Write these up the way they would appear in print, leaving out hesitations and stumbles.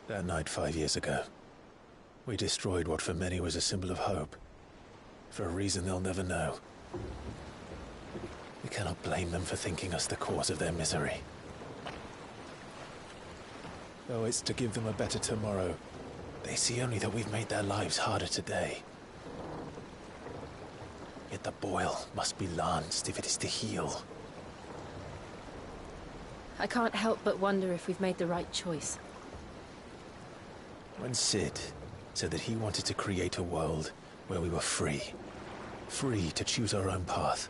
That night 5 years ago, we destroyed what for many was a symbol of hope. For a reason they'll never know. We cannot blame them for thinking us the cause of their misery. Though it's to give them a better tomorrow, they see only that we've made their lives harder today. Yet the boil must be lanced if it is to heal. I can't help but wonder if we've made the right choice. When Cid said that he wanted to create a world where we were free. Free to choose our own path.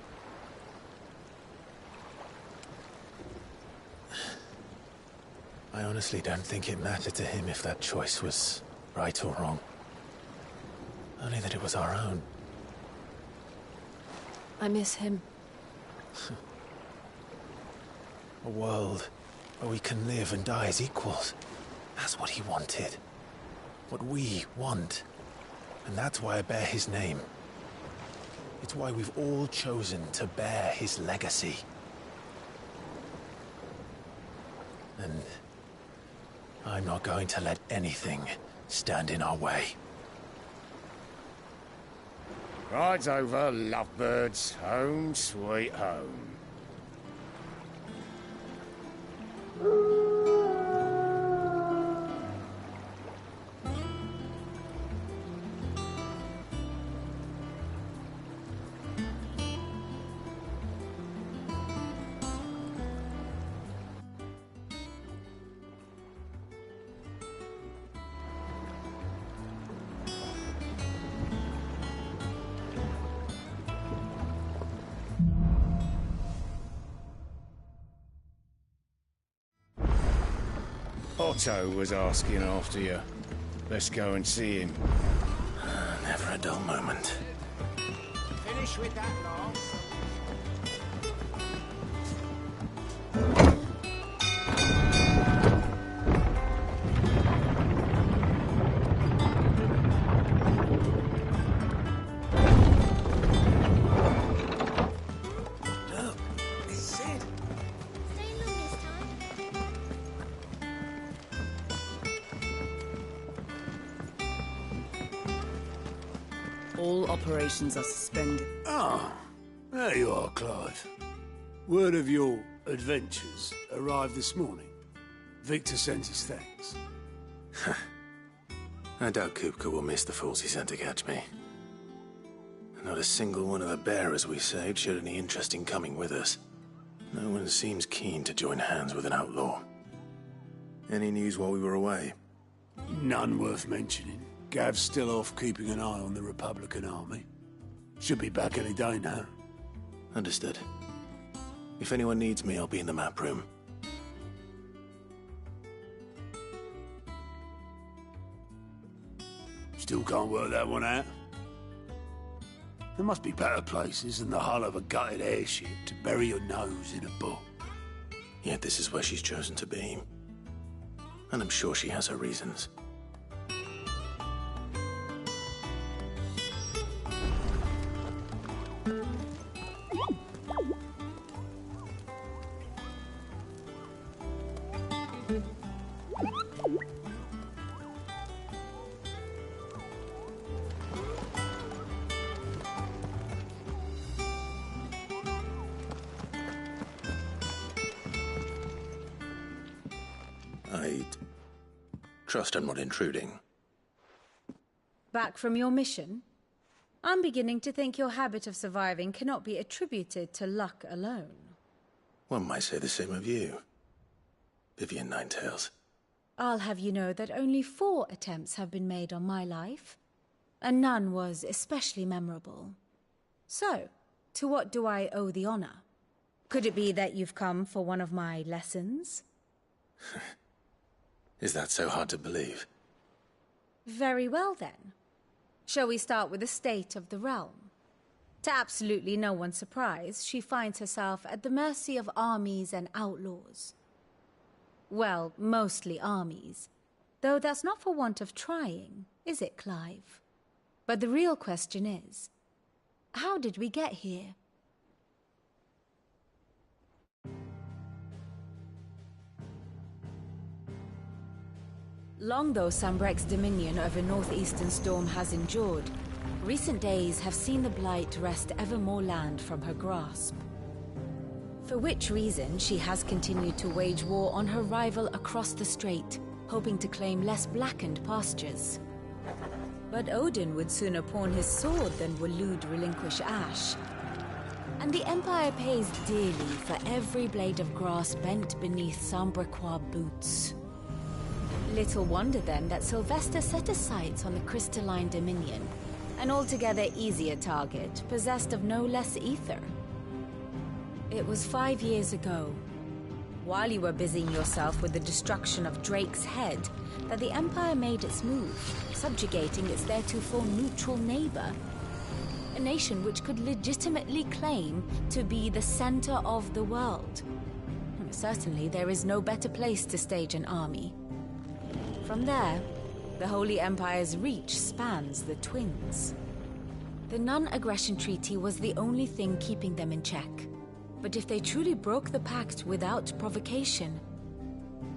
I honestly don't think it mattered to him if that choice was right or wrong. Only that it was our own. I miss him. A world where we can live and die as equals. That's what he wanted. What we want. And that's why I bear his name. It's why we've all chosen to bear his legacy. And I'm not going to let anything stand in our way. Ride's over, lovebirds. Home sweet home. Otto was asking after you. Let's go and see him. Never a dull moment. Finish with that, Lars. All operations are suspended. Ah, there you are, Clive. Word of your adventures arrived this morning. Victor sent his thanks. I doubt Kupka will miss the fools he sent to catch me. Not a single one of the bearers we saved showed any interest in coming with us. No one seems keen to join hands with an outlaw. Any news while we were away? None worth mentioning. Gav's still off keeping an eye on the Republican army. Should be back any day now. Understood. If anyone needs me, I'll be in the map room. Still can't work that one out. There must be better places than the hull of a gutted airship to bury your nose in a book. Yet this is where she's chosen to be. And I'm sure she has her reasons. I trust I'm not intruding. Back from your mission? I'm beginning to think your habit of surviving cannot be attributed to luck alone. One might say the same of you, Vivian Ninetails. I'll have you know that only 4 attempts have been made on my life, and none was especially memorable. So, to what do I owe the honor? Could it be that you've come for one of my lessons? Is that so hard to believe? Very well, then. Shall we start with the state of the realm? To absolutely no one's surprise, she finds herself at the mercy of armies and outlaws. Well, mostly armies. Though that's not for want of trying, is it, Clive? But the real question is, how did we get here? Long though Sambrek's dominion over northeastern Storm has endured, recent days have seen the Blight wrest ever more land from her grasp. For which reason she has continued to wage war on her rival across the strait, hoping to claim less blackened pastures. But Odin would sooner pawn his sword than Waloed relinquish Ash. And the Empire pays dearly for every blade of grass bent beneath Sambrequois boots. Little wonder then that Sylvester set his sights on the Crystalline Dominion, an altogether easier target, possessed of no less ether. It was 5 years ago, while you were busying yourself with the destruction of Drake's head, that the Empire made its move, subjugating its theretofore neutral neighbor. A nation which could legitimately claim to be the center of the world. Certainly, there is no better place to stage an army. From there, the Holy Empire's reach spans the Twins. The non-aggression treaty was the only thing keeping them in check. But if they truly broke the pact without provocation,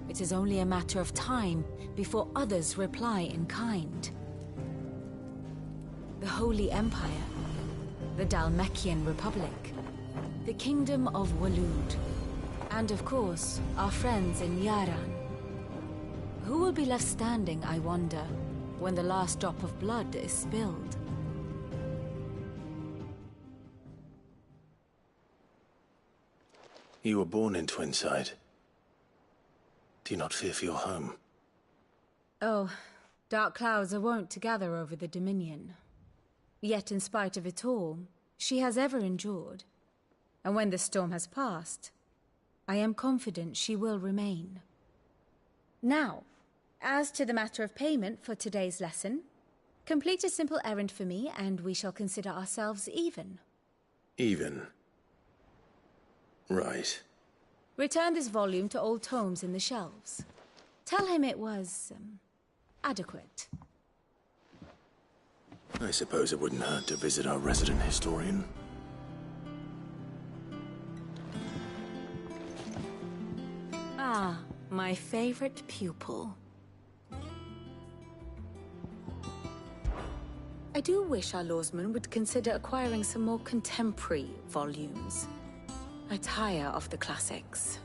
it is only a matter of time before others reply in kind. The Holy Empire, the Dhalmekian Republic, the Kingdom of Waloed, and of course, our friends in Yaran. Who will be left standing, I wonder, when the last drop of blood is spilled? You were born in Twinside. Do you not fear for your home? Oh, dark clouds are wont to gather over the Dominion. Yet in spite of it all, she has ever endured. And when the storm has passed, I am confident she will remain. Now, as to the matter of payment for today's lesson, complete a simple errand for me and we shall consider ourselves even. Even? Right. Return this volume to old tomes in the shelves. Tell him it was, adequate. I suppose it wouldn't hurt to visit our resident historian. Ah, my favorite pupil. I do wish our lawsman would consider acquiring some more contemporary volumes. I tire of the classics.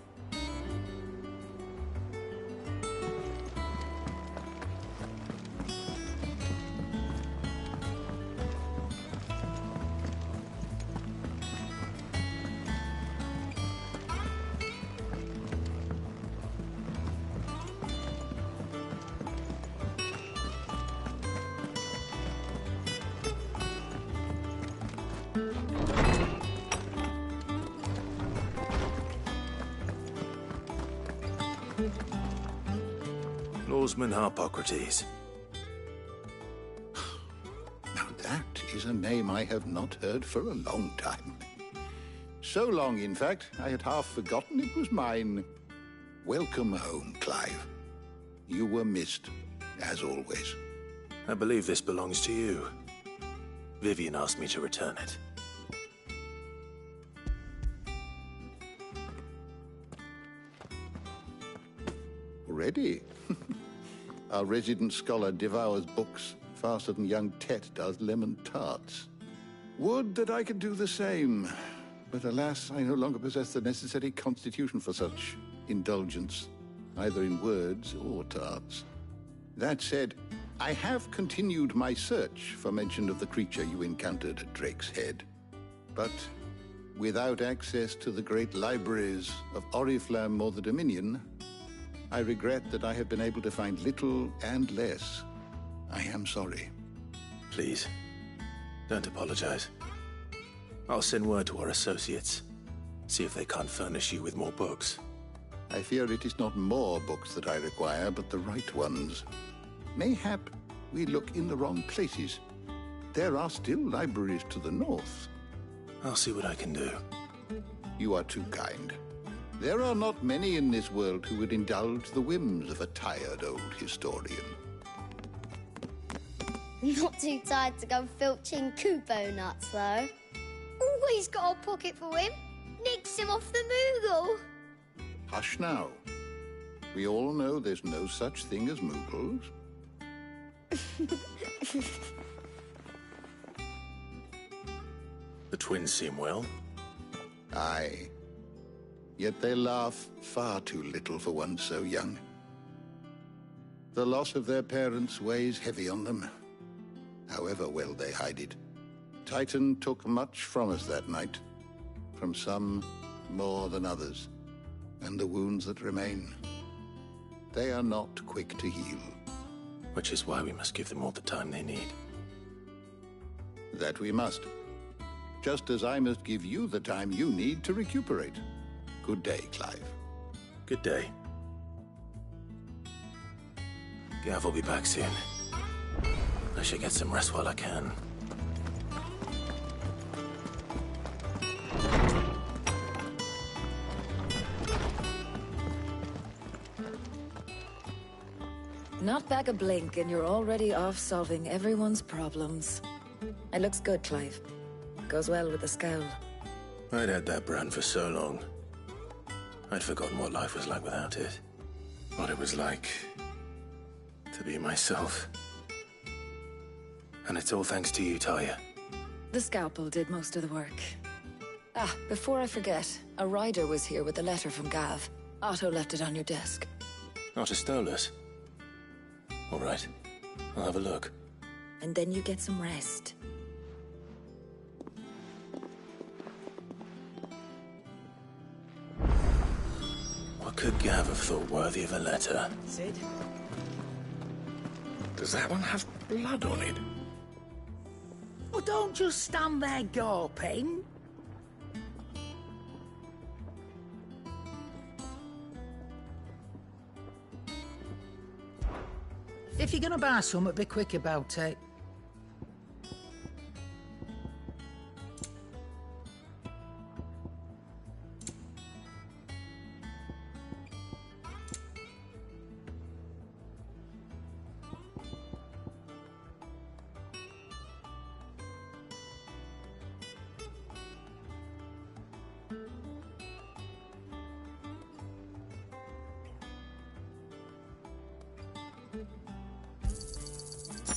Lawsman Harpocrates. Now that is a name I have not heard for a long time. So long, in fact, I had half forgotten it was mine. Welcome home, Clive. You were missed, as always. I believe this belongs to you. Vivian asked me to return it. Already? Our resident scholar devours books faster than young Tet does lemon tarts. Would that I could do the same. But alas, I no longer possess the necessary constitution for such indulgence, either in words or tarts. That said, I have continued my search for mention of the creature you encountered at Drake's Head. But without access to the great libraries of Oriflamme or the Dominion, I regret that I have been able to find little and less. I am sorry. Please, don't apologize. I'll send word to our associates. See if they can't furnish you with more books. I fear it is not more books that I require, but the right ones. Mayhap we look in the wrong places. There are still libraries to the north. I'll see what I can do. You are too kind. There are not many in this world who would indulge the whims of a tired old historian. Not too tired to go filching Kupo nuts, though. Always got a pocket for him. Nicks him off the Moogle. Hush now. We all know there's no such thing as Moogles. The twins seem well. Aye. Yet they laugh far too little for one so young. The loss of their parents weighs heavy on them, however well they hide it. Titan took much from us that night, from some more than others, and the wounds that remain, they are not quick to heal. Which is why we must give them all the time they need. That we must. Just as I must give you the time you need to recuperate. Good day, Clive. Good day. Gav will be back soon. I should get some rest while I can. Not back a blink and you're already off solving everyone's problems. It looks good, Clive. Goes well with the scowl. I'd had that brand for so long. I'd forgotten what life was like without it. What it was like to be myself. And it's all thanks to you, Talia. The scalpel did most of the work. Ah, before I forget, a rider was here with a letter from Gav. Otto left it on your desk. Not a Stolas. All right. I'll have a look. And then you get some rest. What could Gav have thought worthy of a letter? Sid? Does that one have blood on it? Well, don't just stand there gawping. If you're gonna buy something, be quick about it.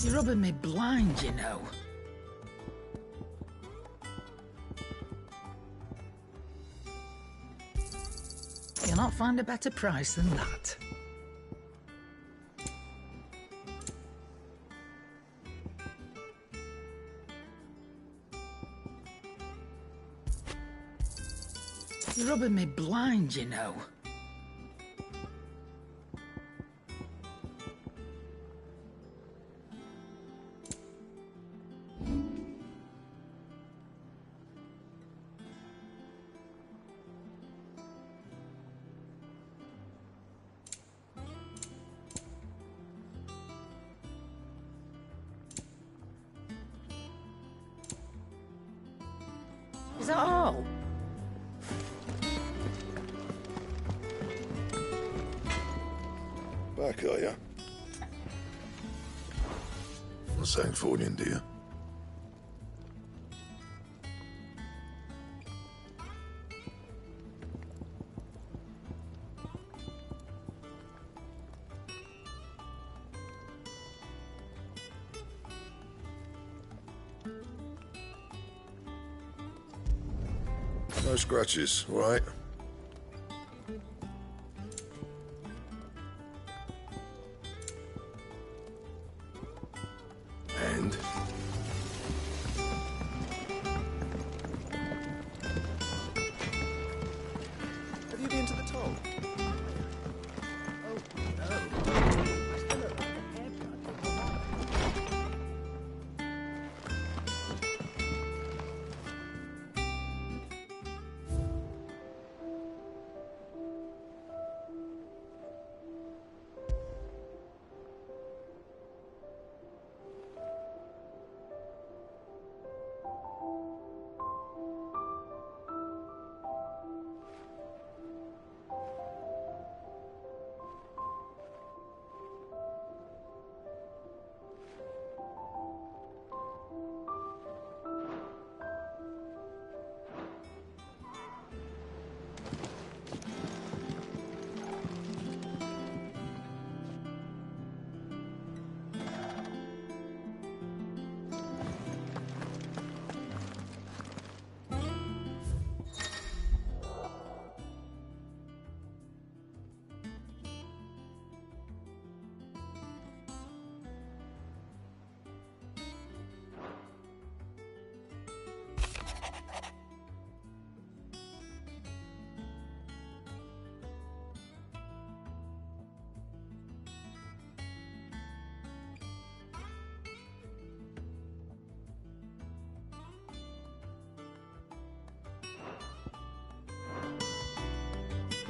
You're rubbing me blind, you know. You'll not find a better price than that. You're rubbing me blind, you know. Is that all? Back, are ya? From Sancthornian, dear. No scratches, all right? And? Have you been to the toll?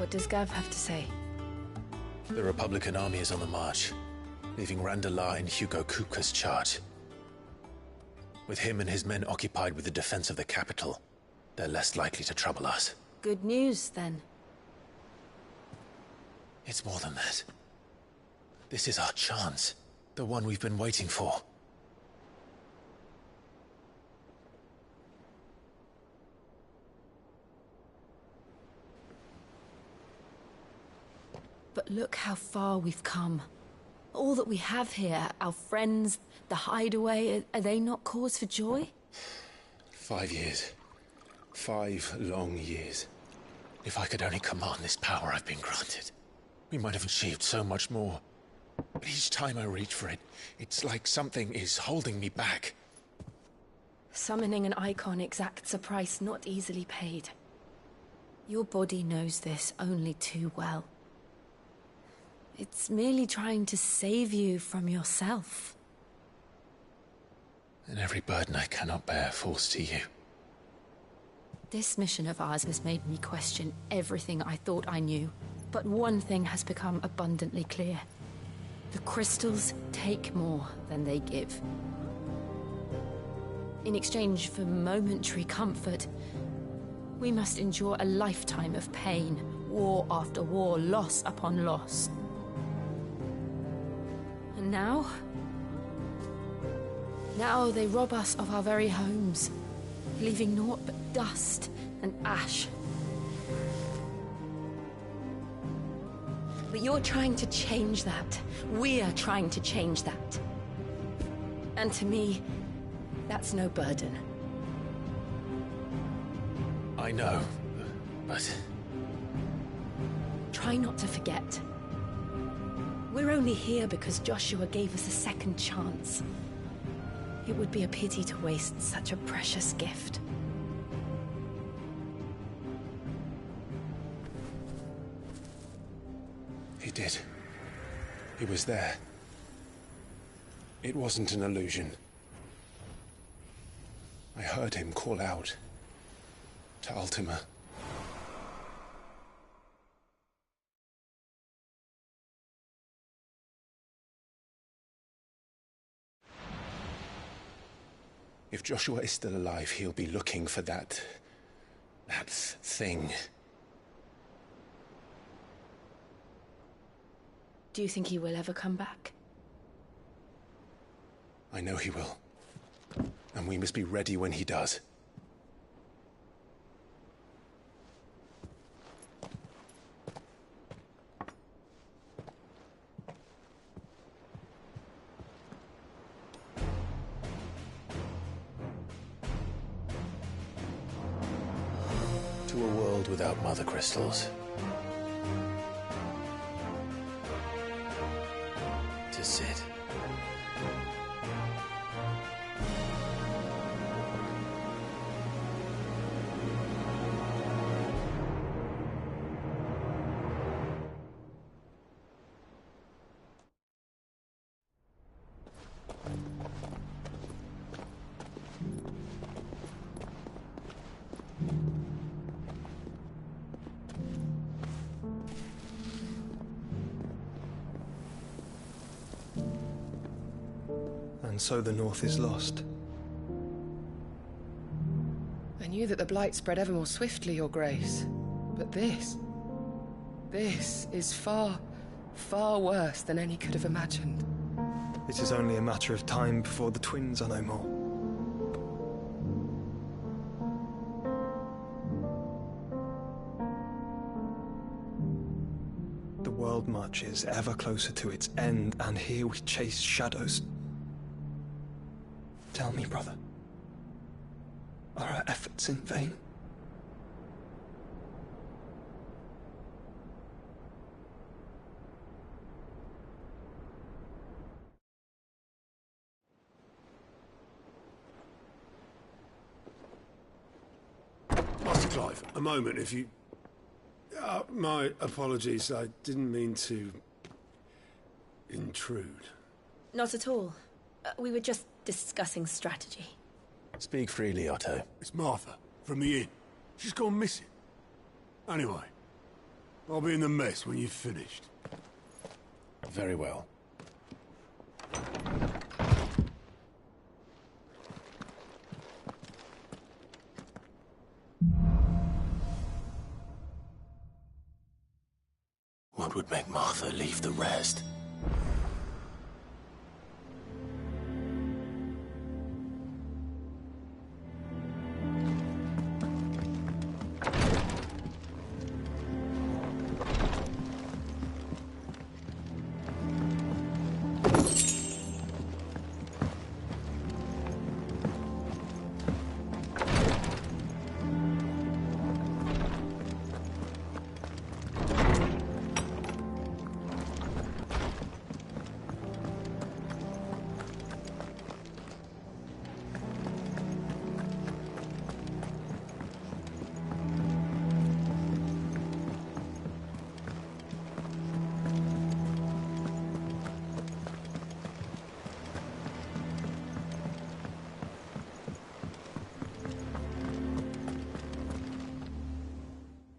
What does Gav have to say? The Republican army is on the march, leaving Randalar in Hugo Kupka's charge. With him and his men occupied with the defense of the capital, they're less likely to trouble us. Good news, then. It's more than that. This is our chance. The one we've been waiting for. But look how far we've come. All that we have here, our friends, the hideaway, are they not cause for joy? 5 years. 5 long years. If I could only command this power I've been granted, we might have achieved so much more. But each time I reach for it, it's like something is holding me back. Summoning an icon exacts a price not easily paid. Your body knows this only too well. It's merely trying to save you from yourself. And every burden I cannot bear falls to you. This mission of ours has made me question everything I thought I knew. But one thing has become abundantly clear. The crystals take more than they give. In exchange for momentary comfort, we must endure a lifetime of pain, war after war, loss upon loss. And now they rob us of our very homes, leaving naught but dust and ash. But you're trying to change that. We're trying to change that. And to me, that's no burden. I know, but... Try not to forget. We're only here because Joshua gave us a second chance. It would be a pity to waste such a precious gift. He did. He was there. It wasn't an illusion. I heard him call out to Ultima. If Joshua is still alive, he'll be looking for that thing. Do you think he will ever come back? I know he will. And we must be ready when he does. To a world without mother crystals. To Cid. And so the North is lost. I knew that the Blight spread ever more swiftly, Your Grace. But this is far, far worse than any could have imagined. It is only a matter of time before the twins are no more. The world marches ever closer to its end, and here we chase shadows. Tell me, brother, are our efforts in vain? Master Clive, a moment, if you... my apologies, I didn't mean to... intrude. Not at all. We were just discussing strategy. Speak freely, Otto. It's Martha, from the inn. She's gone missing. Anyway, I'll be in the mess when you've finished. Very well. What would make Martha leave the rest?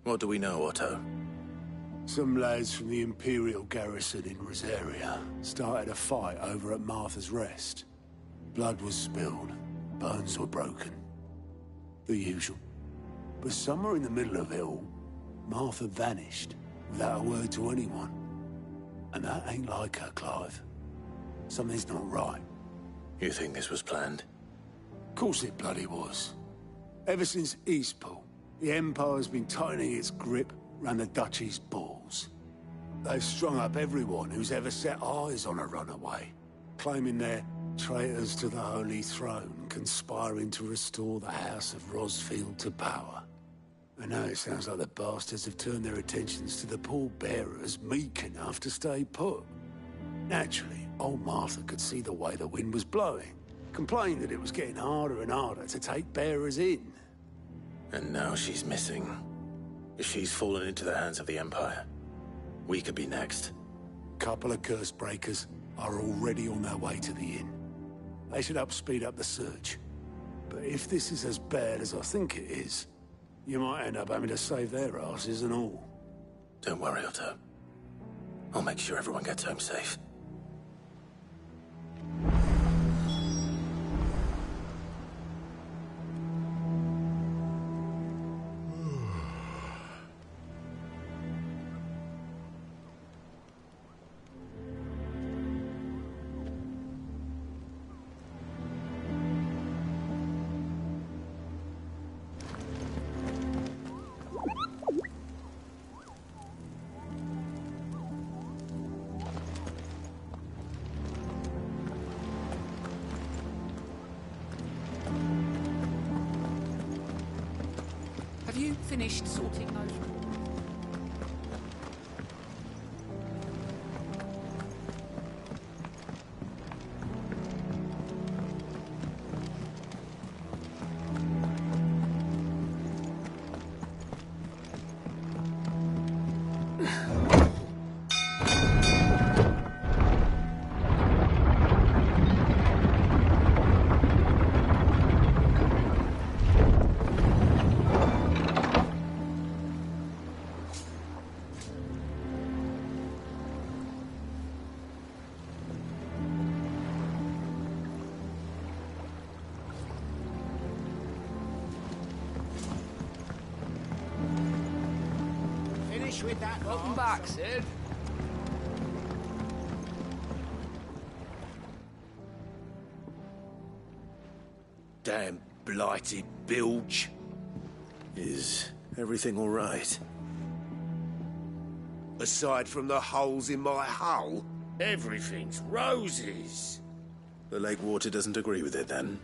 What do we know, Otto? Some lads from the Imperial garrison in Rosaria started a fight over at Martha's Rest. Blood was spilled, bones were broken. The usual. But somewhere in the middle of it all, Martha vanished without a word to anyone. And that ain't like her, Clive. Something's not right. You think this was planned? Of course it bloody was. Ever since Eastpool, the Empire's been tightening its grip round the Duchy's balls. They've strung up everyone who's ever set eyes on a runaway, claiming they're traitors to the Holy Throne, conspiring to restore the House of Rosfield to power. And now it sounds like the bastards have turned their attentions to the pallbearers meek enough to stay put. Naturally, old Martha could see the way the wind was blowing, complained that it was getting harder and harder to take bearers in. And now she's missing. If she's fallen into the hands of the Empire, we could be next. Couple of curse breakers are already on their way to the inn. They should help speed up the search. But if this is as bad as I think it is, you might end up having to save their asses and all. Don't worry, Otto. I'll make sure everyone gets home safe. Have you finished sorting those? With that. Welcome back, Sid. Damn blighted bilge. Is everything all right? Aside from the holes in my hull, everything's roses. The lake water doesn't agree with it, then?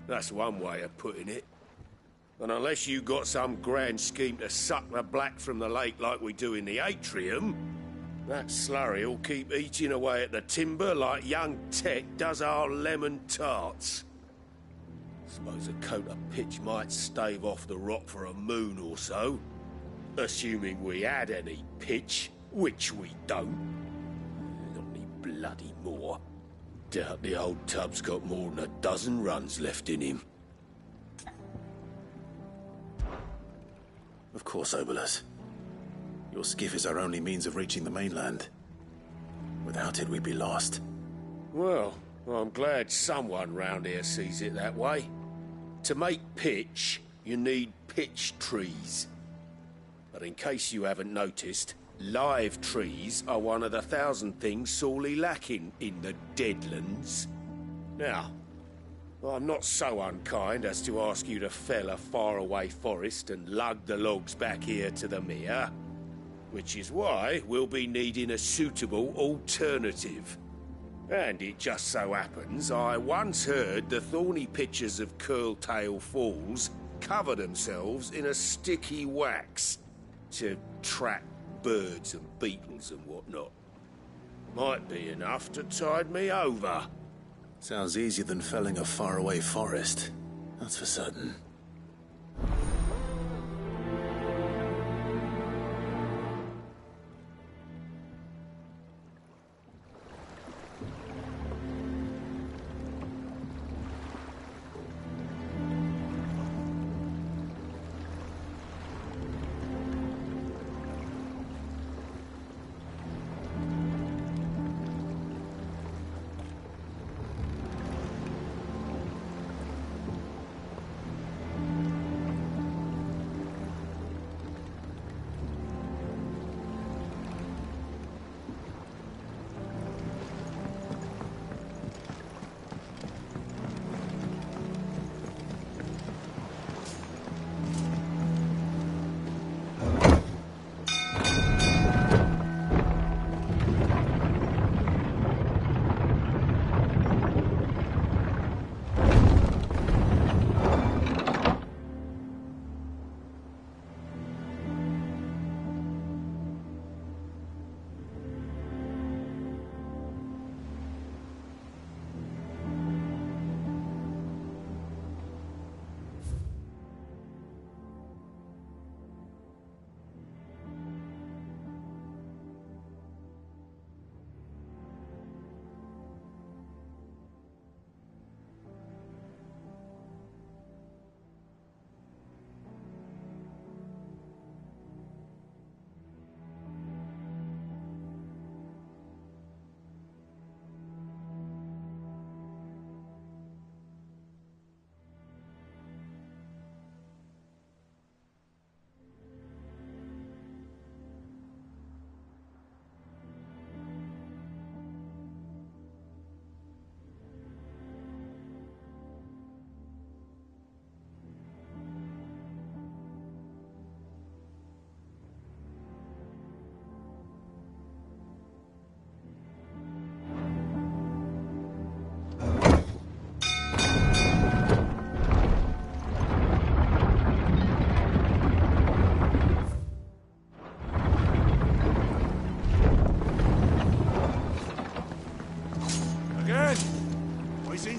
That's one way of putting it. And unless you got some grand scheme to suck the black from the lake like we do in the atrium, that slurry'll keep eating away at the timber like young Tet does our lemon tarts. Suppose a coat of pitch might stave off the rot for a moon or so. Assuming we had any pitch, which we don't. Not any bloody more. Doubt the old tub's got more than a dozen runs left in him. Of course, Obolus. Your skiff is our only means of reaching the mainland. Without it, we'd be lost. Well, I'm glad someone round here sees it that way. To make pitch, you need pitch trees. But in case you haven't noticed, live trees are one of the 1,000 things sorely lacking in the Deadlands. Now, I'm not so unkind as to ask you to fell a faraway forest and lug the logs back here to the mere, which is why we'll be needing a suitable alternative. And it just so happens I once heard the thorny pitchers of Curltail Falls cover themselves in a sticky wax to trap birds and beetles and whatnot. Might be enough to tide me over. Sounds easier than felling a faraway forest. That's for certain.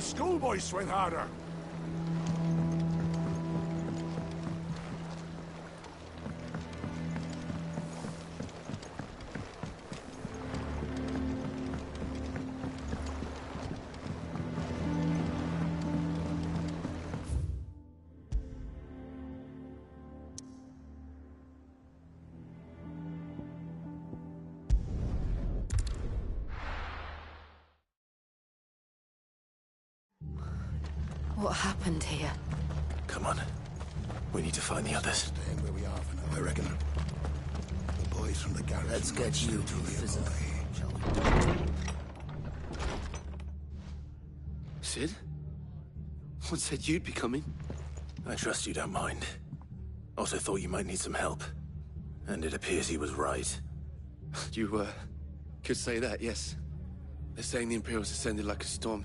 Schoolboys swing harder. What happened here? Come on. We need to find the others. Staying where we are for now, I reckon. The boys from the garrison. Let's get you to the fizzle. Sid? What said you'd be coming? I trust you don't mind. Also thought you might need some help. And it appears he was right. You, could say that, yes. They're saying the Imperials ascended like a storm.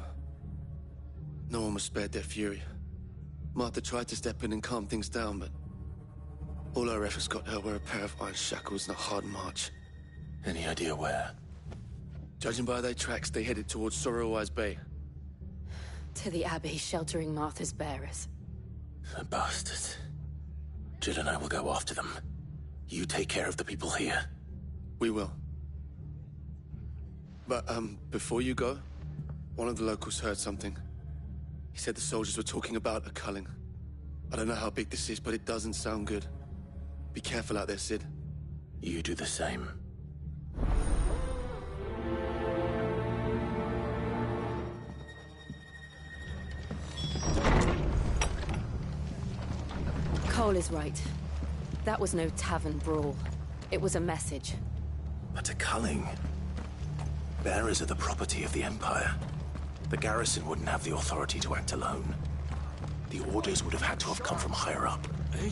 No one was spared their fury. Martha tried to step in and calm things down, but all our efforts got her were a pair of iron shackles and a hard march. Any idea where? Judging by their tracks, they headed towards Sorrowwise Bay. To the Abbey, sheltering Martha's bearers. The bastards. Jill and I will go after them. You take care of the people here. We will. But, before you go, one of the locals heard something. He said the soldiers were talking about a culling. I don't know how big this is, but it doesn't sound good. Be careful out there, Sid. You do the same. Cole is right. That was no tavern brawl. It was a message. But to Culling, bearers are the property of the Empire. The garrison wouldn't have the authority to act alone. The orders would have had to have come from higher up. Eh?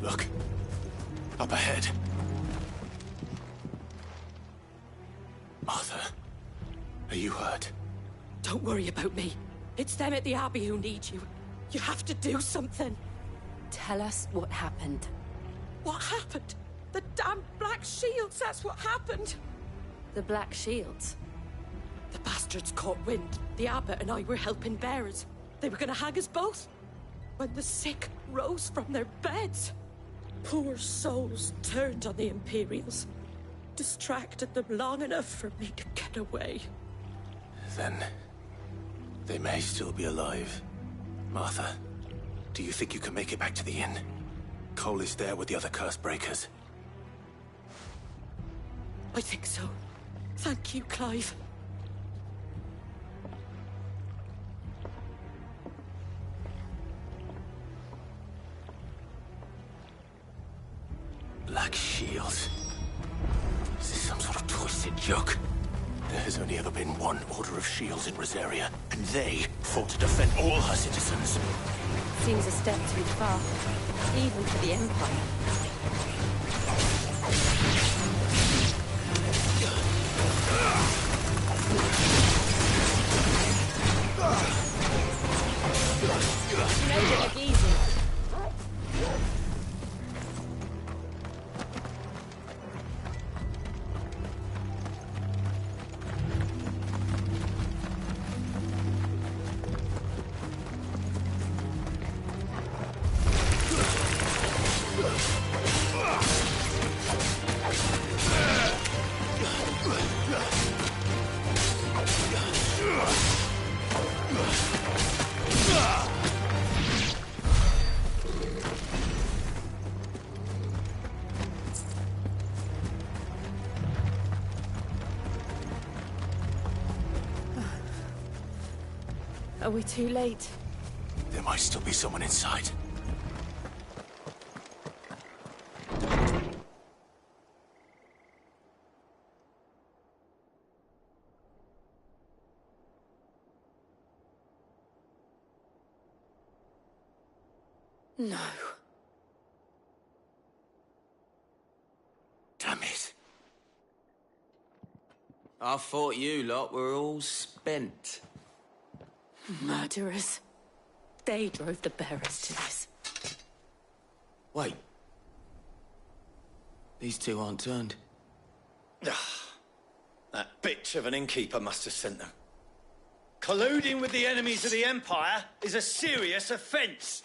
Look. Up ahead. Arthur, are you hurt? Don't worry about me. It's them at the Abbey who need you. You have to do something. Tell us what happened. What happened? The damn Black Shields, that's what happened. The Black Shields? The bastards caught wind. The Abbot and I were helping bearers. They were gonna hang us both. When the sick rose from their beds, poor souls turned on the Imperials. Distracted them long enough for me to get away. Then they may still be alive. Martha, do you think you can make it back to the inn? Cole is there with the other curse breakers. I think so. Thank you, Clive. Black Shields. Is this some sort of twisted joke? There has only ever been one Order of Shields in Rosaria, and they fought to defend all her citizens. Seems a step too far, even for the Empire. You made it look easy. Are we too late? There might still be someone inside. No. Damn it. I thought you lot were all spent. Murderers. They drove the bearers to this. Wait. These two aren't turned. That bitch of an innkeeper must have sent them. Colluding with the enemies of the Empire is a serious offence.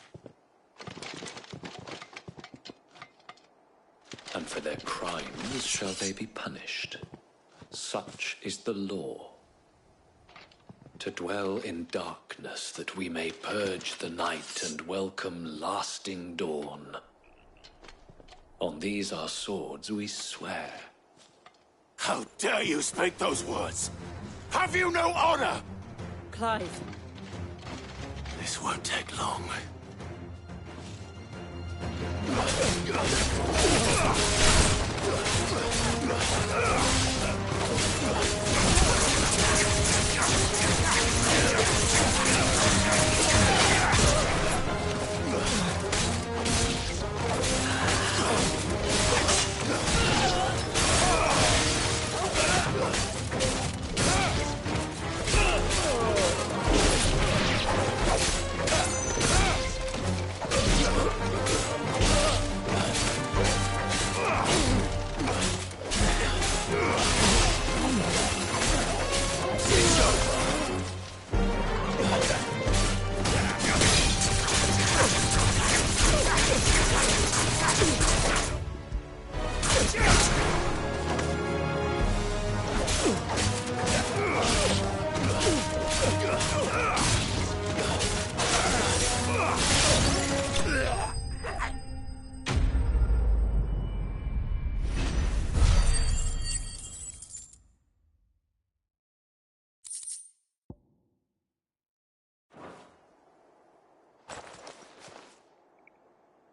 And for their crimes shall they be punished. Such is the law. To dwell in darkness that we may purge the night and welcome lasting dawn. On these our swords we swear. How dare you speak those words? Have you no honor? Clive. This won't take long.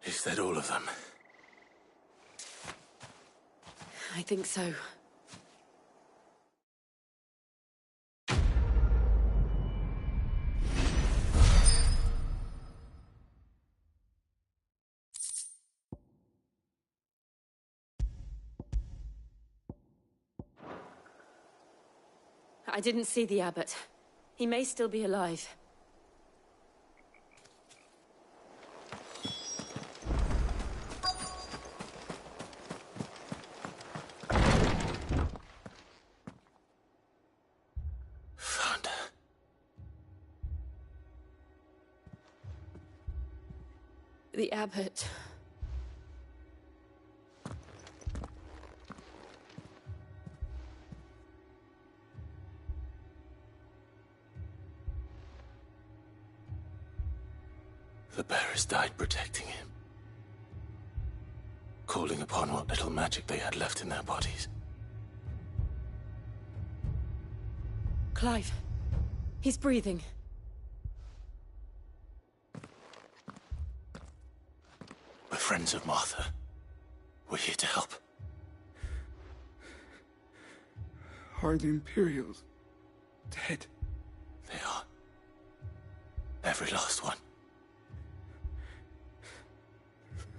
Is that all of them? I think so. I didn't see the abbot. He may still be alive. Found her. The abbot. The bearers died protecting him. Calling upon what little magic they had left in their bodies. Clive. He's breathing. We're friends of Martha. We're here to help. Are the Imperials dead? They are. Every last one.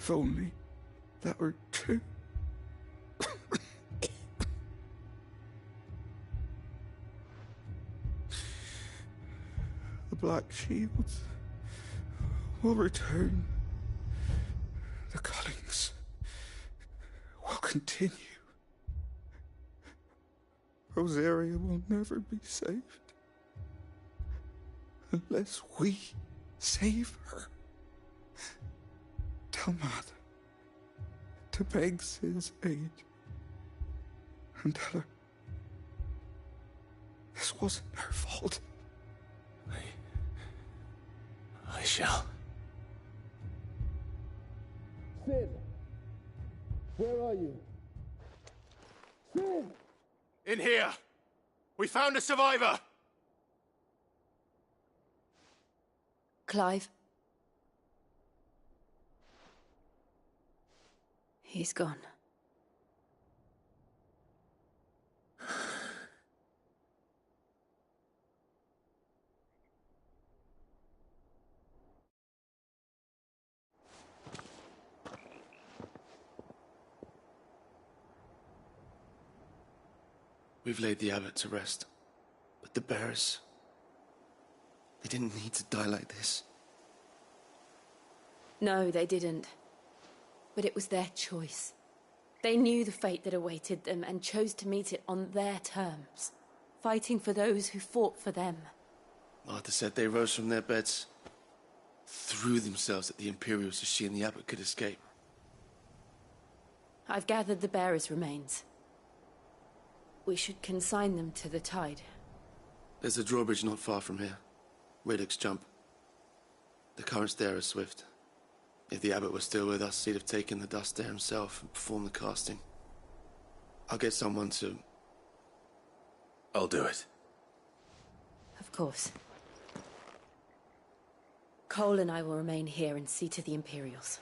If only that were true. The Black Shields will return. The Cullings will continue. Rosaria will never be saved unless we save her. Tell Mother to beg Sid's aid and tell her this wasn't her fault. I shall. Sid! Where are you? Sid! In here! We found a survivor! Clive. He's gone. We've laid the abbot to rest. But the bearers... they didn't need to die like this. No, they didn't. But it was their choice. They knew the fate that awaited them and chose to meet it on their terms, fighting for those who fought for them. Martha said they rose from their beds, threw themselves at the Imperials so she and the abbot could escape. I've gathered the bearers' remains. We should consign them to the tide. There's a drawbridge not far from here. Radix Jump. The currents there are swift. If the abbot was still with us, he'd have taken the dust there himself and performed the casting. I'll get someone to... I'll do it. Of course. Cole and I will remain here and see to the Imperials.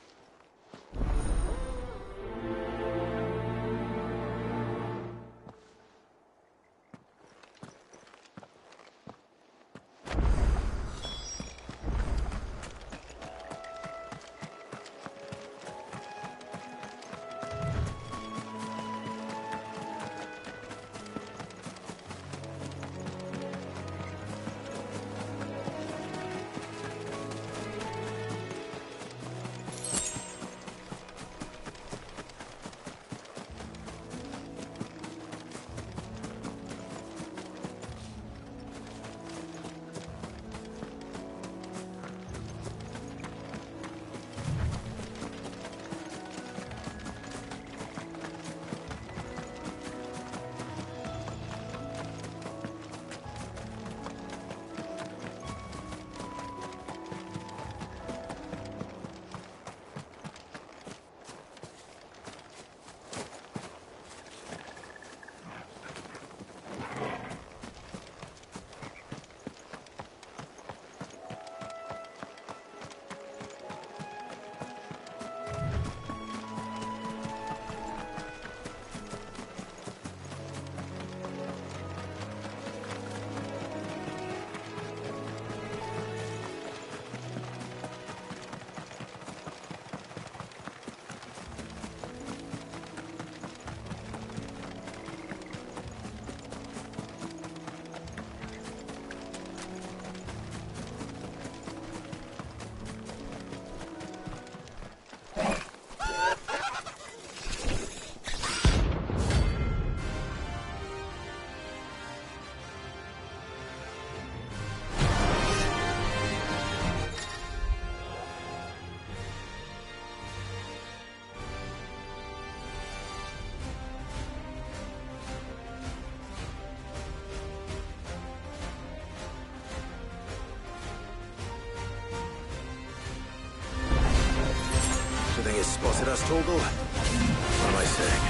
think it's spotted us, Torgal? What am I saying?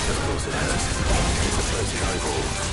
Of course it has. It's a floating eyeball.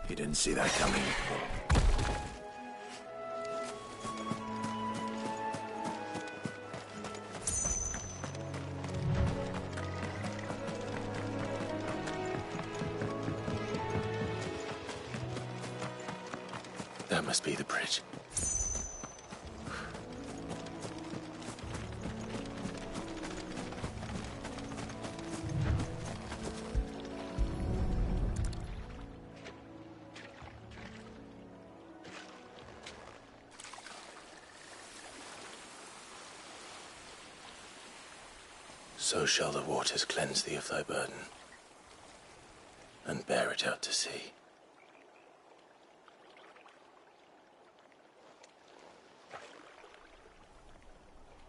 You didn't see that coming. That must be the bridge. So shall the waters cleanse thee of thy burden, and bear it out to sea.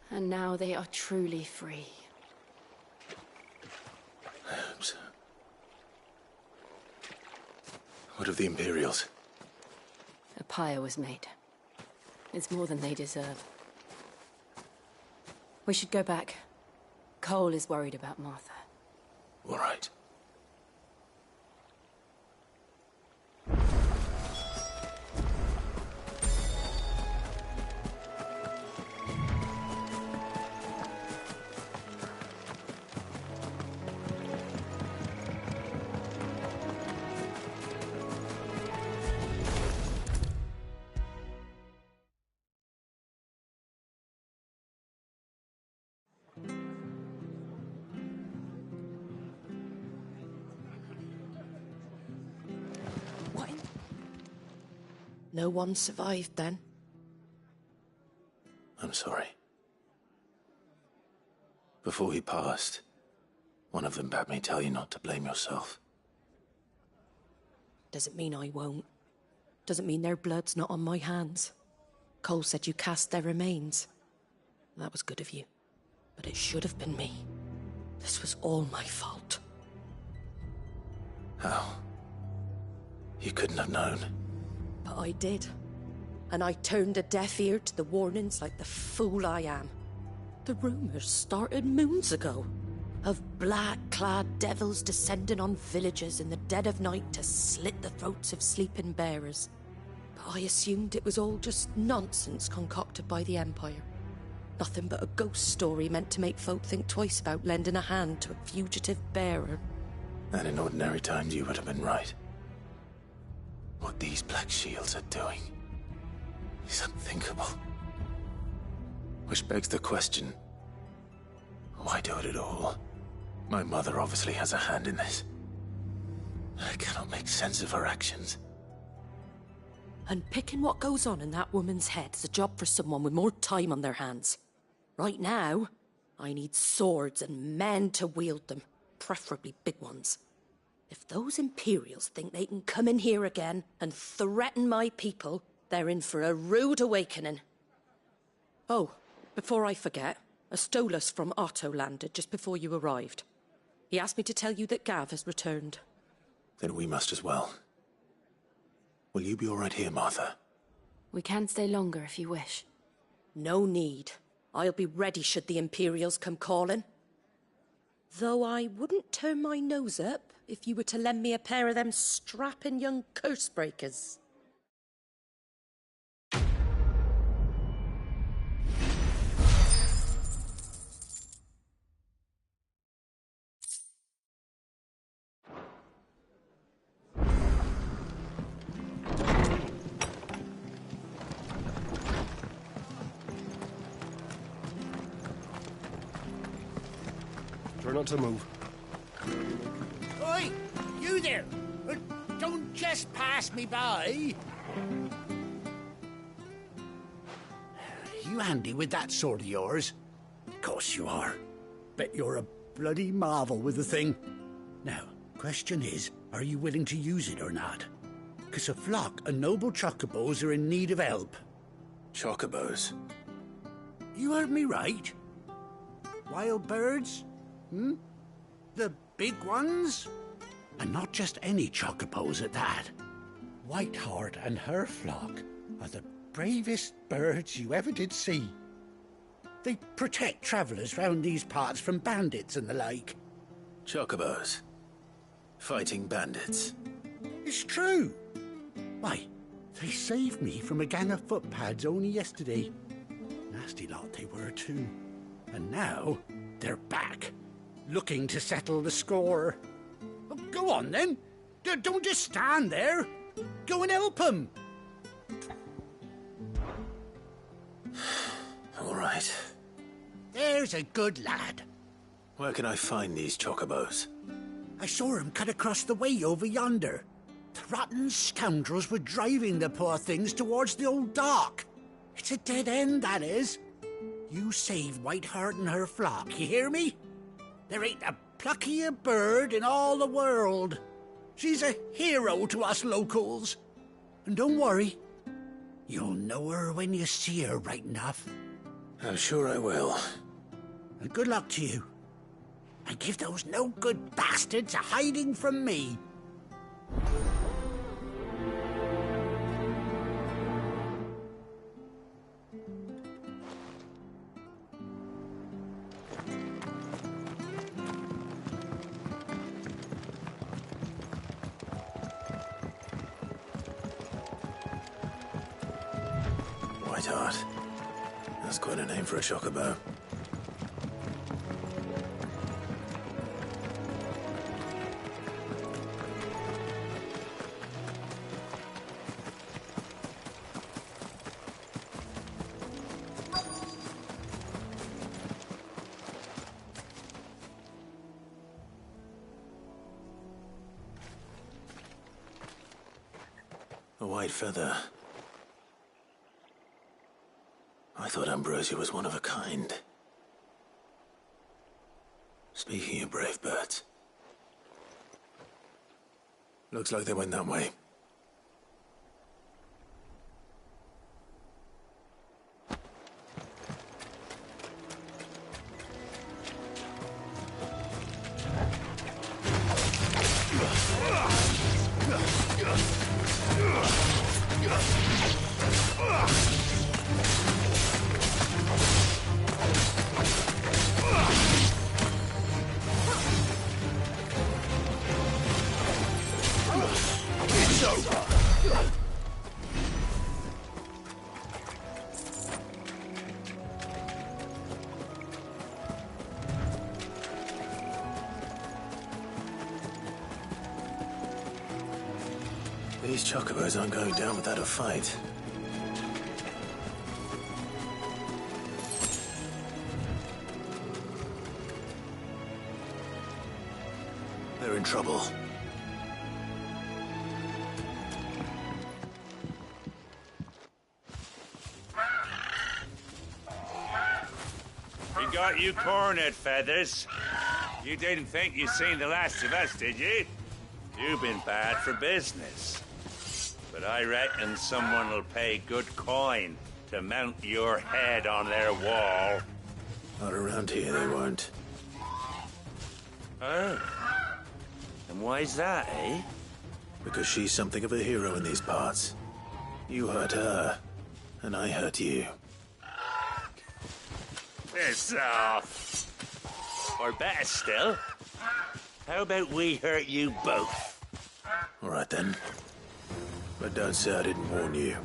And now they are truly free. I hope so. What of the Imperials? A pyre was made. It's more than they deserve. We should go back. Cole is worried about Martha. All right. No one survived then? I'm sorry. Before he passed, one of them bade me tell you not to blame yourself. Doesn't mean I won't. Doesn't mean their blood's not on my hands. Cole said you cast their remains. That was good of you. But it should have been me. This was all my fault. How? You couldn't have known. But I did. And I turned a deaf ear to the warnings like the fool I am. The rumors started moons ago. Of black-clad devils descending on villages in the dead of night to slit the throats of sleeping bearers. But I assumed it was all just nonsense concocted by the Empire. Nothing but a ghost story meant to make folk think twice about lending a hand to a fugitive bearer. And in ordinary times you would have been right. What these Black Shields are doing is unthinkable. Which begs the question, why do it at all? My mother obviously has a hand in this. I cannot make sense of her actions. And picking what goes on in that woman's head is a job for someone with more time on their hands. Right now, I need swords and men to wield them, preferably big ones. If those Imperials think they can come in here again and threaten my people, they're in for a rude awakening. Oh, before I forget, a Stolas from Otto landed just before you arrived. He asked me to tell you that Gav has returned. Then we must as well. Will you be all right here, Martha? We can stay longer if you wish. No need. I'll be ready should the Imperials come calling. Though I wouldn't turn my nose up if you were to lend me a pair of them strapping young curse-breakers. Try not to move. Oi! You there! Don't just pass me by! You handy with that sword of yours? Of course you are. Bet you're a bloody marvel with the thing. Now, question is, are you willing to use it or not? 'Cause a flock of noble chocobos are in need of help. Chocobos? You heard me right. Wild birds? Hmm? The big ones? And not just any chocobos at that. Whiteheart and her flock are the bravest birds you ever did see. They protect travellers round these parts from bandits and the like. Chocobos? Fighting bandits? It's true. Why, they saved me from a gang of footpads only yesterday. Nasty lot they were too. And now they're back, looking to settle the score. Oh, go on then. Don't just stand there. Go and help them. All right. There's a good lad. Where can I find these chocobos? I saw him cut across the way over yonder. The rotten scoundrels were driving the poor things towards the old dock. It's a dead end, that is. You save Whiteheart and her flock, you hear me? There ain't a pluckier bird in all the world. She's a hero to us locals. And don't worry, you'll know her when you see her right enough. I'm sure I will. And good luck to you. And give those no-good bastards a hiding from me. Whiteheart. That's quite a name for a chocobo. A white feather. I thought Ambrosia was one of a kind. Speaking of brave birds. Looks like they went that way. These chocobos aren't going down without a fight. They're in trouble. We got you cornered, Feathers. You didn't think you'd seen the last of us, did you? You've been bad for business. But I reckon someone will pay good coin to mount your head on their wall. Not around here, they won't. Oh. And why's that, eh? Because she's something of a hero in these parts. You hurt her, and I hurt you. Piss off. Or better still, how about we hurt you both? All right, then. But don't say I didn't warn you.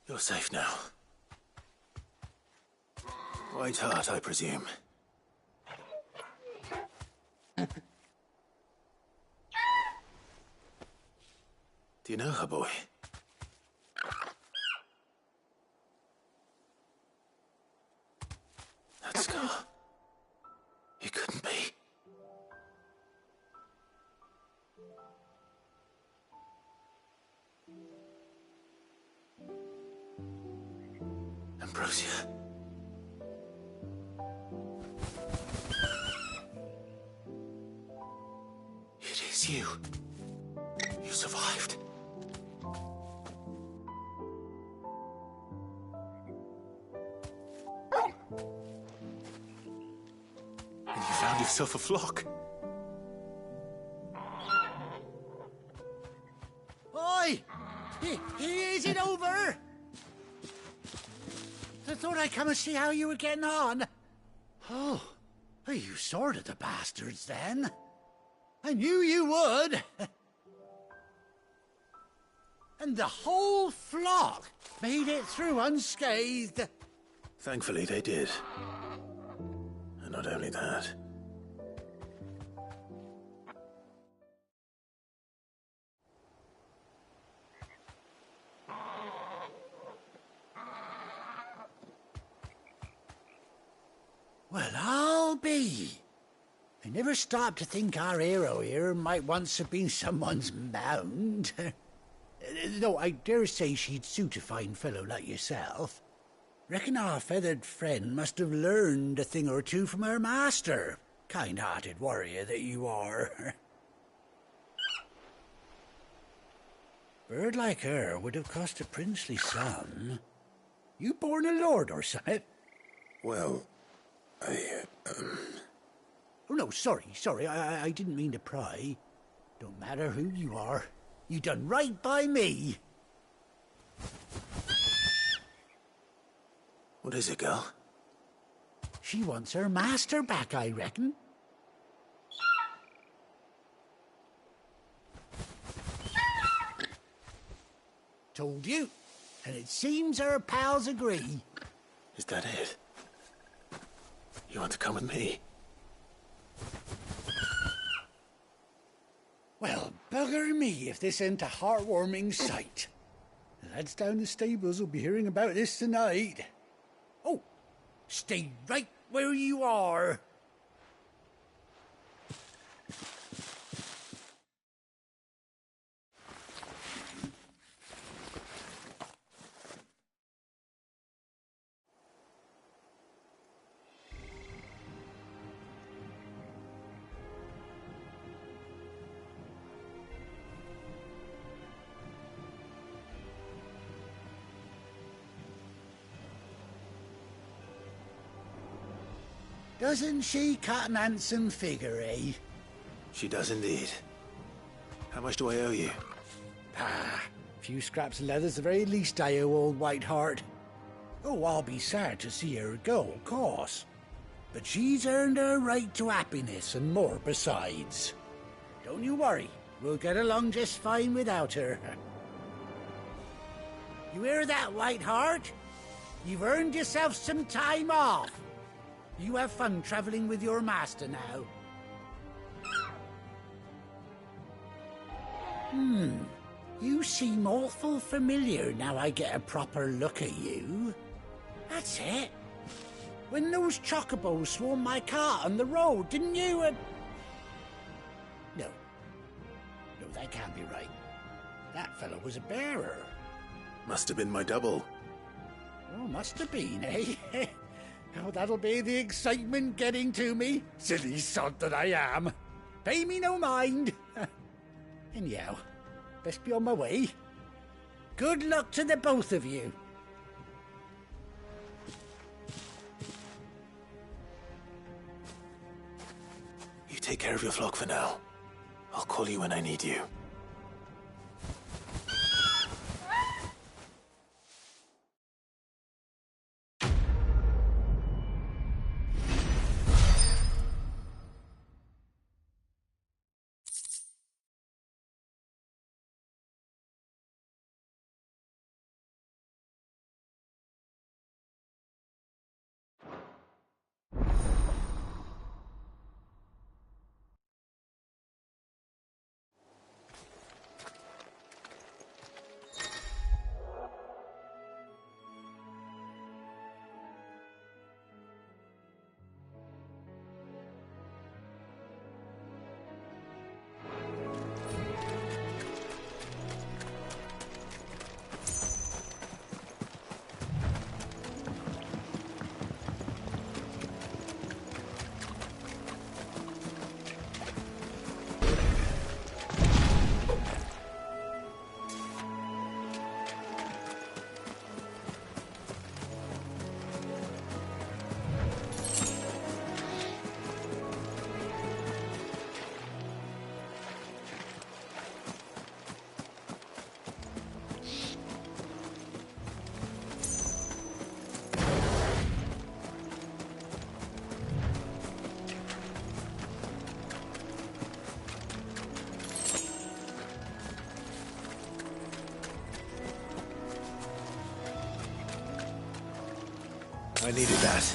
You're safe now. White Hart, I presume. Do you know her, boy? That scar. It couldn't be. Ambrosia. It is you. You survived. And you found yourself a flock. Oi! Is it over? I thought I'd come and see how you were getting on. Oh, you sorted the bastards then. I knew you would. And the whole flock made it through unscathed. Thankfully, they did. And not only that. Well, I'll be. I never stopped to think our hero here might once have been someone's mount. Though I dare say she'd suit a fine fellow like yourself. Reckon our feathered friend must have learned a thing or two from her master. Kind-hearted warrior that you are. Bird like her would have cost a princely sum. You born a lord or something? Well, Oh, no, sorry. I didn't mean to pry. Don't matter who you are. You done right by me. What is it, girl? She wants her master back, I reckon. Told you. And it seems our pals agree. Is that it? You want to come with me? Well, bugger me if this ain't a heartwarming sight. The lads down the stables will be hearing about this tonight. Oh, stay right where you are. Doesn't she cut an handsome figure, eh? She does indeed. How much do I owe you? Ah, a few scraps of leather's the very least I owe old Whiteheart. Oh, I'll be sad to see her go, of course. But she's earned her right to happiness and more besides. Don't you worry, we'll get along just fine without her. You hear that, Whiteheart? You've earned yourself some time off. You have fun traveling with your master now. You seem awful familiar now I get a proper look at you. That's it. When those chocobos swarmed my cart on the road, didn't you? No, that can't be right. That fellow was a bearer. Must have been my double. Oh, must have been, eh? Oh, that'll be the excitement getting to me. Silly sod that I am. Pay me no mind. Anyhow, best be on my way. Good luck to the both of you. You take care of your flock for now. I'll call you when I need you. I needed that.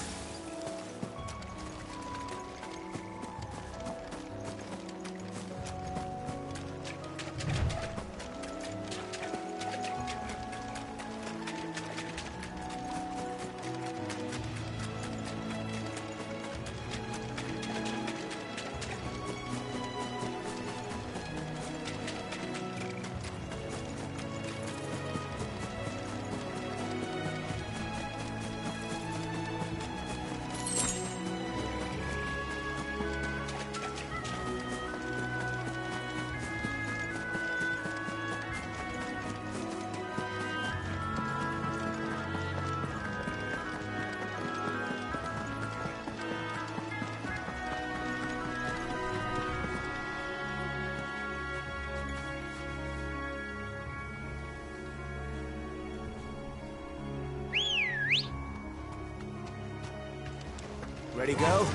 Ready, go?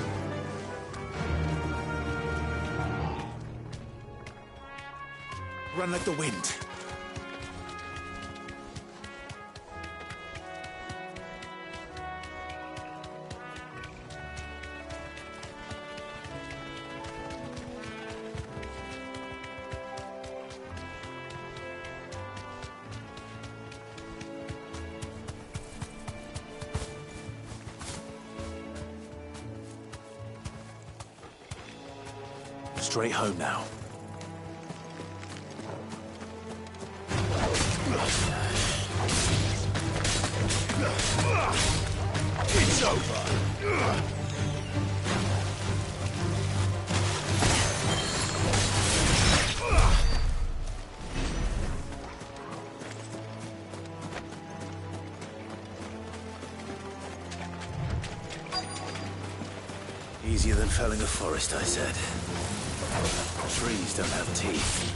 Run like the wind. straight home now. It's over! Easier than felling a forest, I said. Trees don't have teeth.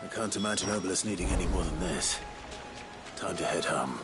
I can't imagine Obelisk needing any more than this. Time to head home.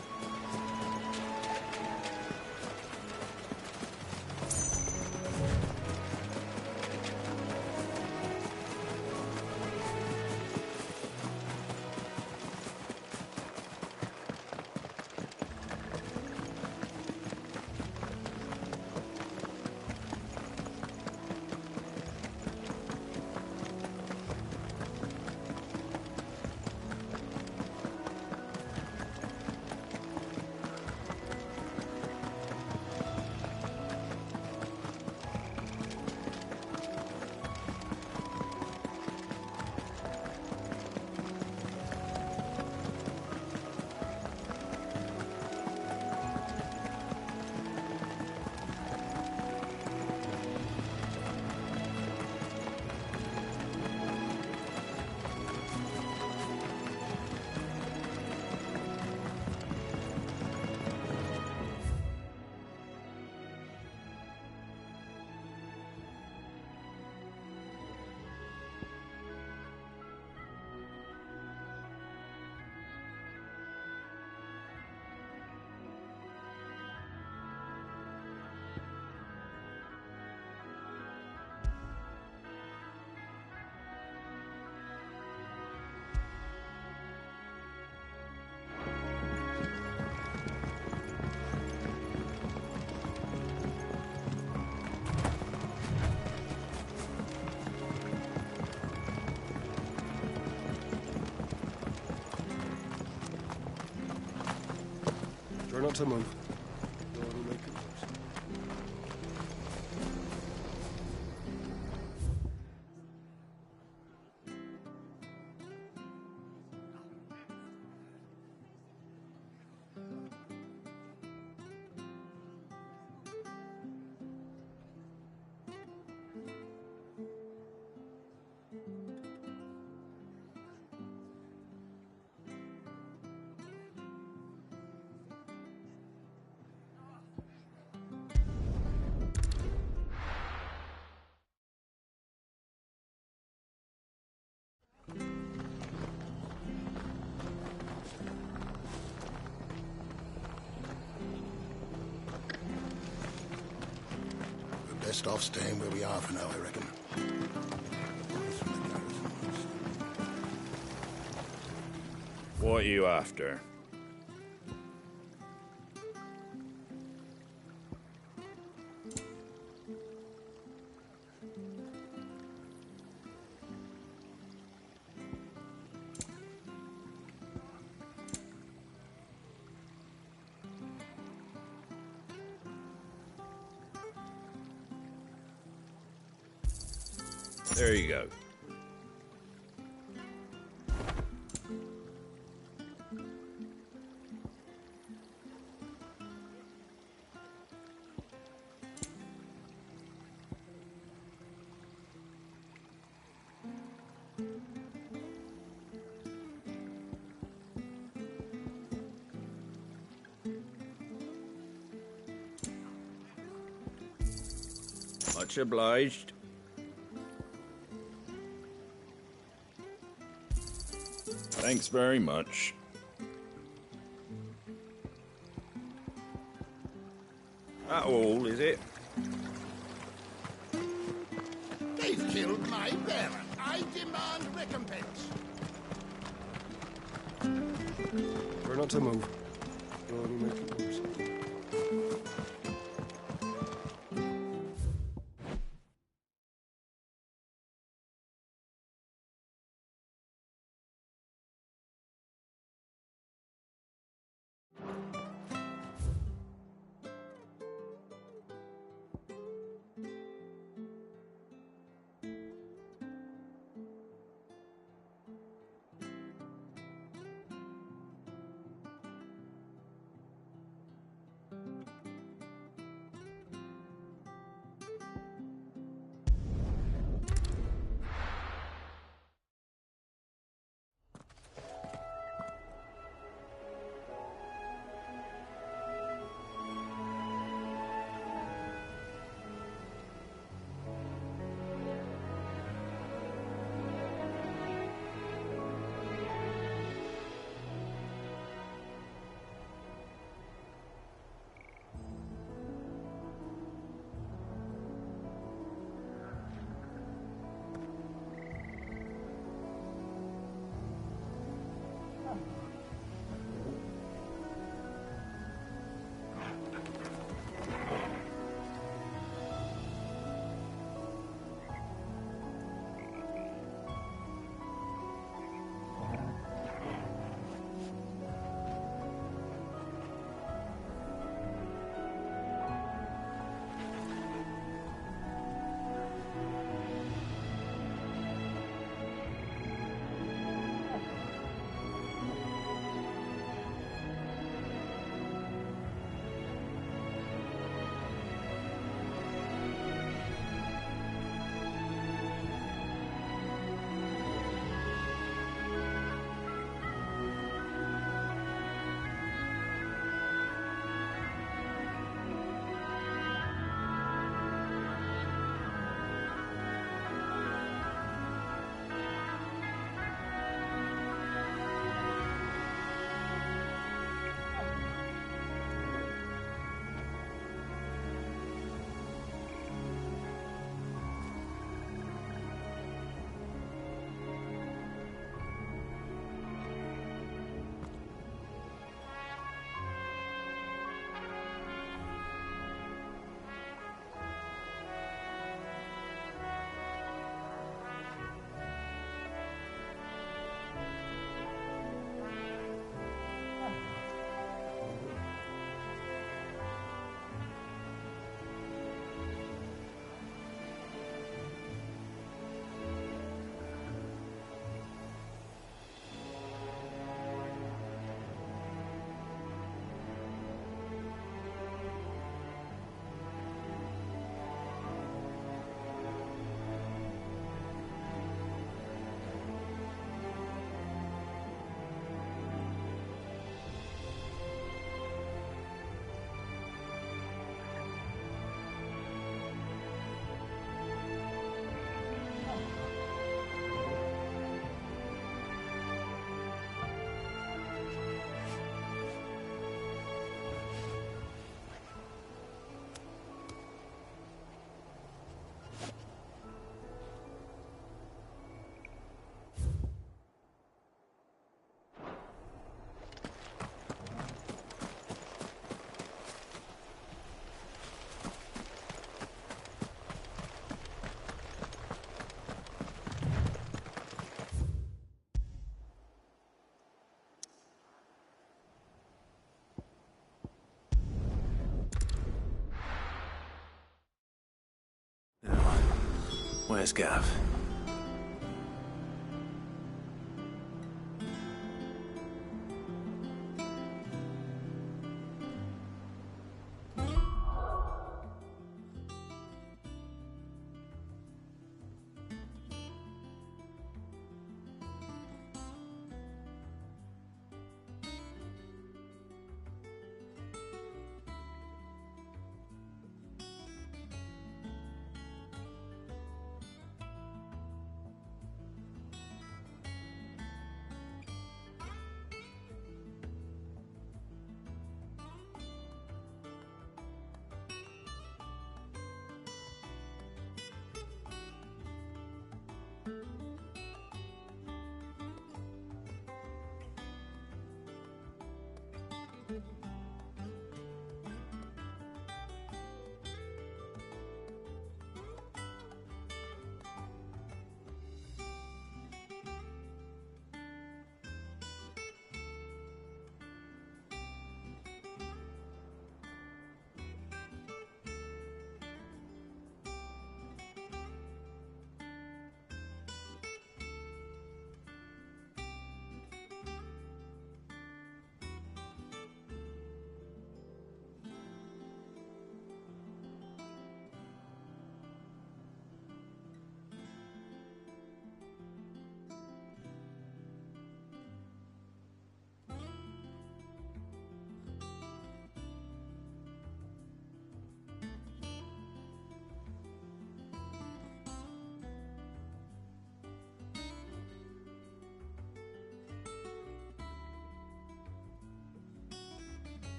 Try not to move. Best off staying where we are for now, I reckon. What are you after? There you go. Much obliged. Thanks very much. That all, is it? They've killed my Baron. I demand recompense. We're not to move. You'll only make it worse. Where's Gav?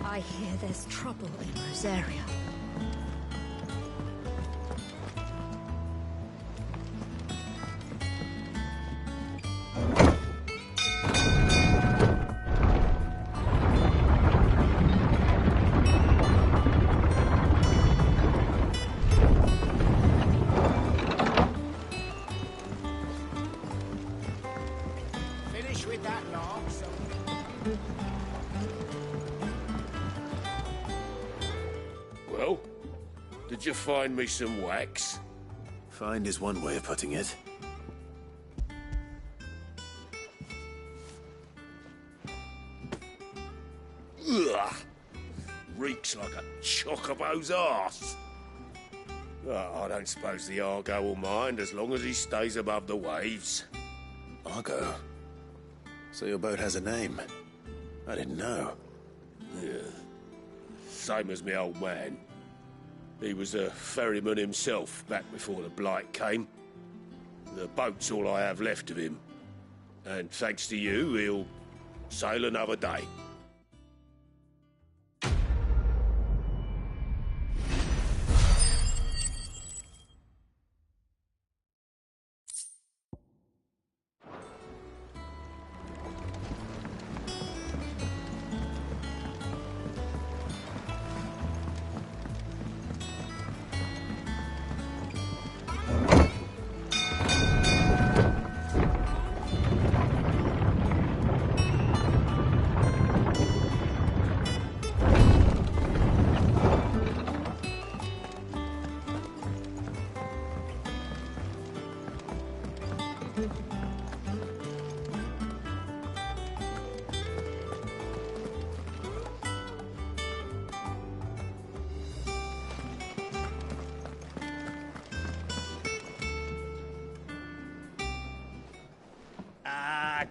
I hear there's trouble in Rosaria. Finish with that log, so... Well, did you find me some wax? Find is one way of putting it. Ugh! Reeks like a chocobo's arse. Oh, I don't suppose the Argo will mind as long as he stays above the waves. Argo? So your boat has a name? I didn't know. Yeah. Same as me old man. He was a ferryman himself back before the Blight came. The boat's all I have left of him. And thanks to you, he'll sail another day.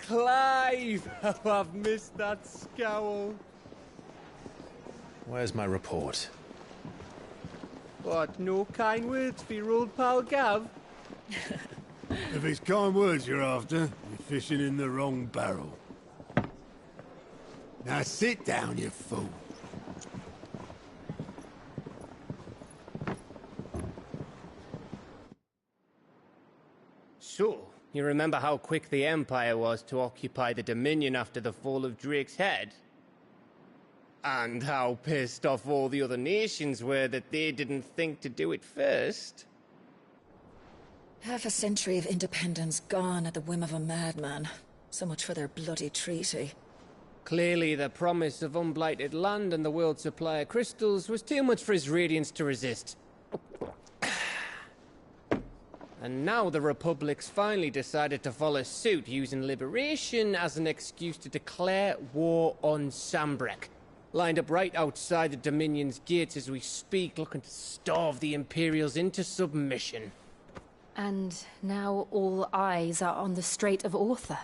Clive! Oh, I've missed that scowl. Where's my report? What, no kind words for your old pal Gav? If it's kind words you're after, you're fishing in the wrong barrel. Now sit down, you fool. So, you remember how quick the Empire was to occupy the Dominion after the fall of Drake's Head? And how pissed off all the other nations were that they didn't think to do it first? Half a century of independence gone at the whim of a madman. So much for their bloody treaty. Clearly, the promise of unblighted land and the world's supply of crystals was too much for his radiance to resist. And now the Republic's finally decided to follow suit, using liberation as an excuse to declare war on Sanbreque. Lined up right outside the Dominion's gates as we speak, looking to starve the Imperials into submission. And now all eyes are on the Strait of Author.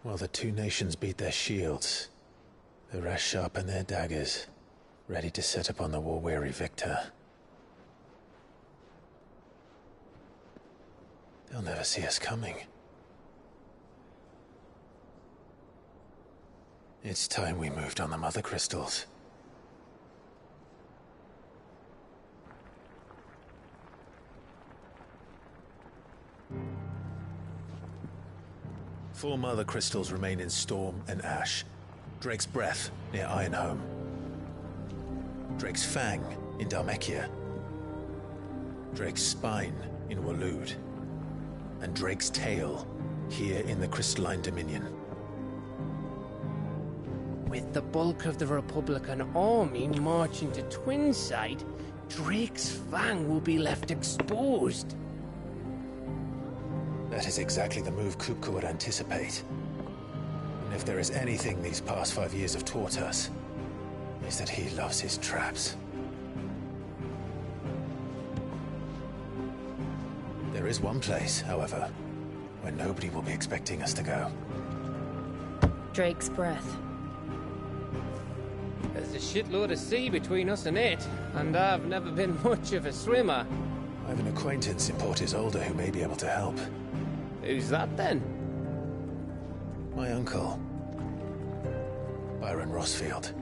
Well, the two nations beat their shields. The rest sharpen their daggers, ready to set upon the war-weary victor. They'll never see us coming. It's time we moved on the Mother Crystals. Four Mother Crystals remain in Storm and Ash. Drake's Breath near Ironhome. Drake's Fang in Dhalmekia. Drake's Spine in Waloed. And Drake's Tail here in the Crystalline Dominion. With the bulk of the Republican army marching to Twinside, Drake's Fang will be left exposed. That is exactly the move Kupka would anticipate. And if there is anything these past 5 years have taught us, is that he loves his traps. There is one place, however, where nobody will be expecting us to go. Drake's Breath. There's a shitload of sea between us and it, and I've never been much of a swimmer. I have an acquaintance in Port Isolde who may be able to help. Who's that then? My uncle, Byron Rosfield.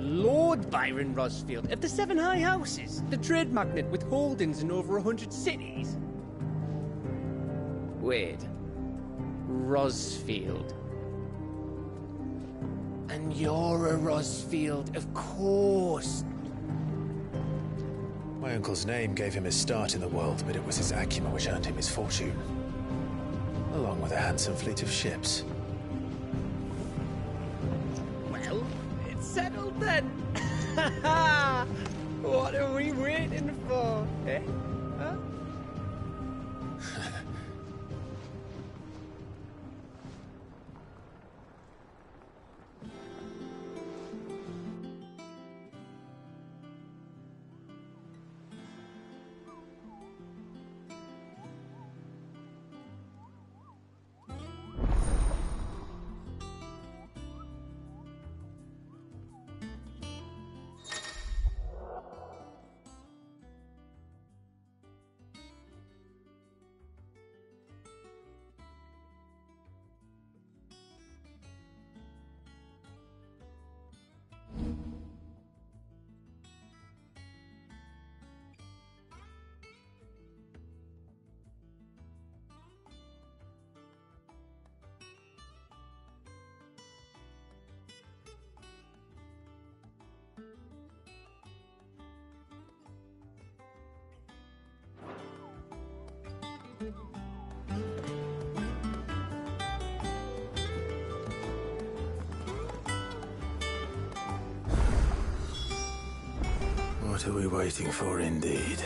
Lord Byron Rosfield of the Seven High Houses, the trade magnate with holdings in over 100 cities. Wait, Rosfield. And you're a Rosfield, of course. My uncle's name gave him his start in the world, but it was his acumen which earned him his fortune. Along with a handsome fleet of ships. Well, it's settled then. What are we waiting for, eh? Huh? What are we waiting for, indeed?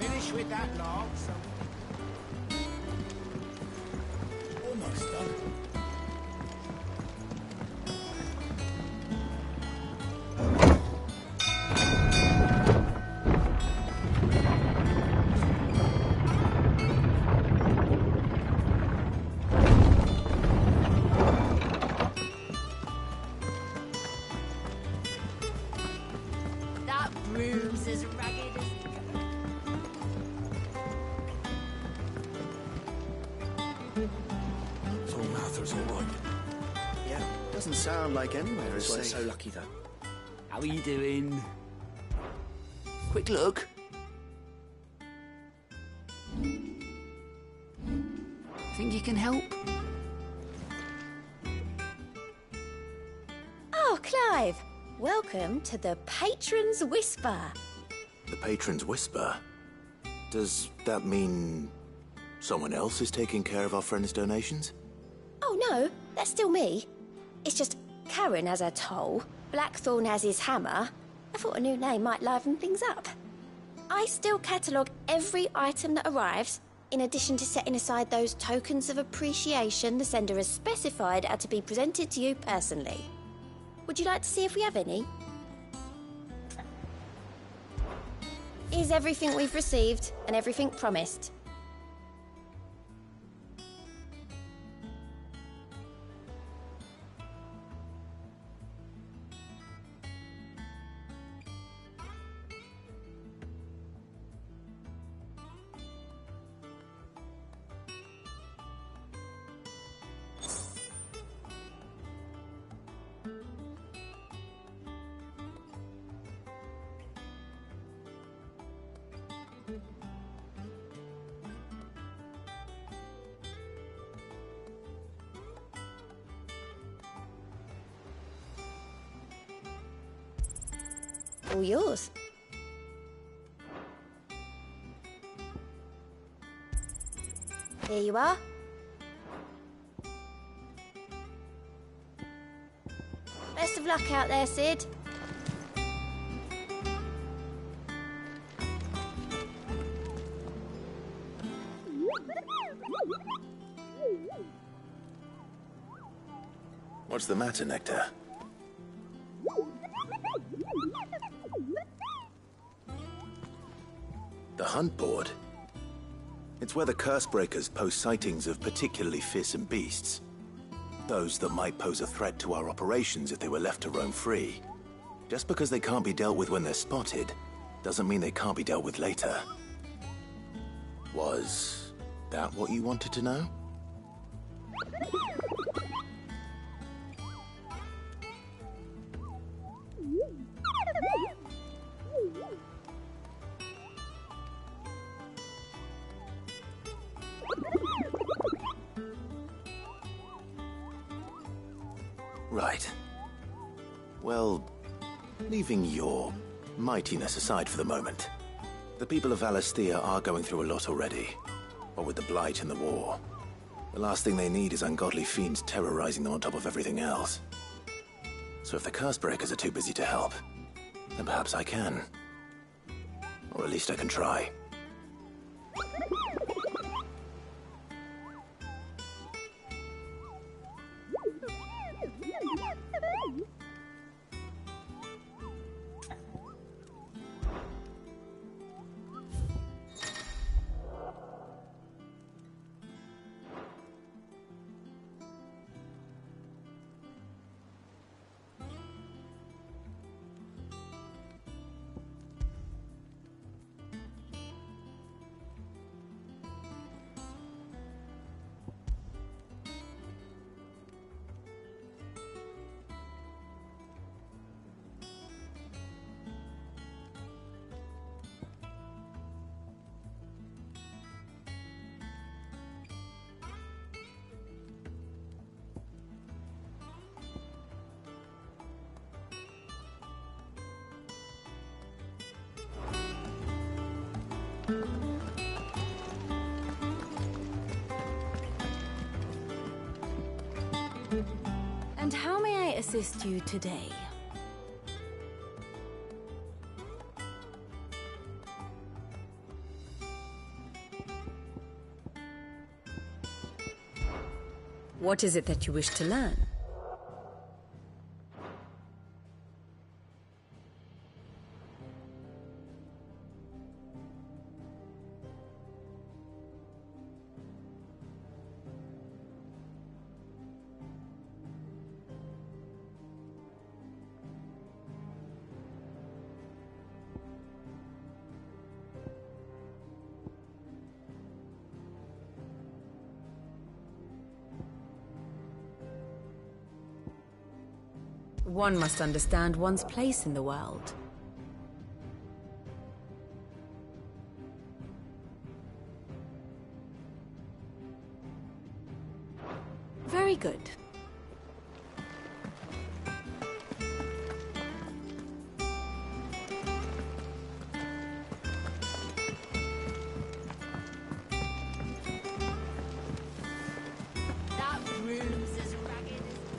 Finish with that log, so... Almost done. That broom's as ragged as it goes. So Mather's all right. Yeah, doesn't sound like anywhere is Well, safe. so lucky though. How are you doing? Quick look. Think you can help? Oh, Clive! Welcome to the Patron's Whisper. The Patron's Whisper? Does that mean someone else is taking care of our friend's donations? Oh no, that's still me. It's just Karen has her toll, Blackthorn has his hammer. I thought a new name might liven things up. I still catalogue every item that arrives, in addition to setting aside those tokens of appreciation the sender has specified are to be presented to you personally. Would you like to see if we have any? Here's everything we've received and everything promised. All yours. Here you are. Best of luck out there, Sid. What's the matter, Nectar? The hunt board? It's where the Cursebreakers post sightings of particularly fearsome beasts. Those that might pose a threat to our operations if they were left to roam free. Just because they can't be dealt with when they're spotted, doesn't mean they can't be dealt with later. Was that what you wanted to know? Right. Well, leaving your mightiness aside for the moment, the people of Valisthea are going through a lot already. What with the Blight and the war. The last thing they need is ungodly fiends terrorizing them on top of everything else. So if the Cursebreakers are too busy to help, then perhaps I can. Or at least I can try. may I assist you today? What is it that you wish to learn? One must understand one's place in the world. Very good. That room's as ragged as...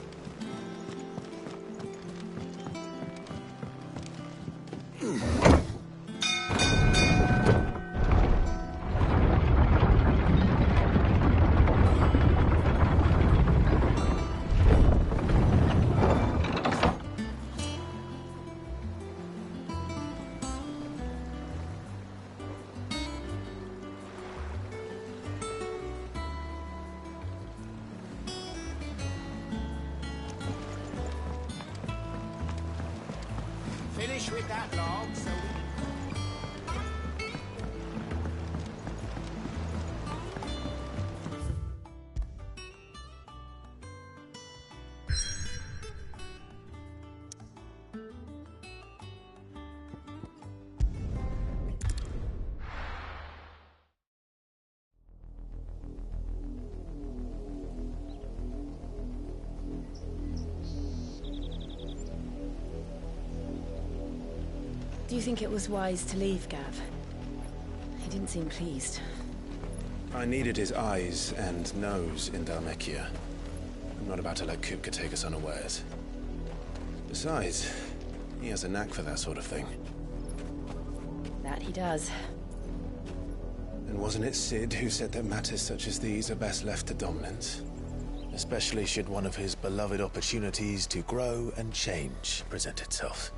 Finish with that log so Do you think it was wise to leave, Gav? He didn't seem pleased. I needed his eyes and nose in Dhalmekia. I'm not about to let Kupka take us unawares. Besides, he has a knack for that sort of thing. That he does. And wasn't it Cid who said that matters such as these are best left to dominance? Especially should one of his beloved opportunities to grow and change present itself.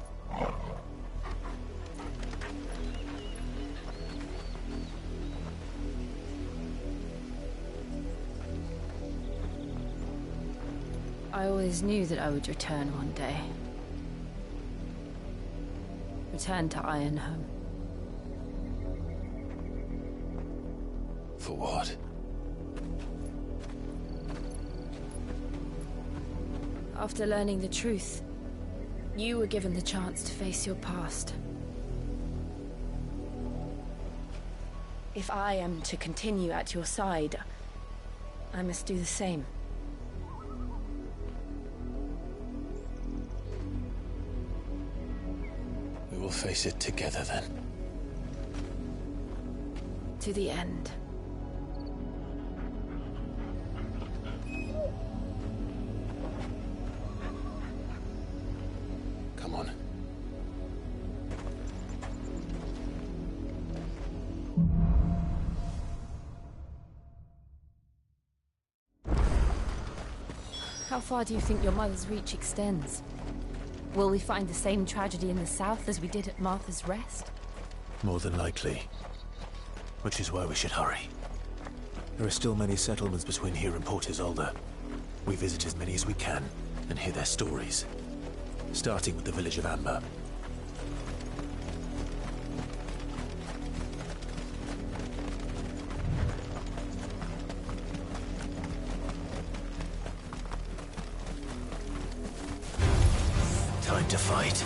I always knew that I would return one day. Return to Ironhome. For what? After learning the truth, you were given the chance to face your past. If I am to continue at your side, I must do the same. We will face it together then. To the end. Come on. How far do you think your mother's reach extends? Will we find the same tragedy in the south as we did at Martha's Rest? More than likely. Which is why we should hurry. There are still many settlements between here and Port Isolde. We visit as many as we can and hear their stories. Starting with the village of Amber. Time to fight.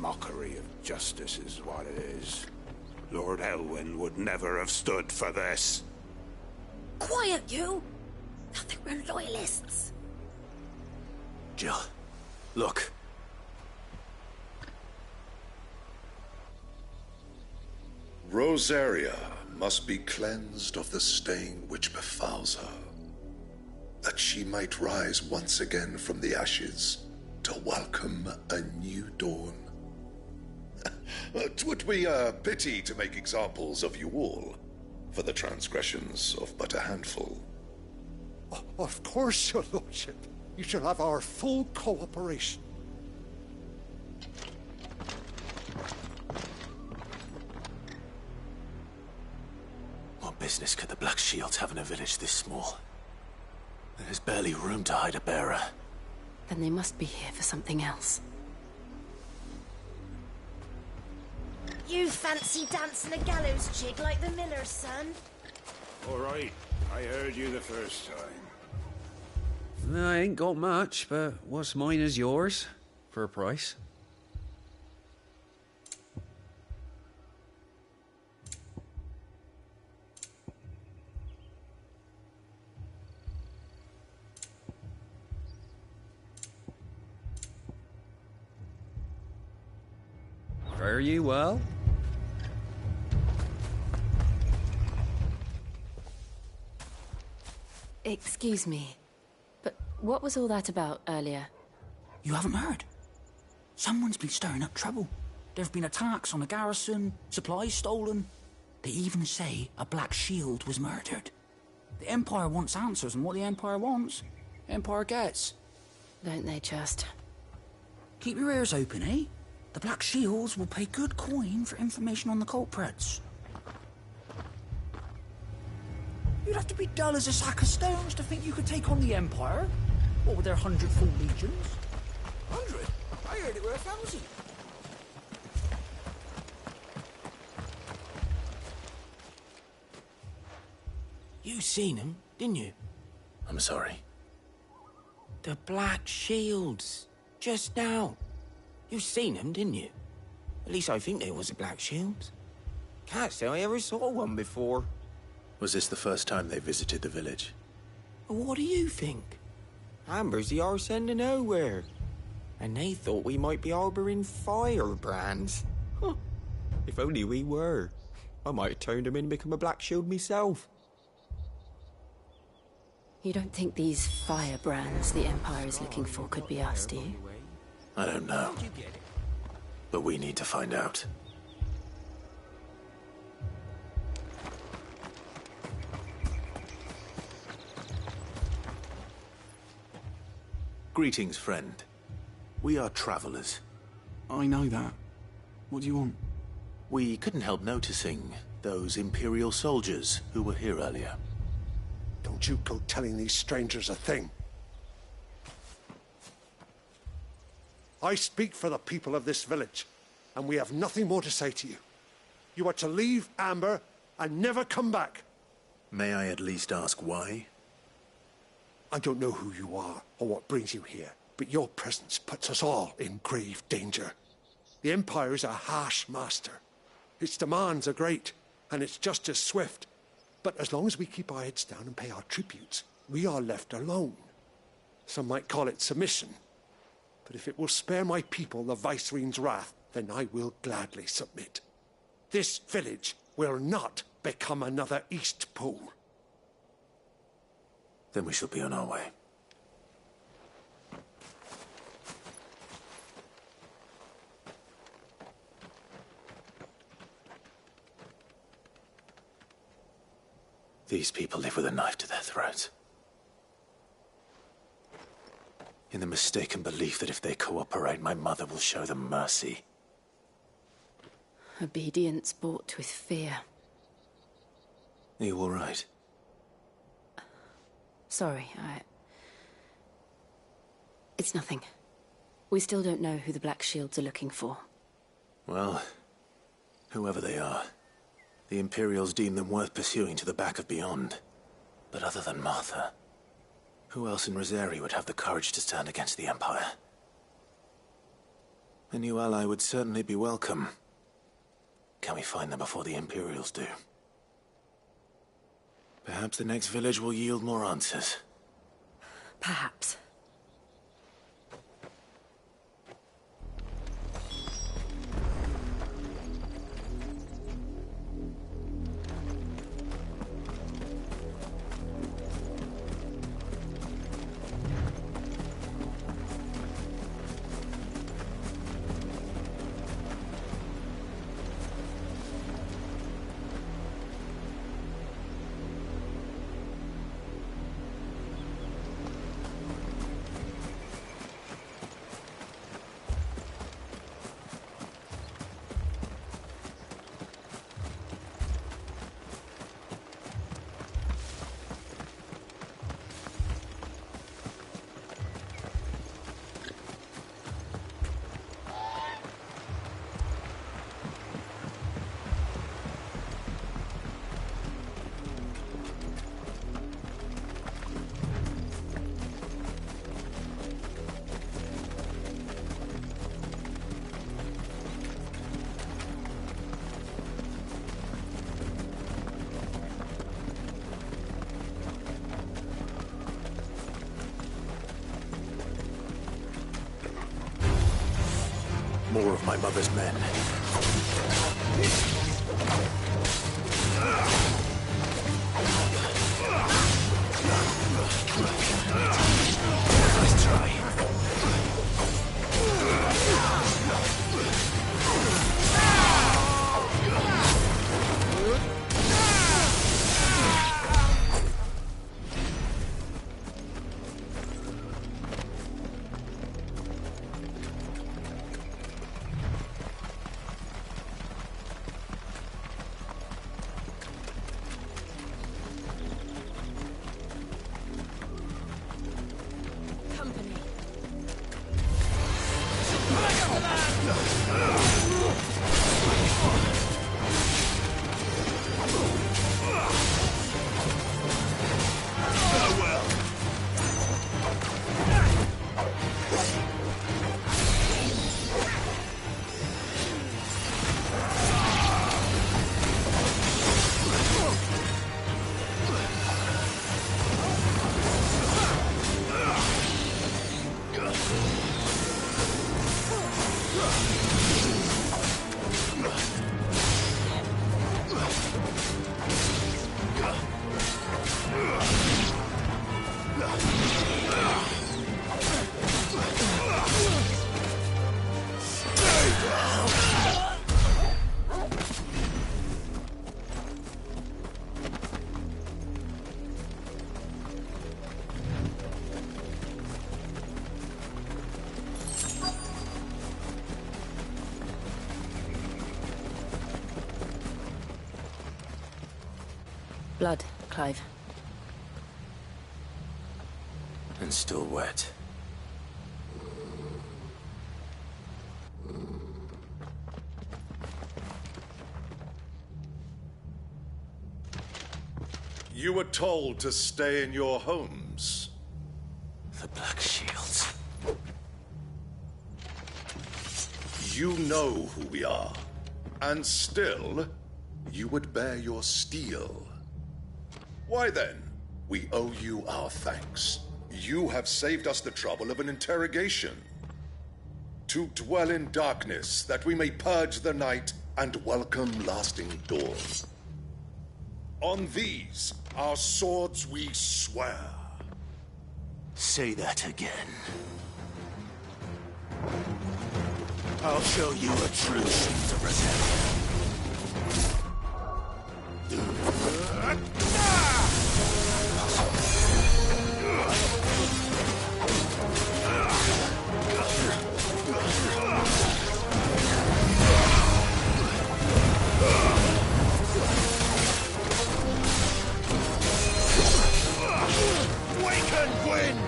Mockery of justice is what it is. Lord Elwyn would never have stood for this. Quiet, you! Nothing, we're loyalists. Jill, look. Rosaria must be cleansed of the stain which befouls her, that she might rise once again from the ashes to welcome a new dawn. 'Twould be a pity to make examples of you all, for the transgressions of but a handful. Of course, your lordship. You shall have our full cooperation. What business could the Black Shields have in a village this small? There's barely room to hide a bearer. Then they must be here for something else. You fancy dancing a gallows jig like the miller's son? All right, I heard you the first time. I ain't got much, but what's mine is yours, for a price. Fare you well? Excuse me, but what was all that about earlier? You haven't heard? Someone's been stirring up trouble. There have been attacks on the garrison, supplies stolen. They even say a Black Shield was murdered. The Empire wants answers, and what the Empire wants, Empire gets. Don't they just? Keep your ears open, eh? The Black Shields will pay good coin for information on the culprits. You'd have to be dull as a sack of stones to think you could take on the Empire. What with their 100 full legions? 100? I heard it were 1,000. You seen him, didn't you? I'm sorry. The Black Shields. Just now. You seen them, didn't you? At least I think there was a Black Shield. Can't say I ever saw one before. Was this the first time they visited the village? What do you think? Amber's the arse end of nowhere. And they thought we might be harboring firebrands. Huh. If only we were. I might have turned them in and become a Black Shield myself. You don't think these firebrands the Empire is looking for could be us, do you? I don't know. But we need to find out. Greetings, friend. We are travelers. I know that. What do you want? We couldn't help noticing those Imperial soldiers who were here earlier. Don't you go telling these strangers a thing. I speak for the people of this village, and we have nothing more to say to you. You are to leave Amber and never come back. May I at least ask why? I don't know who you are or what brings you here, but your presence puts us all in grave danger. The Empire is a harsh master. Its demands are great, and its justice swift. But as long as we keep our heads down and pay our tributes, we are left alone. Some might call it submission. But if it will spare my people the Viceroy's wrath, then I will gladly submit. This village will not become another Eastpool. Then we shall be on our way. These people live with a knife to their throats. In the mistaken belief that if they cooperate, my mother will show them mercy. Obedience bought with fear. Are you all right? Sorry, It's nothing. We still don't know who the Black Shields are looking for. Well, whoever they are, the Imperials deem them worth pursuing to the back of beyond. But other than Martha, who else in Rosari would have the courage to stand against the Empire? A new ally would certainly be welcome. Can we find them before the Imperials do? Perhaps the next village will yield more answers. Perhaps. of my mother's men. Nice try. Blood, Clive. And still wet. You were told to stay in your homes. The Black Shields. You know who we are. And still, you would bear your steel. Why then, we owe you our thanks. You have saved us the trouble of an interrogation. To dwell in darkness, that we may purge the night and welcome lasting dawn. On these, our swords we swear. Say that again. I'll show you a true shield to protect. Waken wind!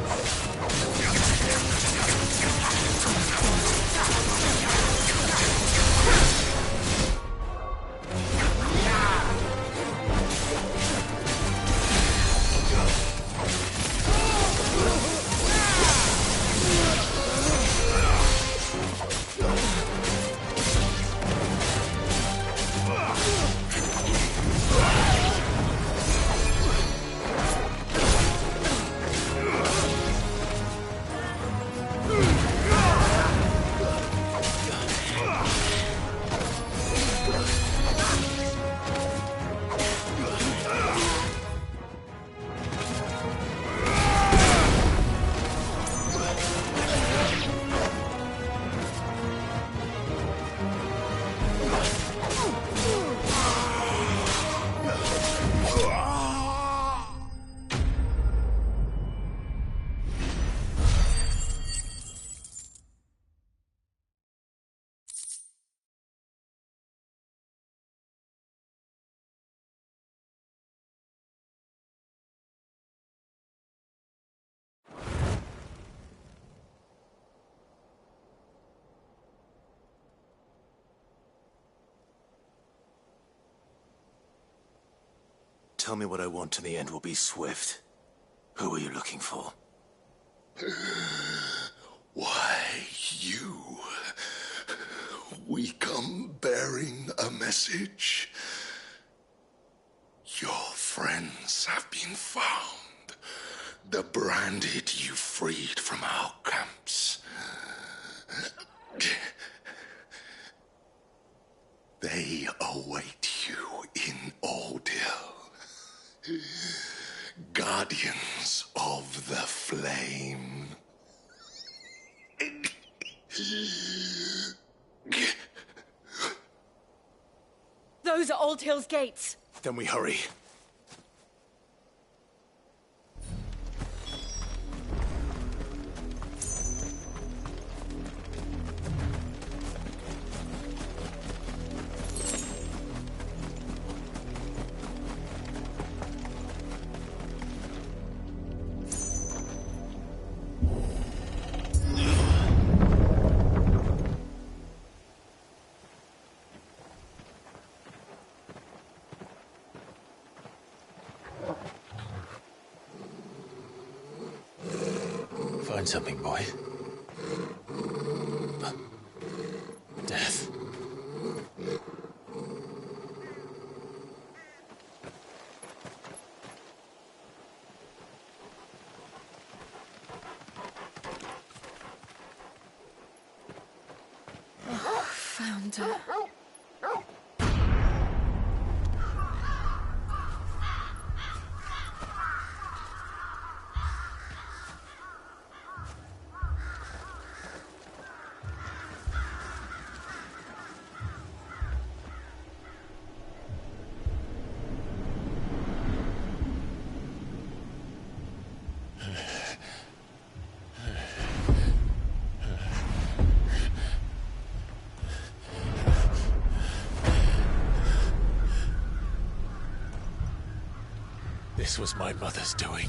Tell me what I want and the end will be swift. Who are you looking for? Why, you. We come bearing a message. Your friends have been found. The branded you freed from our camps. They await you in Oldhill. Guardians of the Flame. Those are Old Hill's gates. Then we hurry. Find something, boy. Death. Found her. This was my mother's doing.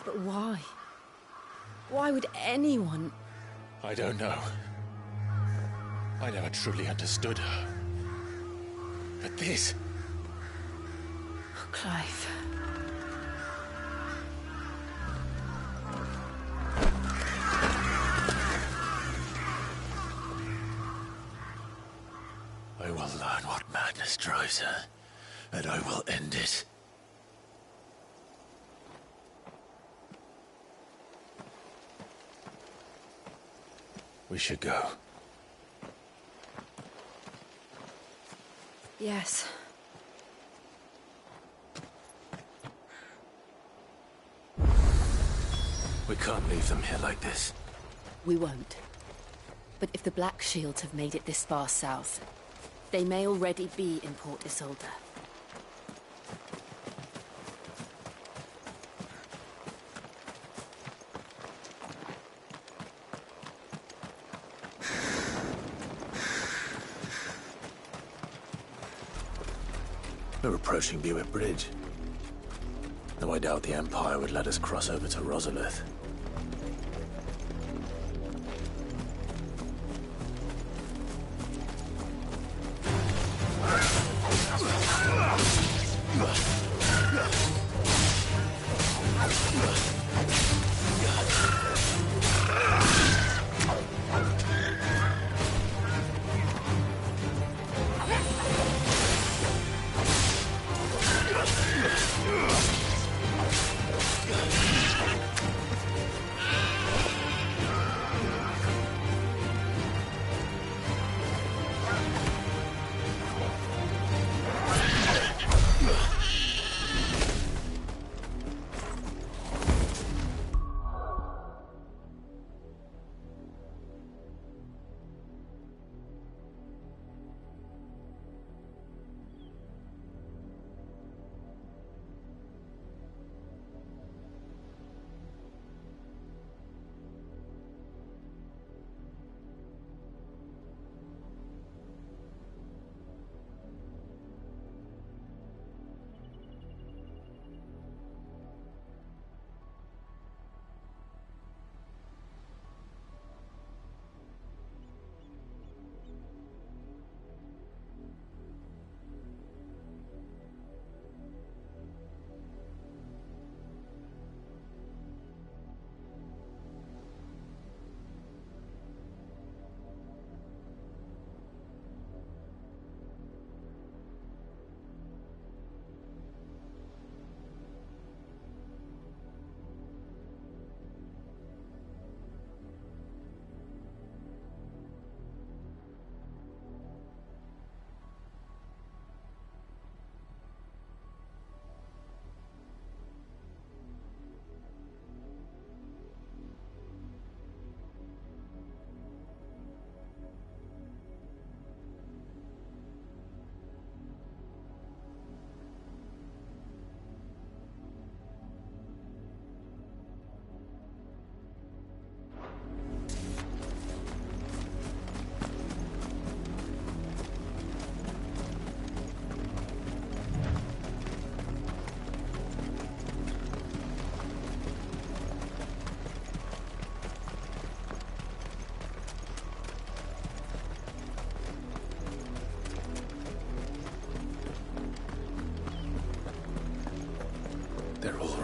But why? Why would anyone... I don't know. I never truly understood her. But this... Oh, Clive. I will learn what madness drives her, and I will end it. We should go. Yes. We can't leave them here like this. We won't. But if the Black Shields have made it this far south, they may already be in Port Isolde. We're approaching Buick Bridge. Though I doubt the Empire would let us cross over to Rosalith.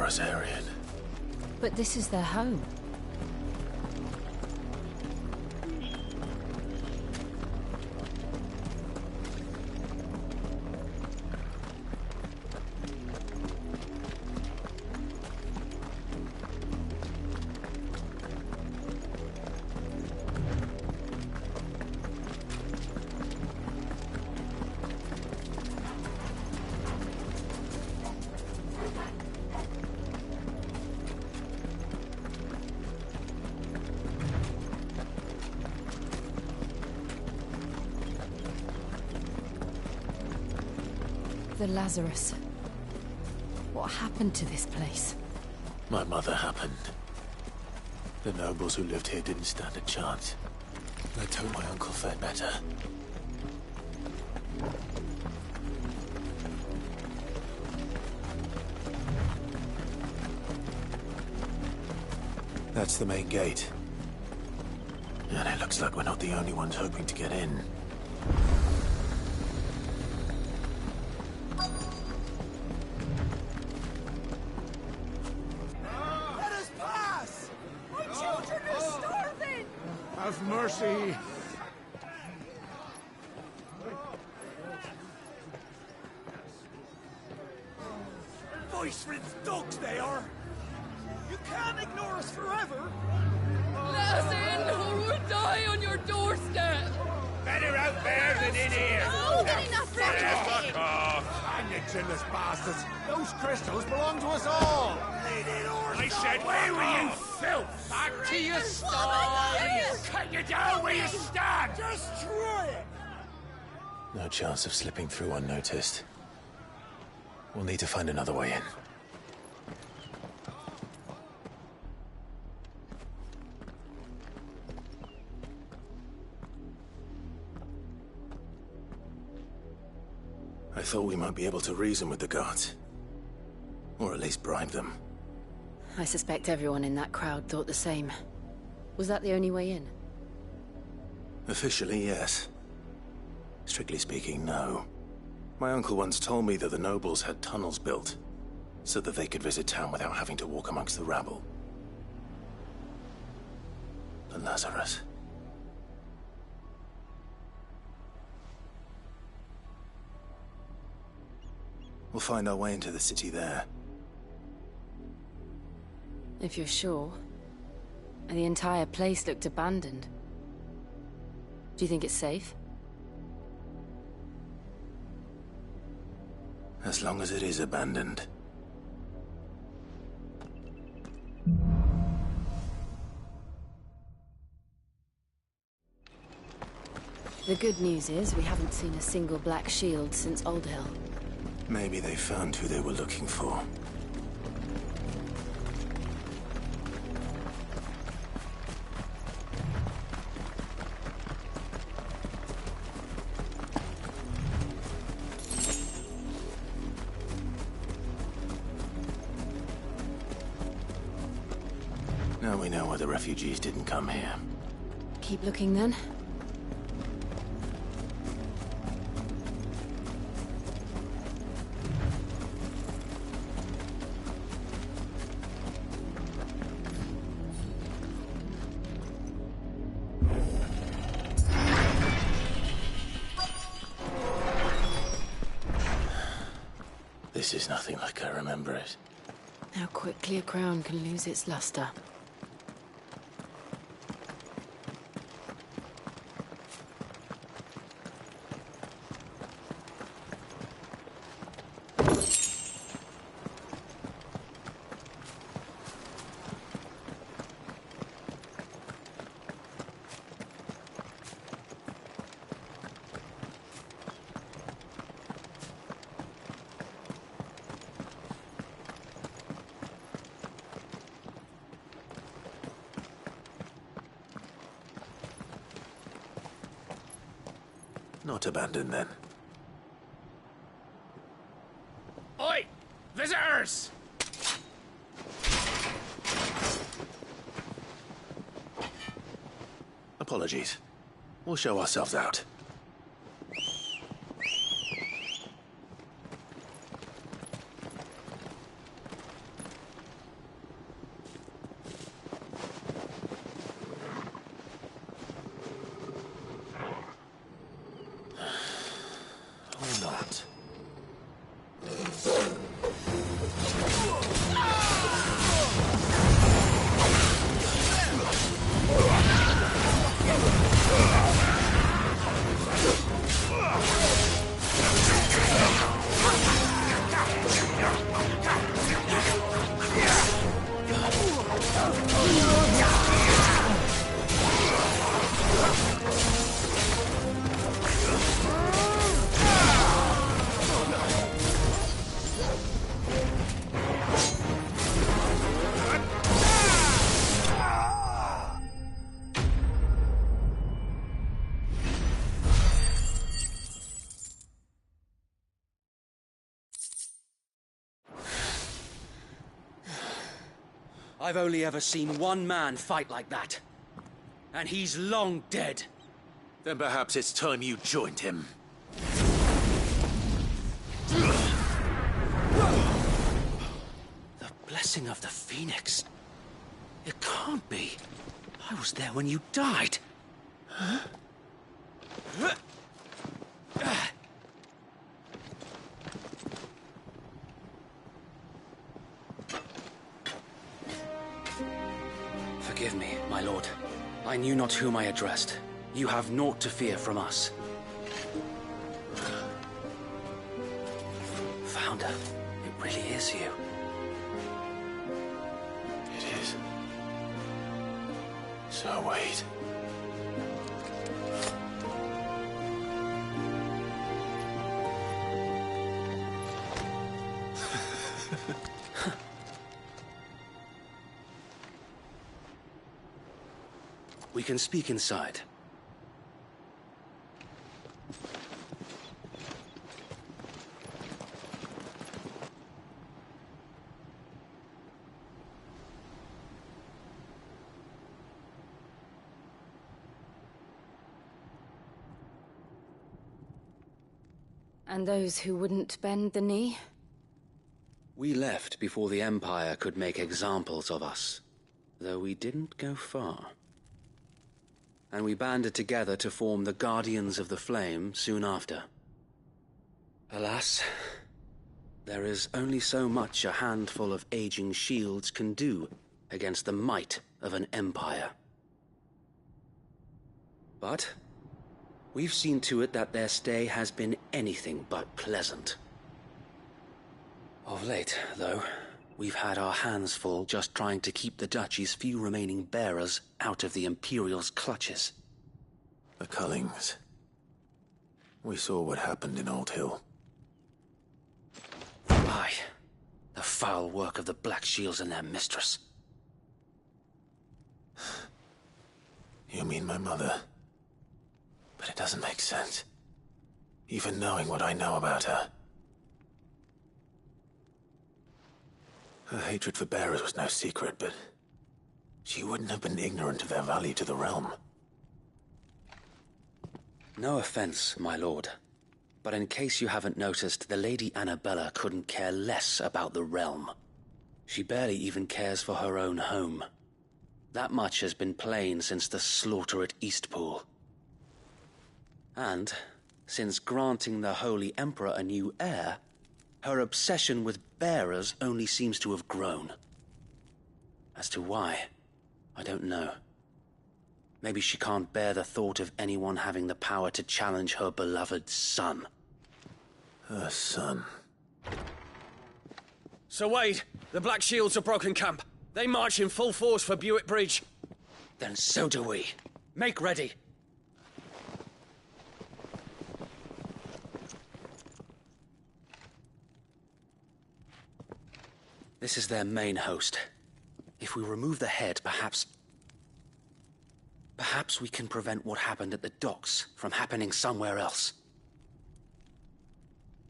Rosarian. But this is their home. The Lazarus. What happened to this place? My mother happened. The nobles who lived here didn't stand a chance. Let's hope my uncle fared better. That's the main gate. And it looks like we're not the only ones hoping to get in. Let us pass! My children are starving! Have mercy! Voice-riddled dogs they are! You can't ignore us forever! Let us in, or we'll die on your doorstep! Better out there than in here! Oh, good enough for Fuck off! Hang it, chinless bastards! Those crystals belong to us all! I said, where were you, filth? Back to your sties! Cut you down where you stand! Destroy it! No chance of slipping through unnoticed. We'll need to find another way in. I thought we might be able to reason with the guards. Or at least bribe them. I suspect everyone in that crowd thought the same. Was that the only way in? Officially, yes. Strictly speaking, no. My uncle once told me that the nobles had tunnels built, so that they could visit town without having to walk amongst the rabble. The Lazarus. We'll find our way into the city there. If you're sure. The entire place looked abandoned. Do you think it's safe? As long as it is abandoned. The good news is we haven't seen a single black shield since Old Hill. Maybe they found who they were looking for. Now we know why the refugees didn't come here. Keep looking then. This is nothing like I remember it. How quickly a crown can lose its luster. Not abandoned, then. Oi! Visitors! Apologies. We'll show ourselves out. that. I've only ever seen one man fight like that. And he's long dead. Then perhaps it's time you joined him. The blessing of the Phoenix. It can't be. I was there when you died. Huh? Forgive me, my lord. I knew not whom I addressed. You have naught to fear from us. Founder, it really is you. It is. So wait. We can speak inside. And those who wouldn't bend the knee? We left before the Empire could make examples of us, though we didn't go far. And we banded together to form the Guardians of the Flame soon after. Alas, there is only so much a handful of aging shields can do against the might of an empire. But we've seen to it that their stay has been anything but pleasant. Of late, though, we've had our hands full just trying to keep the Duchy's few remaining bearers out of the Imperial's clutches. The Cullings. We saw what happened in Old Hill. Aye. The foul work of the Black Shields and their mistress. You mean my mother? But it doesn't make sense. Even knowing what I know about her. Her hatred for bearers was no secret, but she wouldn't have been ignorant of their value to the realm. No offense, my lord, but in case you haven't noticed, the Lady Annabella couldn't care less about the realm. She barely even cares for her own home. That much has been plain since the slaughter at Eastpool. And, since granting the Holy Emperor a new heir, her obsession with bearers only seems to have grown. As to why, I don't know. Maybe she can't bear the thought of anyone having the power to challenge her beloved son. Her son. Sir Wade, the Black Shields have broken camp. They march in full force for Buick Bridge. Then so do we. Make ready. This is their main host. If we remove the head, perhaps we can prevent what happened at the docks from happening somewhere else.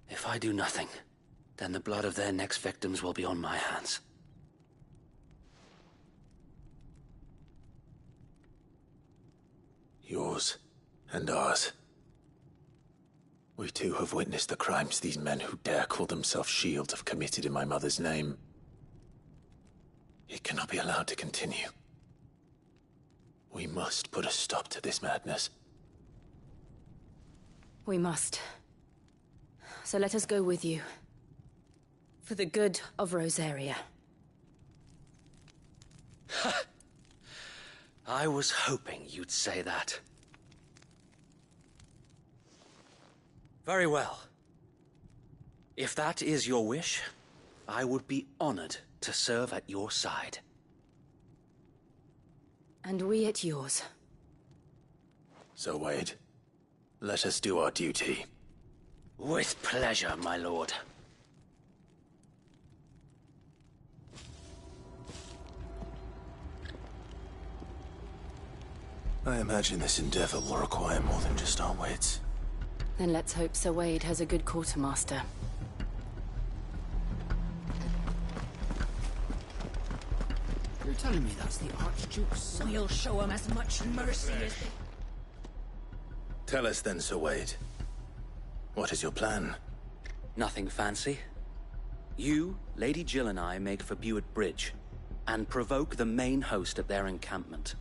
If I do nothing, then the blood of their next victims will be on my hands. Yours and ours. We too have witnessed the crimes these men who dare call themselves Shields have committed in my mother's name. It cannot be allowed to continue. We must put a stop to this madness. We must. So let us go with you. For the good of Rosaria. I was hoping you'd say that. Very well. If that is your wish, I would be honored to serve at your side. And we at yours. So, Wade, let us do our duty. With pleasure, my lord. I imagine this endeavor will require more than just our wits. Then let's hope Sir Wade has a good quartermaster. You're telling me that's the Archduke's son? We'll show him as much mercy as... Tell us then, Sir Wade. What is your plan? Nothing fancy. You, Lady Jill and I make for Buett Bridge, and provoke the main host at their encampment.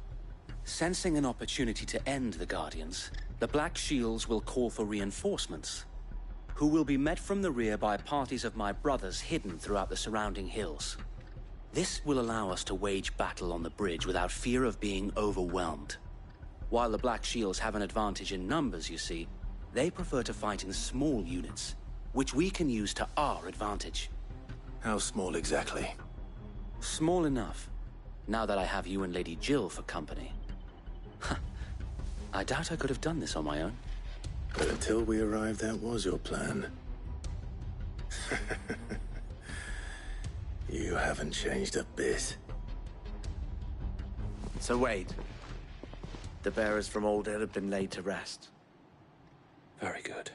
Sensing an opportunity to end the Guardians, the Black Shields will call for reinforcements, who will be met from the rear by parties of my brothers hidden throughout the surrounding hills. This will allow us to wage battle on the bridge without fear of being overwhelmed. While the Black Shields have an advantage in numbers, you see, they prefer to fight in small units, which we can use to our advantage. How small exactly? Small enough, now that I have you and Lady Jill for company. I doubt I could have done this on my own. But until we arrived, that was your plan. You haven't changed a bit. Sir Wade, the bearers from Old Hill have been laid to rest. Very good.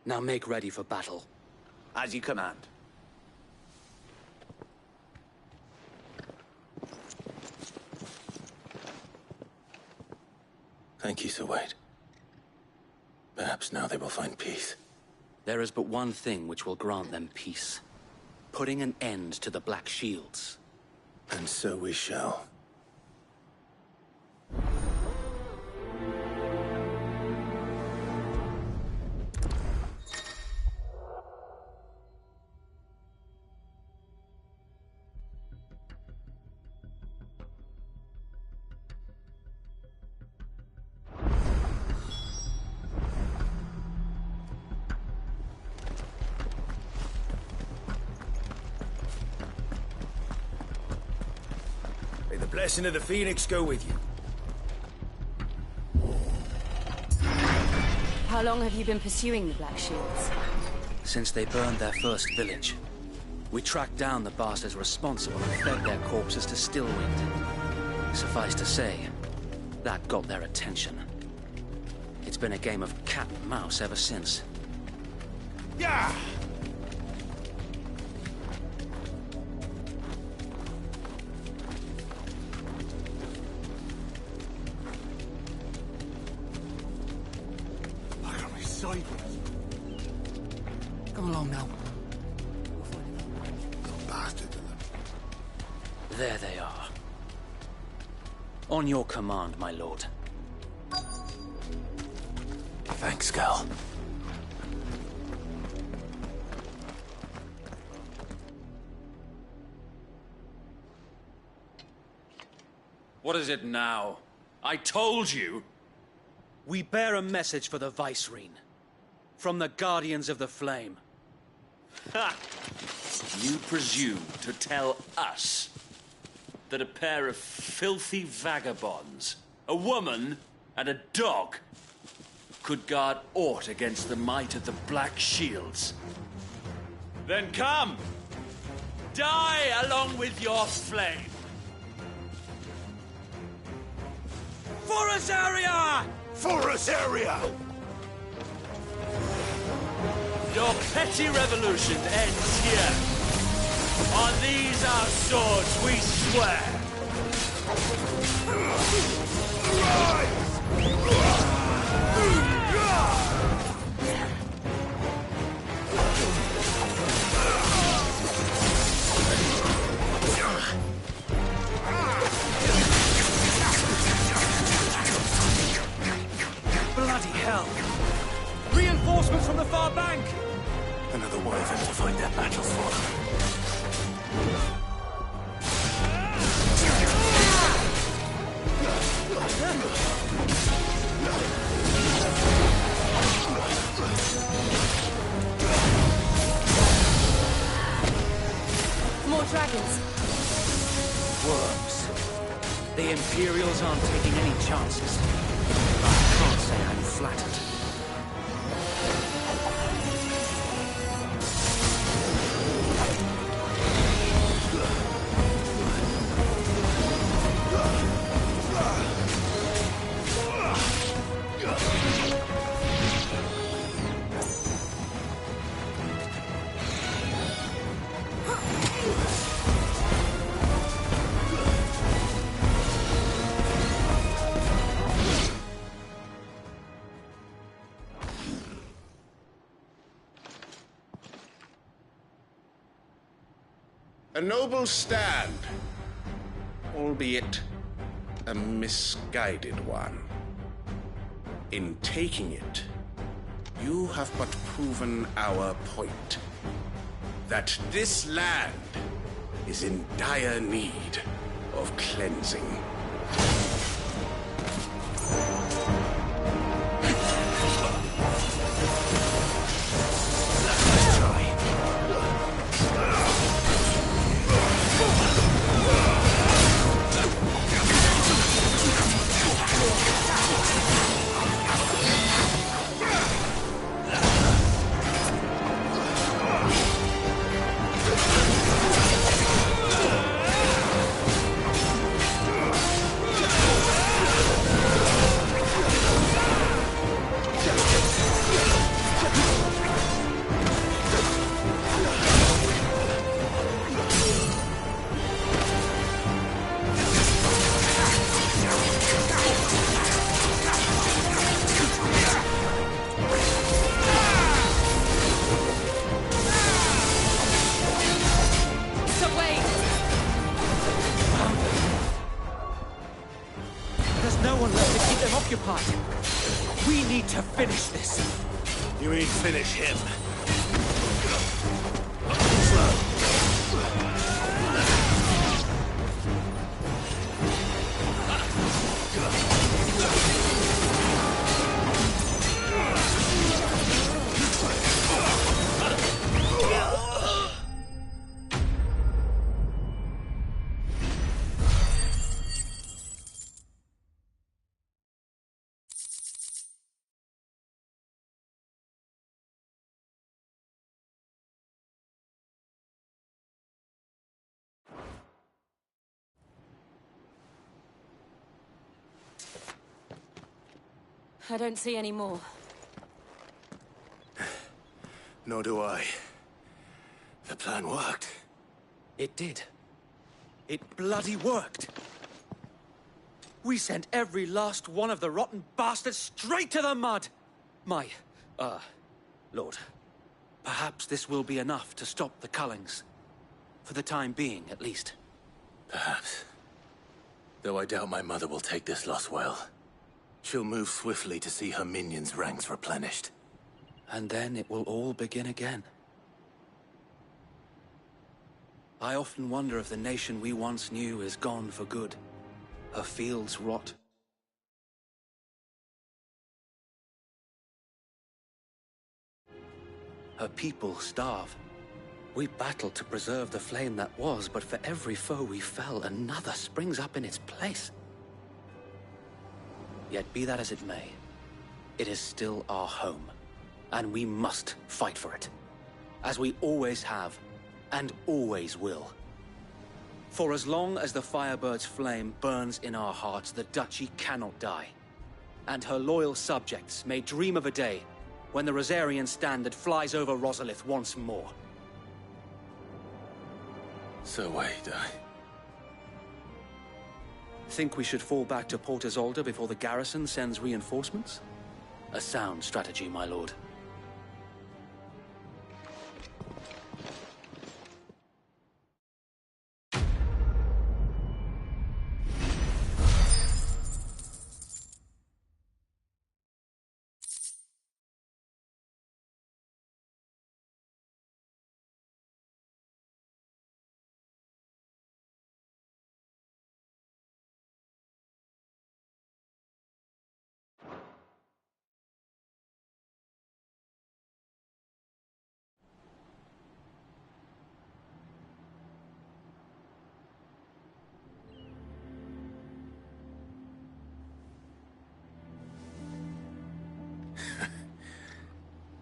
Now make ready for battle. As you command. Thank you, Sir Wade. Perhaps now they will find peace. There is but one thing which will grant them peace. Putting an end to the Black Shields. And so we shall. May the blessing of the Phoenix go with you. How long have you been pursuing the Black Shields? Since they burned their first village. We tracked down the bastards responsible and fed their corpses to Stillwind. Suffice to say, that got their attention. It's been a game of cat and mouse ever since. Yeah! Come along now. There they are. On your command, my lord. Thanks, Gal. What is it now? I told you! We bear a message for the Vicereine. From the Guardians of the Flame. Ha! You presume to tell us that a pair of filthy vagabonds, a woman and a dog, could guard aught against the might of the Black Shields? Then come! Die along with your flame! For Rosaria! For Rosaria! Your petty revolution ends here. On these our swords we swear. Bloody hell! Reinforcements! Reinforcements from the far bank! Another wyvern to fight their battles for them. More dragons. Worms. The Imperials aren't taking any chances. I can't say I'm flattered. A noble stand, albeit a misguided one. In taking it, you have but proven our point, that this land is in dire need of cleansing. We need to finish this. You mean finish him? I don't see any more. Nor do I. The plan worked. It did. It bloody worked. We sent every last one of the rotten bastards straight to the mud! Lord, perhaps this will be enough to stop the Cullings. For the time being, at least. Perhaps. Though I doubt my mother will take this loss well. She'll move swiftly to see her minions' ranks replenished. And then it will all begin again. I often wonder if the nation we once knew is gone for good. Her fields rot. Her people starve. We battled to preserve the flame that was, but for every foe we fell, another springs up in its place. Yet be that as it may, it is still our home, and we must fight for it, as we always have, and always will. For as long as the Firebird's flame burns in our hearts, the Duchy cannot die, and her loyal subjects may dream of a day when the Rosarian standard flies over Rosalith once more. So wait, Think we should fall back to Port Isolde before the garrison sends reinforcements? A sound strategy, my lord.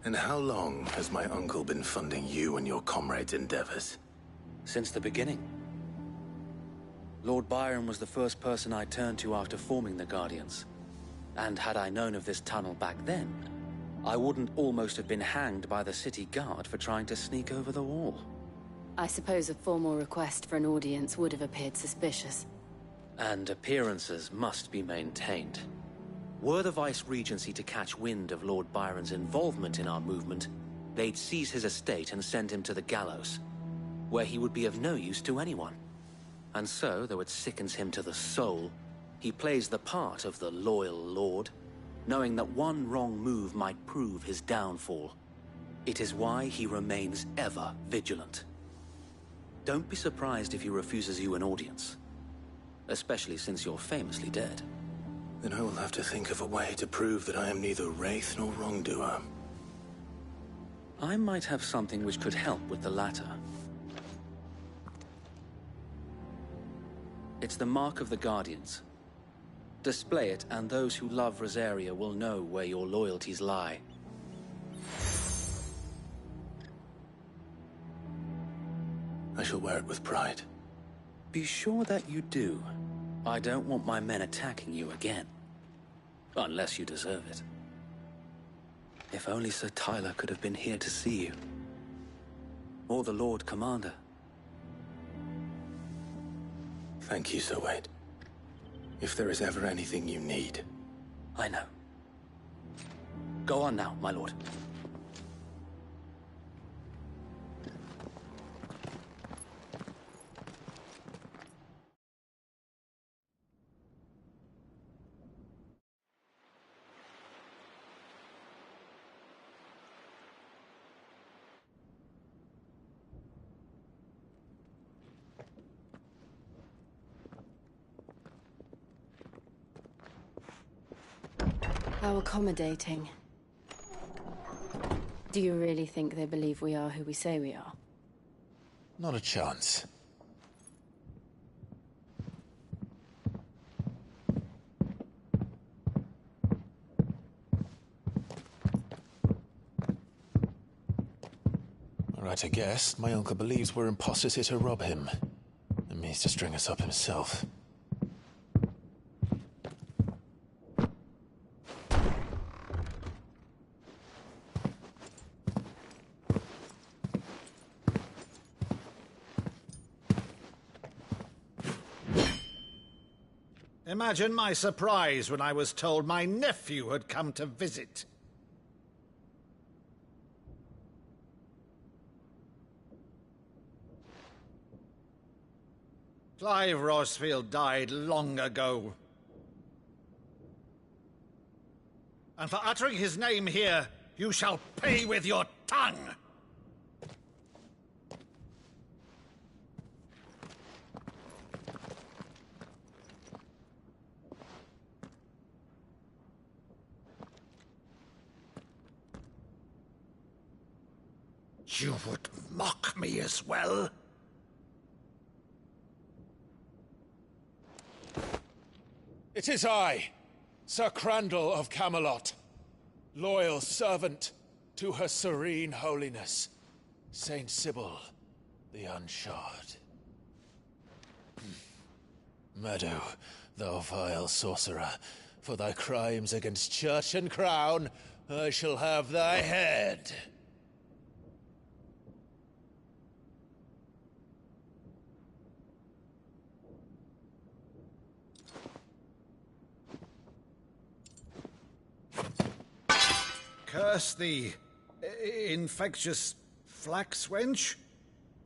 And how long has my uncle been funding you and your comrades' endeavors? Since the beginning. Lord Byron was the first person I turned to after forming the Guardians. And had I known of this tunnel back then, I wouldn't almost have been hanged by the city guard for trying to sneak over the wall. I suppose a formal request for an audience would have appeared suspicious. And appearances must be maintained. Were the Vice-Regency to catch wind of Lord Byron's involvement in our movement, they'd seize his estate and send him to the gallows, where he would be of no use to anyone. And so, though it sickens him to the soul, he plays the part of the loyal lord, knowing that one wrong move might prove his downfall. It is why he remains ever vigilant. Don't be surprised if he refuses you an audience, especially since you're famously dead. Then I will have to think of a way to prove that I am neither wraith nor wrongdoer. I might have something which could help with the latter. It's the Mark of the Guardians. Display it, and those who love Rosaria will know where your loyalties lie. I shall wear it with pride. Be sure that you do. I don't want my men attacking you again. Unless you deserve it. If only Sir Tyler could have been here to see you. Or the Lord Commander. Thank you, Sir Wade. If there is ever anything you need. I know. Go on now, my lord. How accommodating. Do you really think they believe we are who we say we are? Not a chance. Right, I guess. My uncle believes we're imposters here to rob him. And means to string us up himself. Imagine my surprise when I was told my nephew had come to visit. Clive Rosfield died long ago. And for uttering his name here, you shall pay with your tongue! You would mock me as well? It is I, Sir Crandall of Camelot, loyal servant to Her Serene Holiness, Saint Sybil the Unshod. Meadow, thou vile sorcerer, for thy crimes against church and crown, I shall have thy head. Curse thee, infectious flax wench.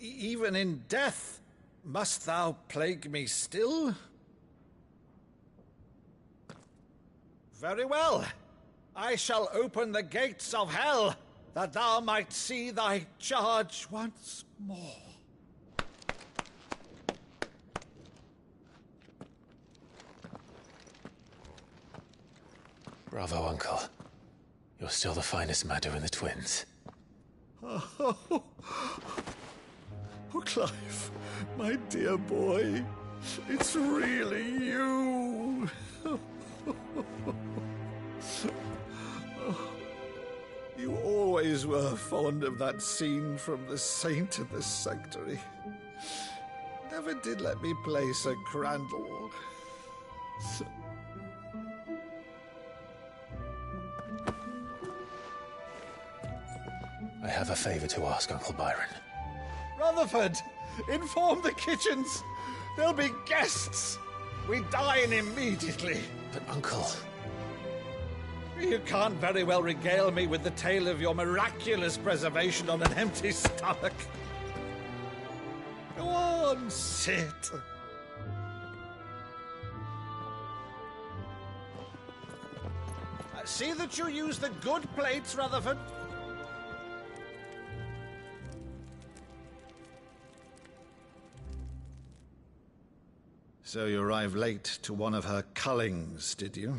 Even in death, must thou plague me still? Very well. I shall open the gates of hell, that thou might see thy charge once more. Bravo, Uncle. You're still the finest Meadow in the twins. Oh, Clive, my dear boy, it's really you. You always always were fond of that scene from The Saint of the Sanctuary. Never did let me play Sir Crandall. I have a favor to ask, Uncle Byron. Rutherford, inform the kitchens. There'll be guests. We dine immediately. But, Uncle... You can't very well regale me with the tale of your miraculous preservation on an empty stomach. Go on, sit. See that you use the good plates, Rutherford. So you arrived late to one of her cullings, did you?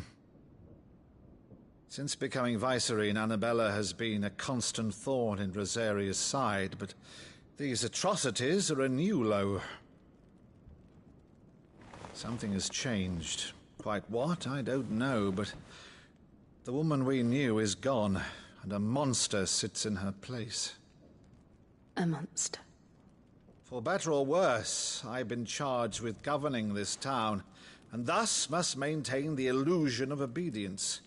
Since becoming Vicereine, Annabella has been a constant thorn in Rosaria's side, but these atrocities are a new low. Something has changed. Quite what, I don't know, but the woman we knew is gone, and a monster sits in her place. A monster? For better or worse, I've been charged with governing this town, and thus must maintain the illusion of obedience.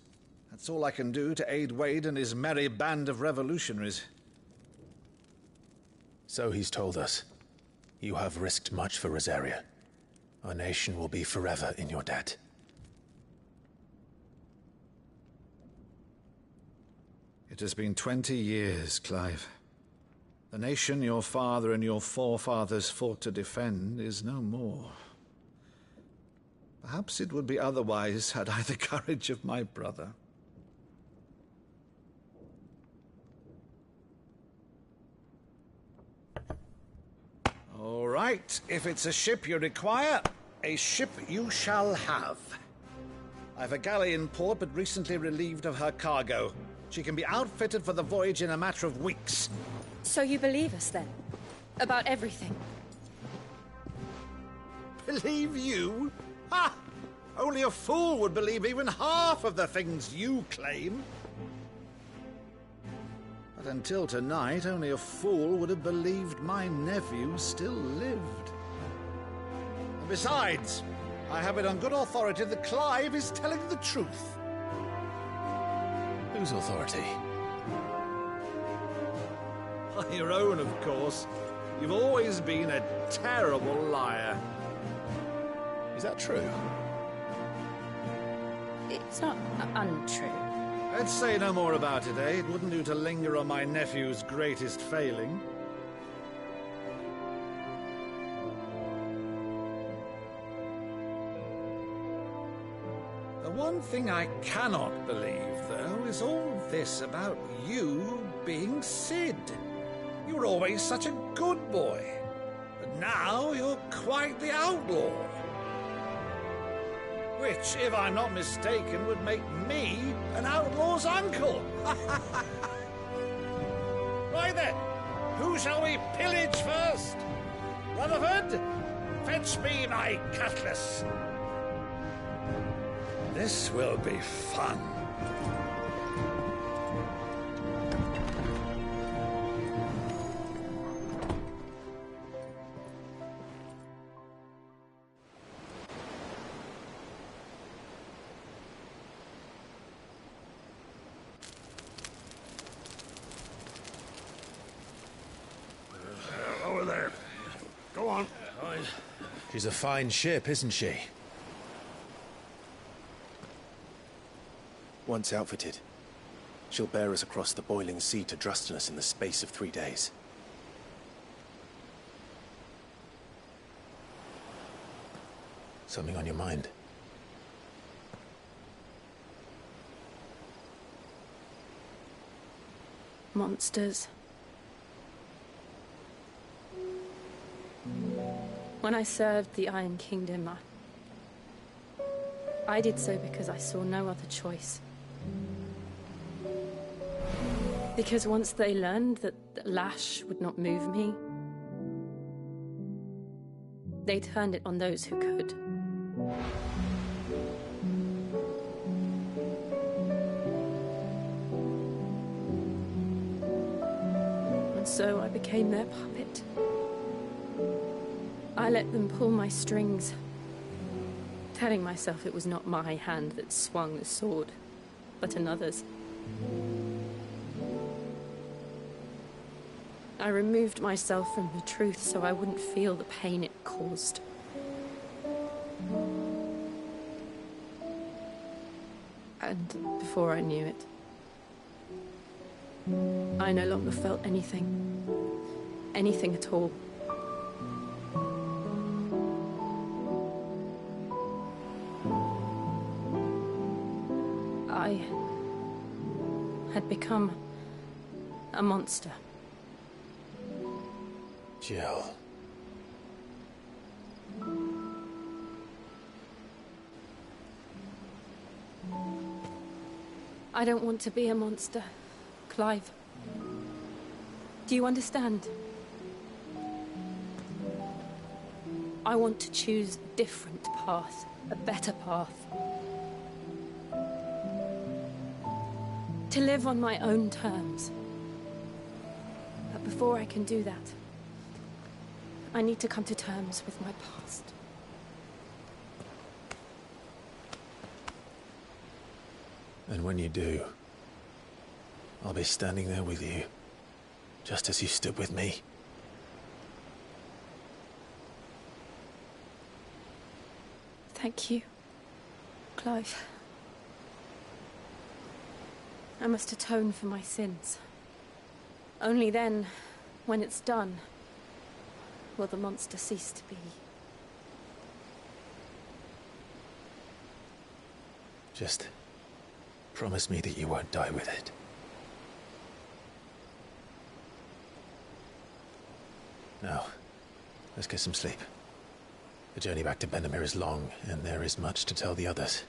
That's all I can do to aid Wade and his merry band of revolutionaries. So he's told us. You have risked much for Rosaria. Our nation will be forever in your debt. It has been 20 years, Clive. The nation your father and your forefathers fought to defend is no more. Perhaps it would be otherwise had I the courage of my brother. All right, if it's a ship you require, a ship you shall have. I've a galley in port, but recently relieved of her cargo. She can be outfitted for the voyage in a matter of weeks. So you believe us, then? About everything? Believe you? Ha! Only a fool would believe even half of the things you claim. But until tonight, only a fool would have believed my nephew still lived. And besides, I have it on good authority that Clive is telling the truth. Whose authority? Your own, of course. You've always been a terrible liar. Is that true? It's not untrue. Let's say no more about it, eh? It wouldn't do to linger on my nephew's greatest failing. The one thing I cannot believe, though, is all this about you being Cid. You were always such a good boy, but now you're quite the outlaw. Which, if I'm not mistaken, would make me an outlaw's uncle. Right then, who shall we pillage first? Rutherford, fetch me my cutlass. This will be fun. Over there. Go on. She's a fine ship, isn't she? Once outfitted, she'll bear us across the boiling sea to Drustinus in the space of 3 days. Something on your mind? Monsters. When I served the Iron Kingdom, I did so because I saw no other choice. Because once they learned that the lash would not move me, they turned it on those who could. so I became their puppet. I let them pull my strings, telling myself it was not my hand that swung the sword, but another's. I removed myself from the truth so I wouldn't feel the pain it caused. And before I knew it, I no longer felt anything. Anything at all. I had become a monster. Jill. I don't want to be a monster, Clive. Do you understand? I want to choose a different path, a better path. To live on my own terms. But before I can do that, I need to come to terms with my past. And when you do, I'll be standing there with you, just as you stood with me. Thank you, Clive. I must atone for my sins. Only then, when it's done, will the monster cease to be. Just promise me that you won't die with it. Now, let's get some sleep. The journey back to Benamir is long, and there is much to tell the others.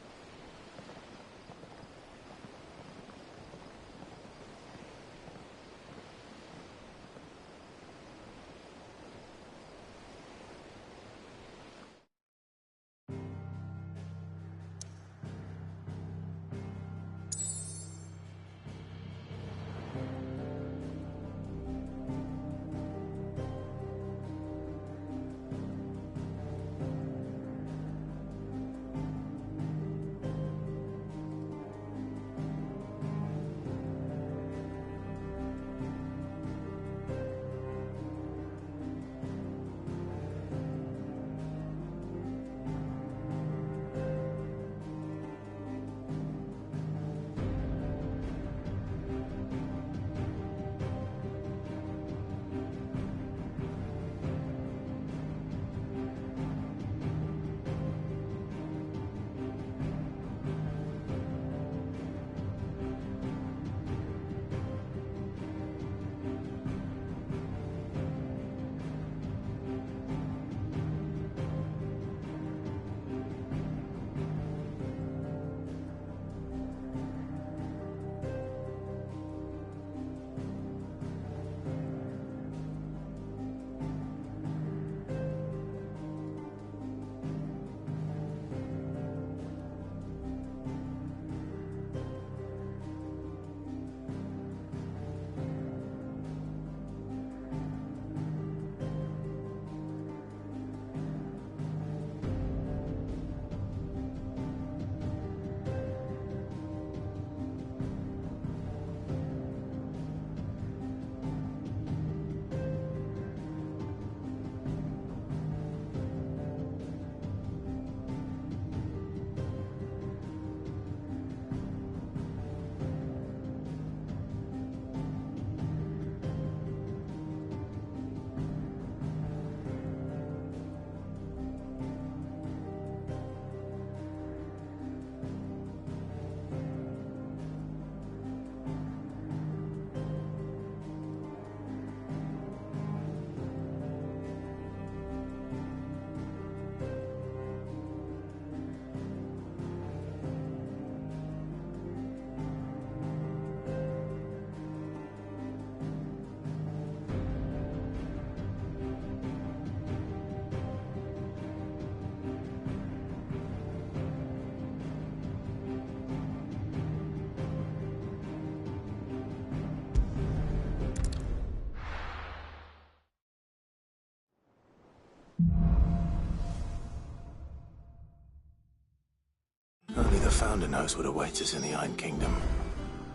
Founder knows what awaits us in the Iron Kingdom,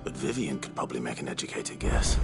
but Vivian could probably make an educated guess.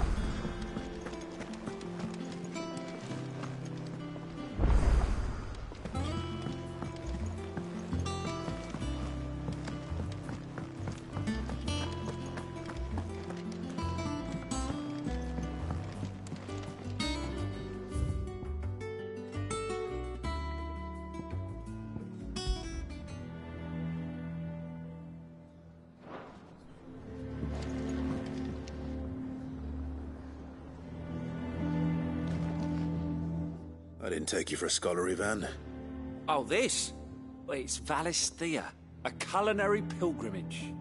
I didn't take you for a scholar, Ivan. Oh, this? Well, it's Valisthea, a culinary pilgrimage.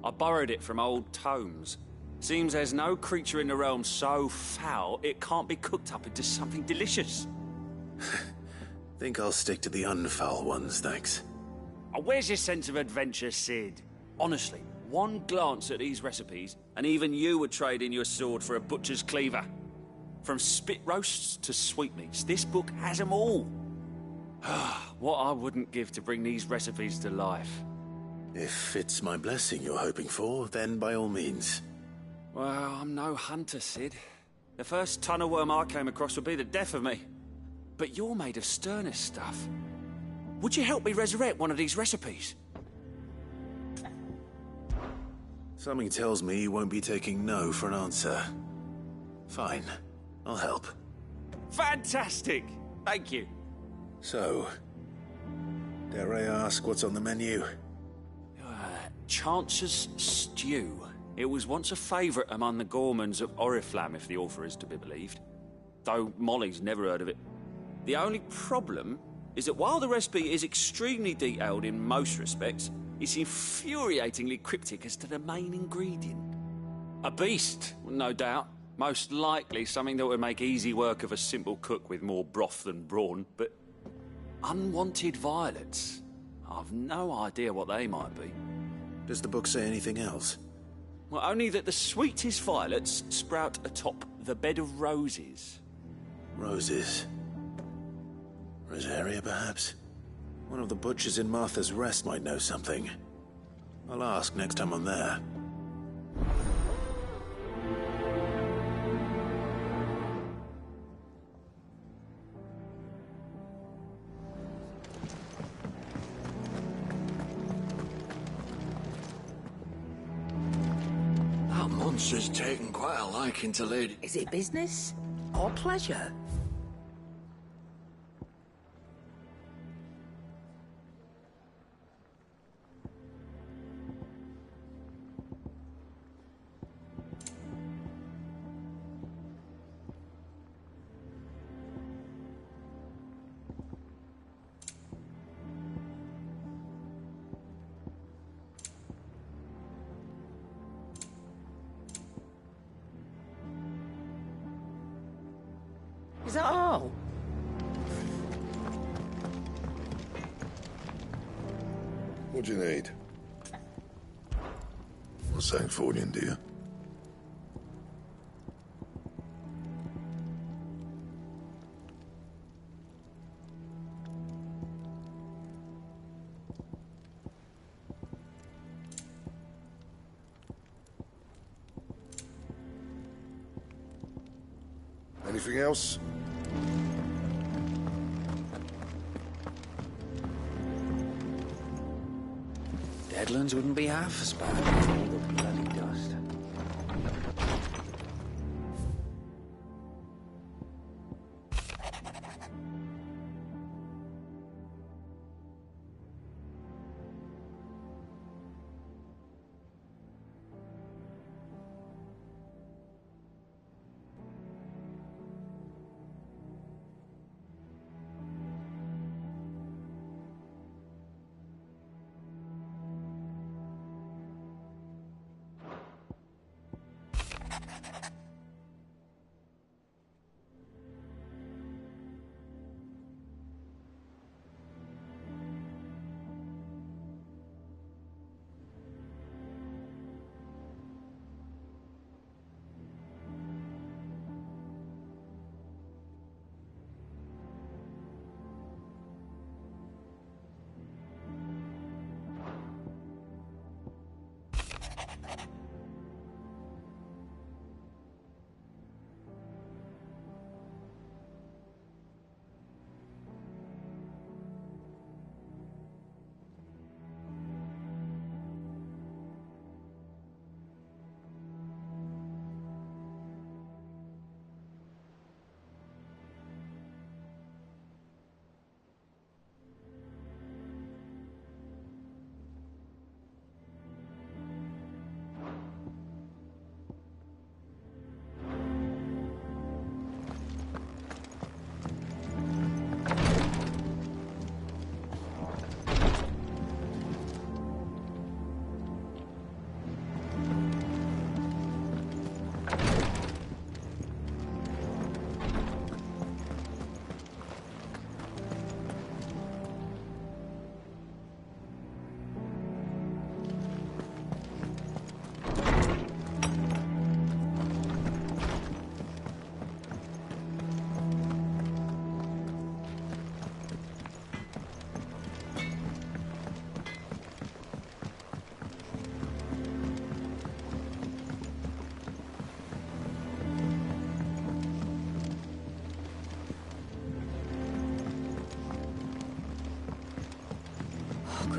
I borrowed it from old tomes. Seems there's no creature in the realm so foul it can't be cooked up into something delicious. Think I'll stick to the unfoul ones, thanks. Oh, where's your sense of adventure, Sid? Honestly, one glance at these recipes, and even you would trade in your sword for a butcher's cleaver. From spit roasts to sweetmeats, this book has them all. What I wouldn't give to bring these recipes to life. If it's my blessing you're hoping for, then by all means. Well, I'm no hunter, Sid. The first tunnel worm I came across would be the death of me. But you're made of sterner stuff. Would you help me resurrect one of these recipes? Something tells me you won't be taking no for an answer. Fine. I'll help. Fantastic! Thank you. So, dare I ask what's on the menu? Chance's Stew. It was once a favourite among the Gormans of Oriflamme, if the author is to be believed. Though Molly's never heard of it. The only problem is that while the recipe is extremely detailed in most respects, it's infuriatingly cryptic as to the main ingredient. A beast, no doubt. Most likely something that would make easy work of a simple cook with more broth than brawn, but unwanted violets. I've no idea what they might be. Does the book say anything else? Well, only that the sweetest violets sprout atop the bed of roses. Roses. Rosaria, perhaps? One of the butchers in Martha's Rest might know something. I'll ask next time I'm there. That monster's taken quite a liking to Lady... Is it business or pleasure? Is that all? What do you need? What's Sancfordian, do you? Anything else? Deadlands wouldn't be half as bad with all the bloody dust.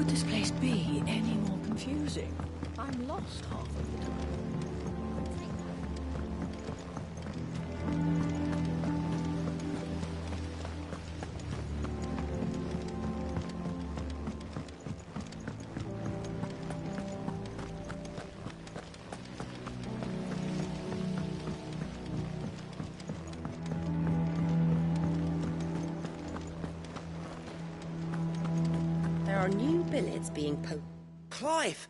could this place be any more confusing? I'm lost half of the time. There are new billets being Clive!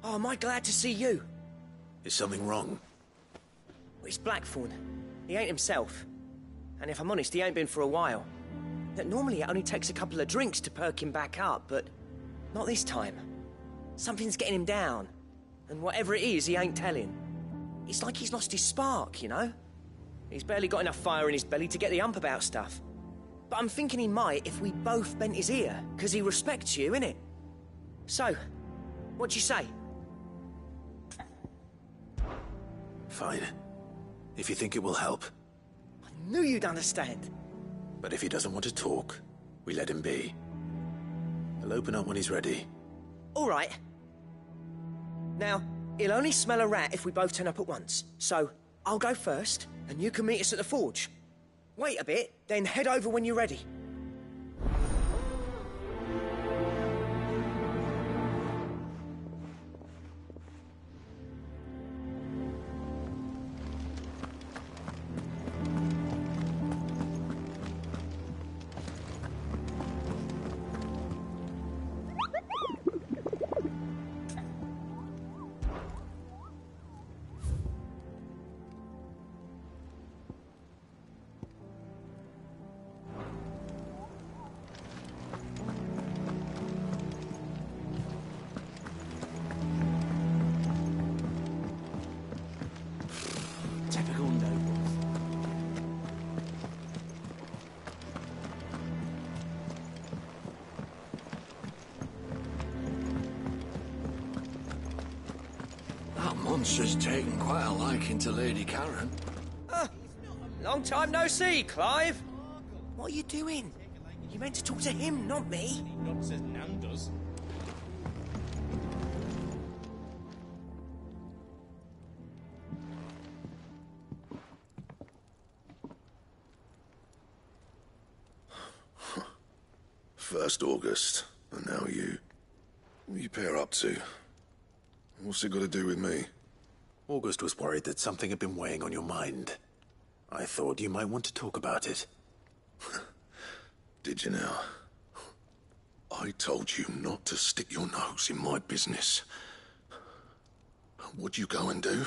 Oh, am I glad to see you? Is something wrong? It's Blackthorn. He ain't himself. And if I'm honest, he ain't been for a while. That normally it only takes a couple of drinks to perk him back up, but not this time. Something's getting him down. And whatever it is, he ain't telling. It's like he's lost his spark, you know? He's barely got enough fire in his belly to get the ump about stuff. But I'm thinking he might if we both bent his ear, because he respects you, innit? So, what'd you say? Fine. If you think it will help. I knew you'd understand. But if he doesn't want to talk, we let him be. He'll open up when he's ready. All right. Now, he'll only smell a rat if we both turn up at once. So, I'll go first, and you can meet us at the forge. Wait a bit, then head over when you're ready. Monster's taken quite a liking to Lady Karen. Long time no see, Clive. What are you doing? You meant to talk to him, not me. Not says Nan does. First August, and now you. What are you pair up to? What's it got to do with me? August was worried that something had been weighing on your mind. I thought you might want to talk about it. Did you now? I told you not to stick your nose in my business. What'd you go and do?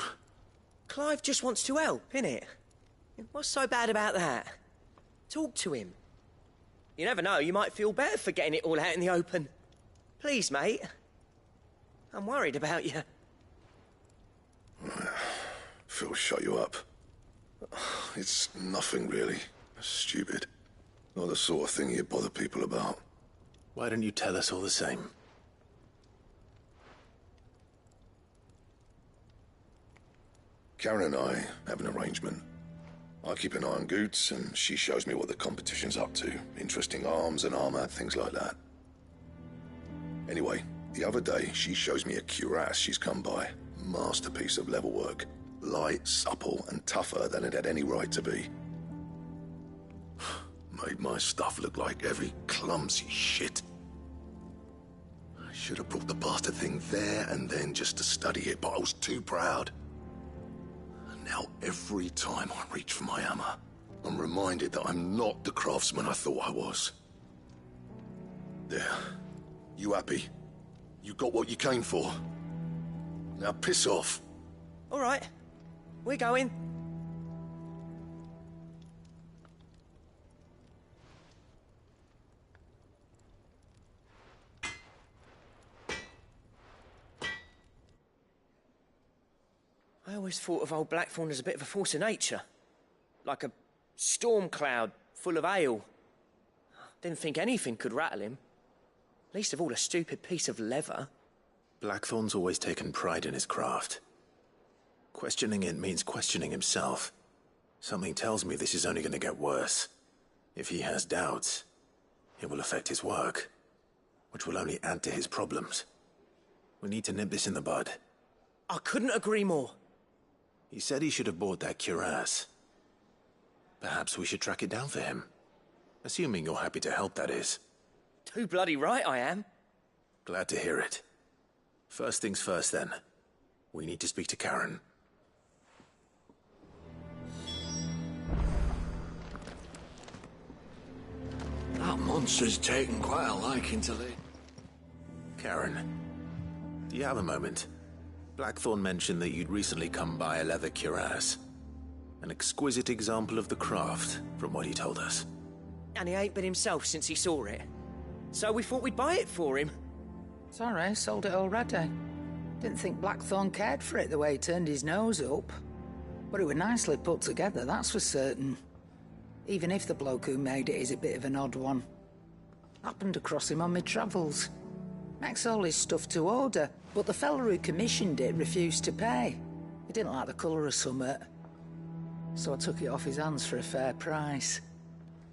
Clive just wants to help, innit? What's so bad about that? Talk to him. You never know, you might feel better for getting it all out in the open. Please, mate. I'm worried about you. Phil shut you up. It's nothing, really. Stupid. Not the sort of thing you bother people about. Why don't you tell us all the same? Karen and I have an arrangement. I keep an eye on Goots, and she shows me what the competition's up to. Interesting arms and armor, things like that. Anyway, the other day, she shows me a cuirass she's come by. Masterpiece of level work. Light, supple, and tougher than it had any right to be. Made my stuff look like every clumsy shit. I should have brought the bastard thing there and then just to study it, but I was too proud. And now every time I reach for my hammer, I'm reminded that I'm not the craftsman I thought I was. There. You happy? You got what you came for. Now piss off. All right. We're going. I always thought of old Blackthorn as a bit of a force of nature. Like a storm cloud full of hail. Didn't think anything could rattle him. Least of all a stupid piece of leather. Blackthorn's always taken pride in his craft. Questioning it means questioning himself. Something tells me this is only going to get worse. If he has doubts, it will affect his work. which will only add to his problems. We need to nip this in the bud. I couldn't agree more. He said he should have bought that cuirass. Perhaps we should track it down for him. Assuming you're happy to help, that is. Too bloody right I am. Glad to hear it. First things first, then. We need to speak to Karen. That monster's taken quite a liking to Lady. Karen, do you have a moment? Blackthorn mentioned that you'd recently come by a leather cuirass. An exquisite example of the craft, from what he told us. And he ain't been himself since he saw it. So we thought we'd buy it for him. Sorry, sold it already. Didn't think Blackthorn cared for it the way he turned his nose up. But it was nicely put together, that's for certain. Even if the bloke who made it is a bit of an odd one. Happened across him on my travels. Makes all his stuff to order, but the fella who commissioned it refused to pay. He didn't like the colour of summit. So I took it off his hands for a fair price.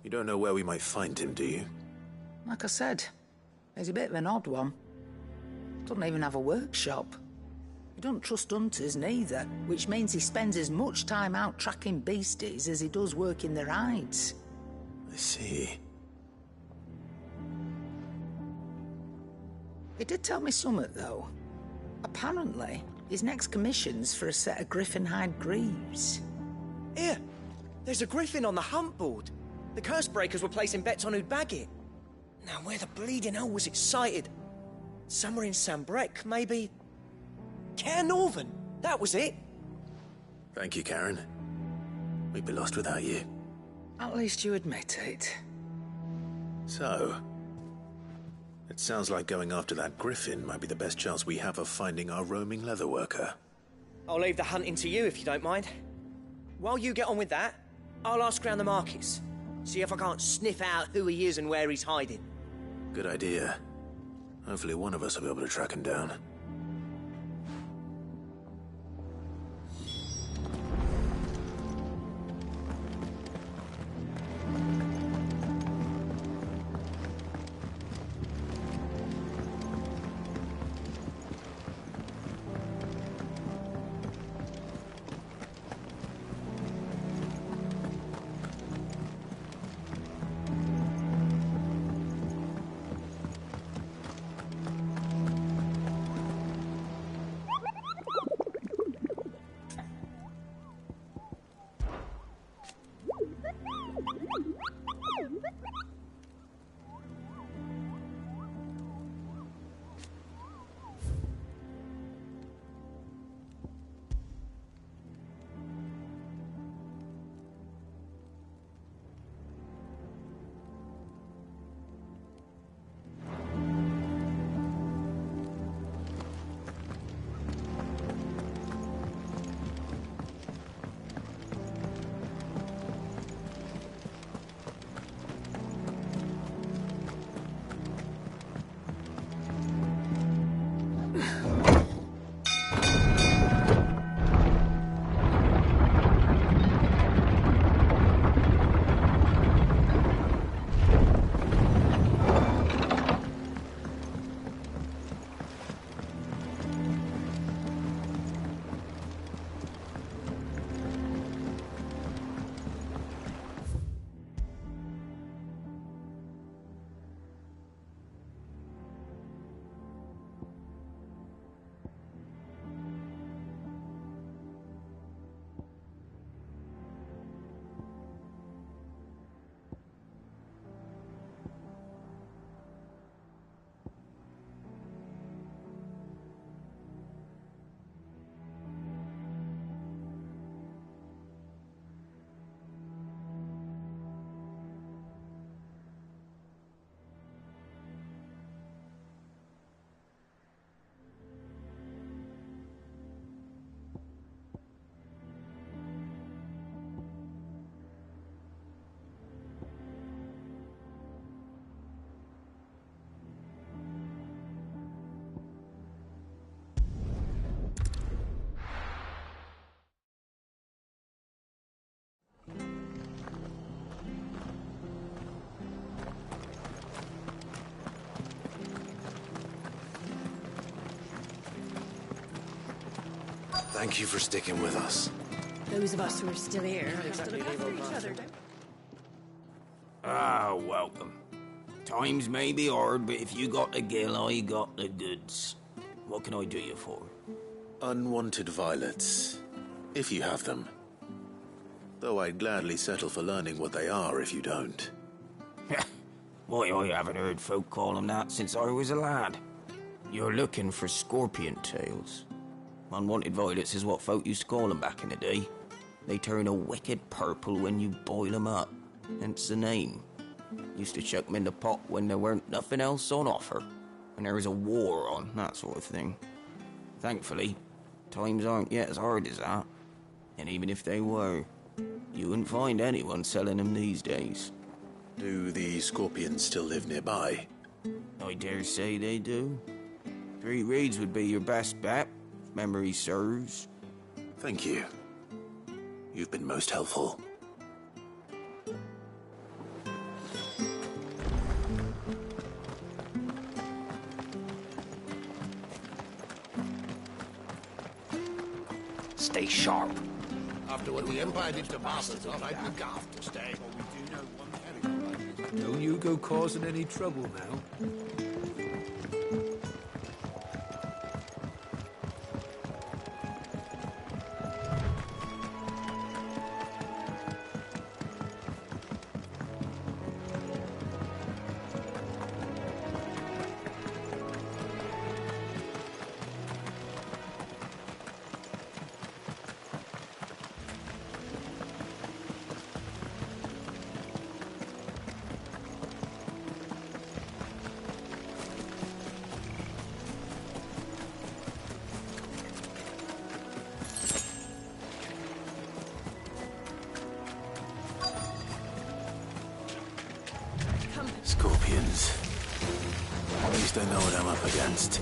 You don't know where we might find him, do you? Like I said, he's a bit of an odd one. Doesn't even have a workshop. He don't trust hunters neither, which means he spends as much time out tracking beasties as he does working their hides. I see. He did tell me something, though. Apparently, his next commission's for a set of griffin hide greaves. Here, there's a griffin on the hunt board. The curse breakers were placing bets on who'd bag it. Now, where the bleeding hell was it sighted? Somewhere in Sambrec, maybe? Caer Northern, that was it. Thank you, Karen. We'd be lost without you. At least you admit it. So, it sounds like going after that griffin might be the best chance we have of finding our roaming leatherworker. I'll leave the hunting to you if you don't mind. While you get on with that, I'll ask around the markets. See if I can't sniff out who he is and where he's hiding. Good idea. Hopefully one of us will be able to track him down. Thank you for sticking with us. Those of us who are still here have to look after each other, don't Ah, welcome. Times may be hard, but if you got the gill, I got the goods. What can I do you for? Unwanted violets, if you have them. Though I'd gladly settle for learning what they are if you don't. Why, I haven't heard folk call them that since I was a lad. You're looking for scorpion tails. Unwanted violets is what folk used to call them back in the day. They turn a wicked purple when you boil them up, hence the name. Used to chuck them in the pot when there weren't nothing else on offer, when there was a war on, that sort of thing. Thankfully, times aren't yet as hard as that. And even if they were, you wouldn't find anyone selling them these days. Do the scorpions still live nearby? I dare say they do. 3 Reeds would be your best bet, if memory serves. Thank you. You've been most helpful. Stay sharp. After what the Empire did to bastards, I'd be gaffed to stay. Don't you go causing any trouble now. Scorpions. At least I know what I'm up against.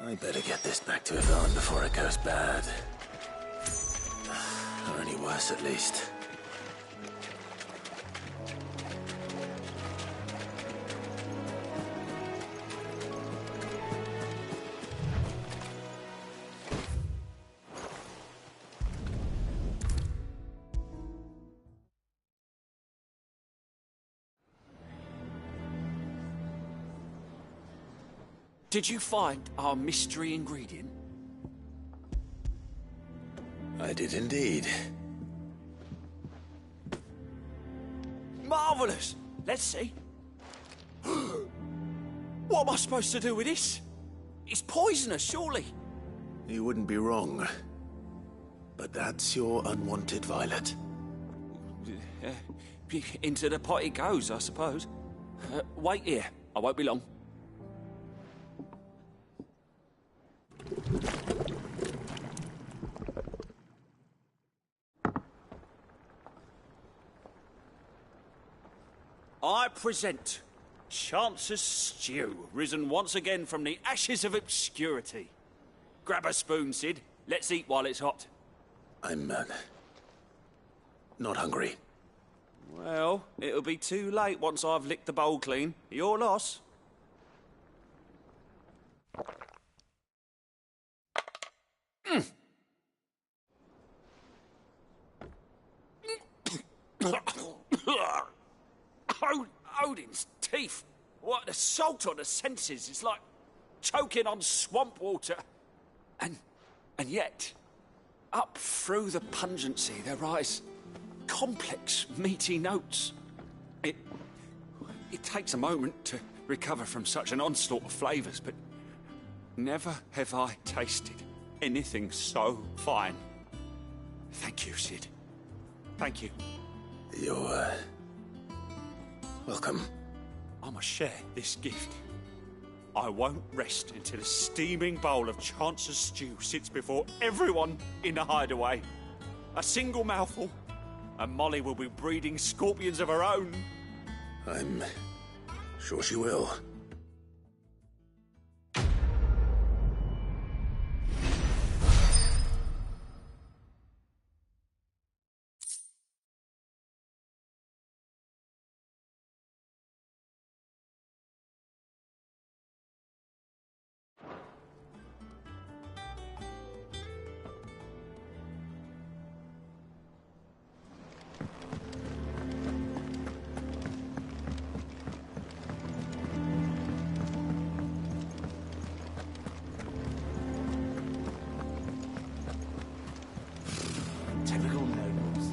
I better get this back to Yvonne before it goes bad. Or any worse, at least. Did you find our mystery ingredient? I did indeed. Marvellous! Let's see. What am I supposed to do with this? It's poisonous, surely. You wouldn't be wrong. But that's your unwanted violet. Into the pot it goes, I suppose. Wait here. I won't be long. I present Chance's Stew, risen once again from the ashes of obscurity. Grab a spoon, Sid. Let's eat while it's hot. I'm, not hungry. Well, it'll be too late once I've licked the bowl clean. Your loss. Odin's teeth. What an assault on the senses. It's like choking on swamp water. And yet, up through the pungency, there rise complex, meaty notes. It takes a moment to recover from such an onslaught of flavours, but never have I tasted anything so fine. Thank you, Cid. Thank you. You're, welcome. I must share this gift. I won't rest until a steaming bowl of Chance's stew sits before everyone in the hideaway. A single mouthful, and Molly will be breeding scorpions of her own. I'm sure she will. Typical nobles.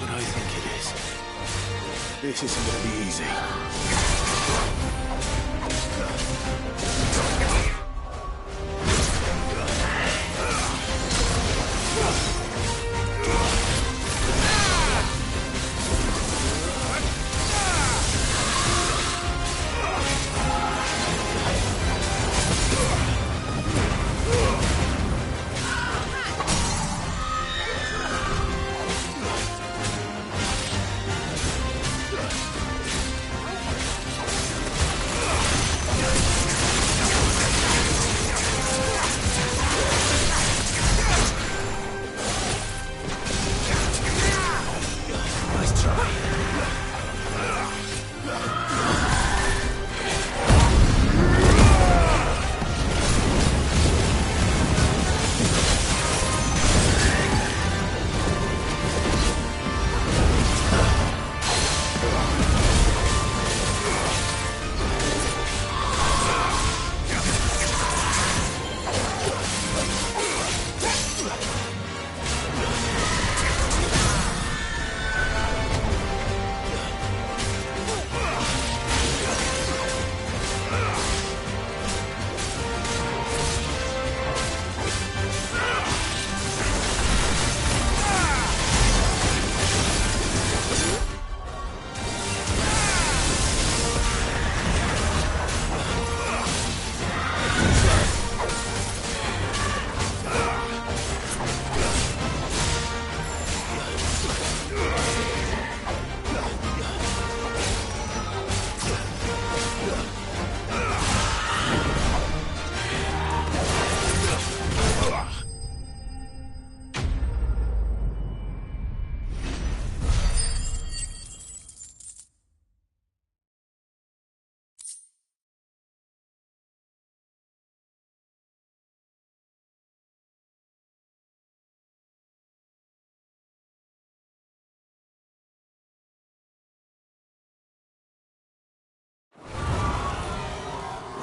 what I think it is. This isn't going to be easy.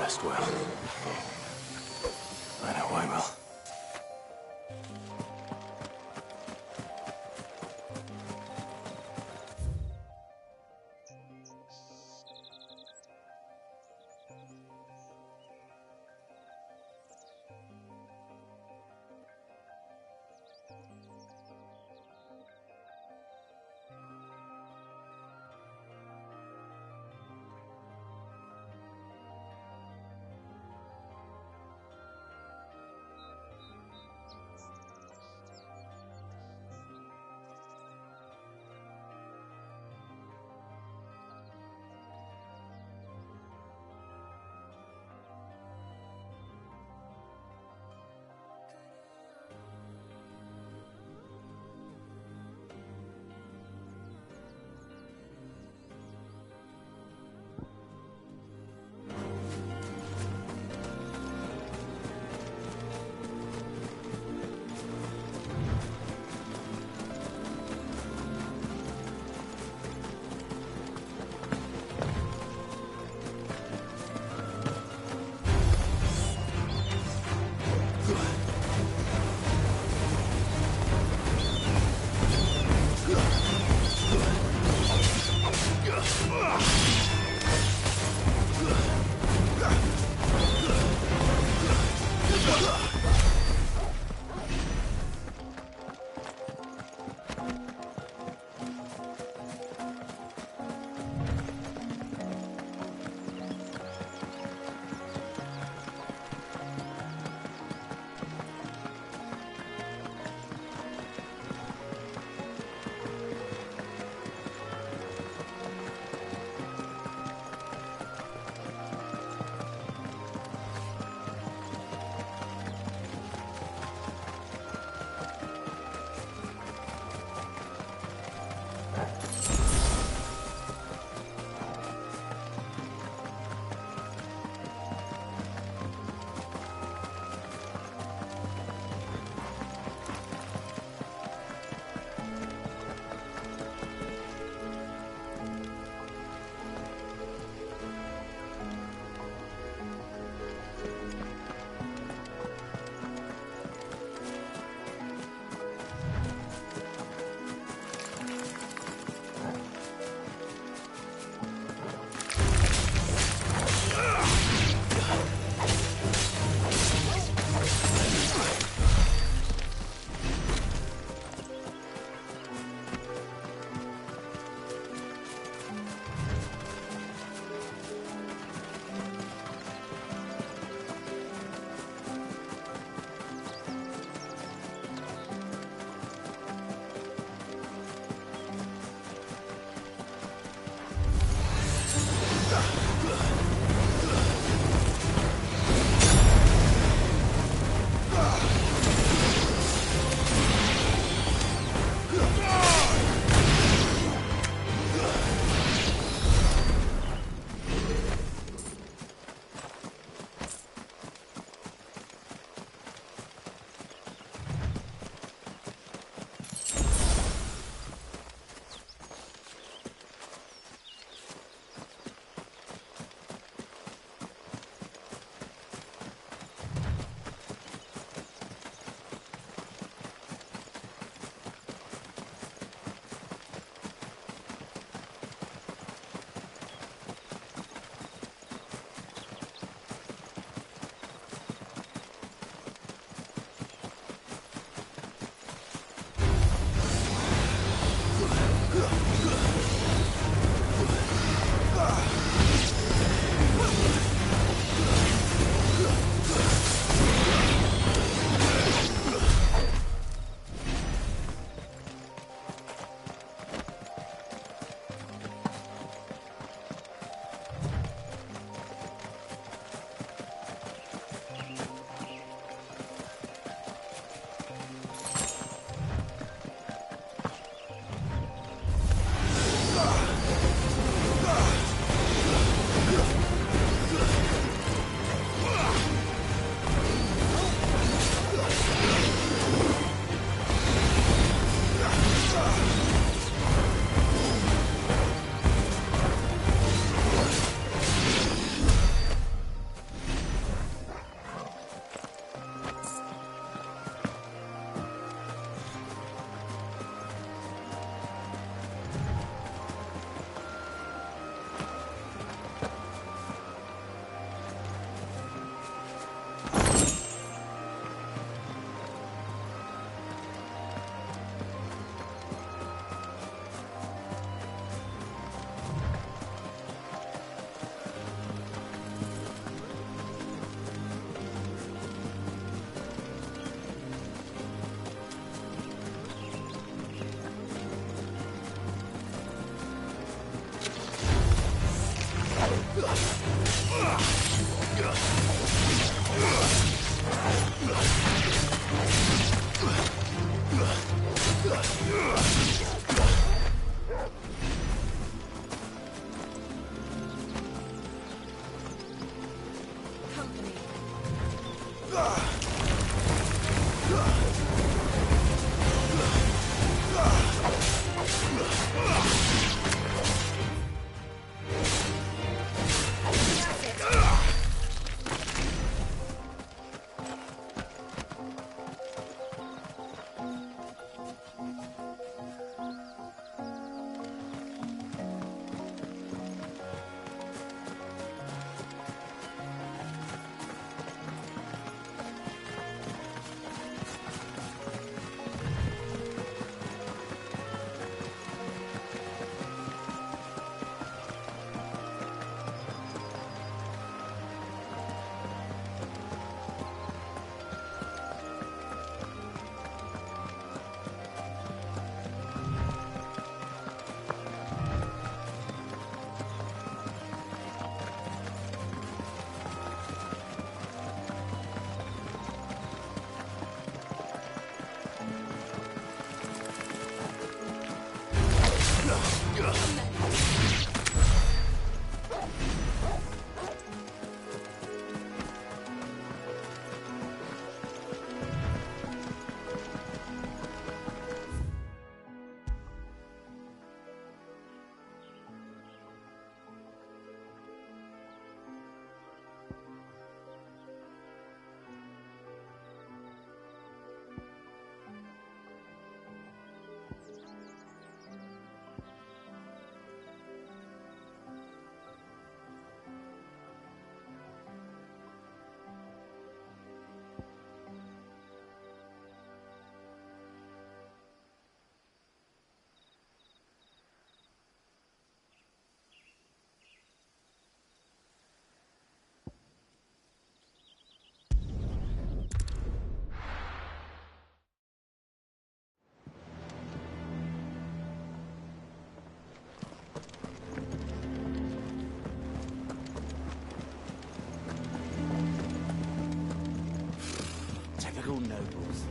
Rest well. I know I will. typical nobles.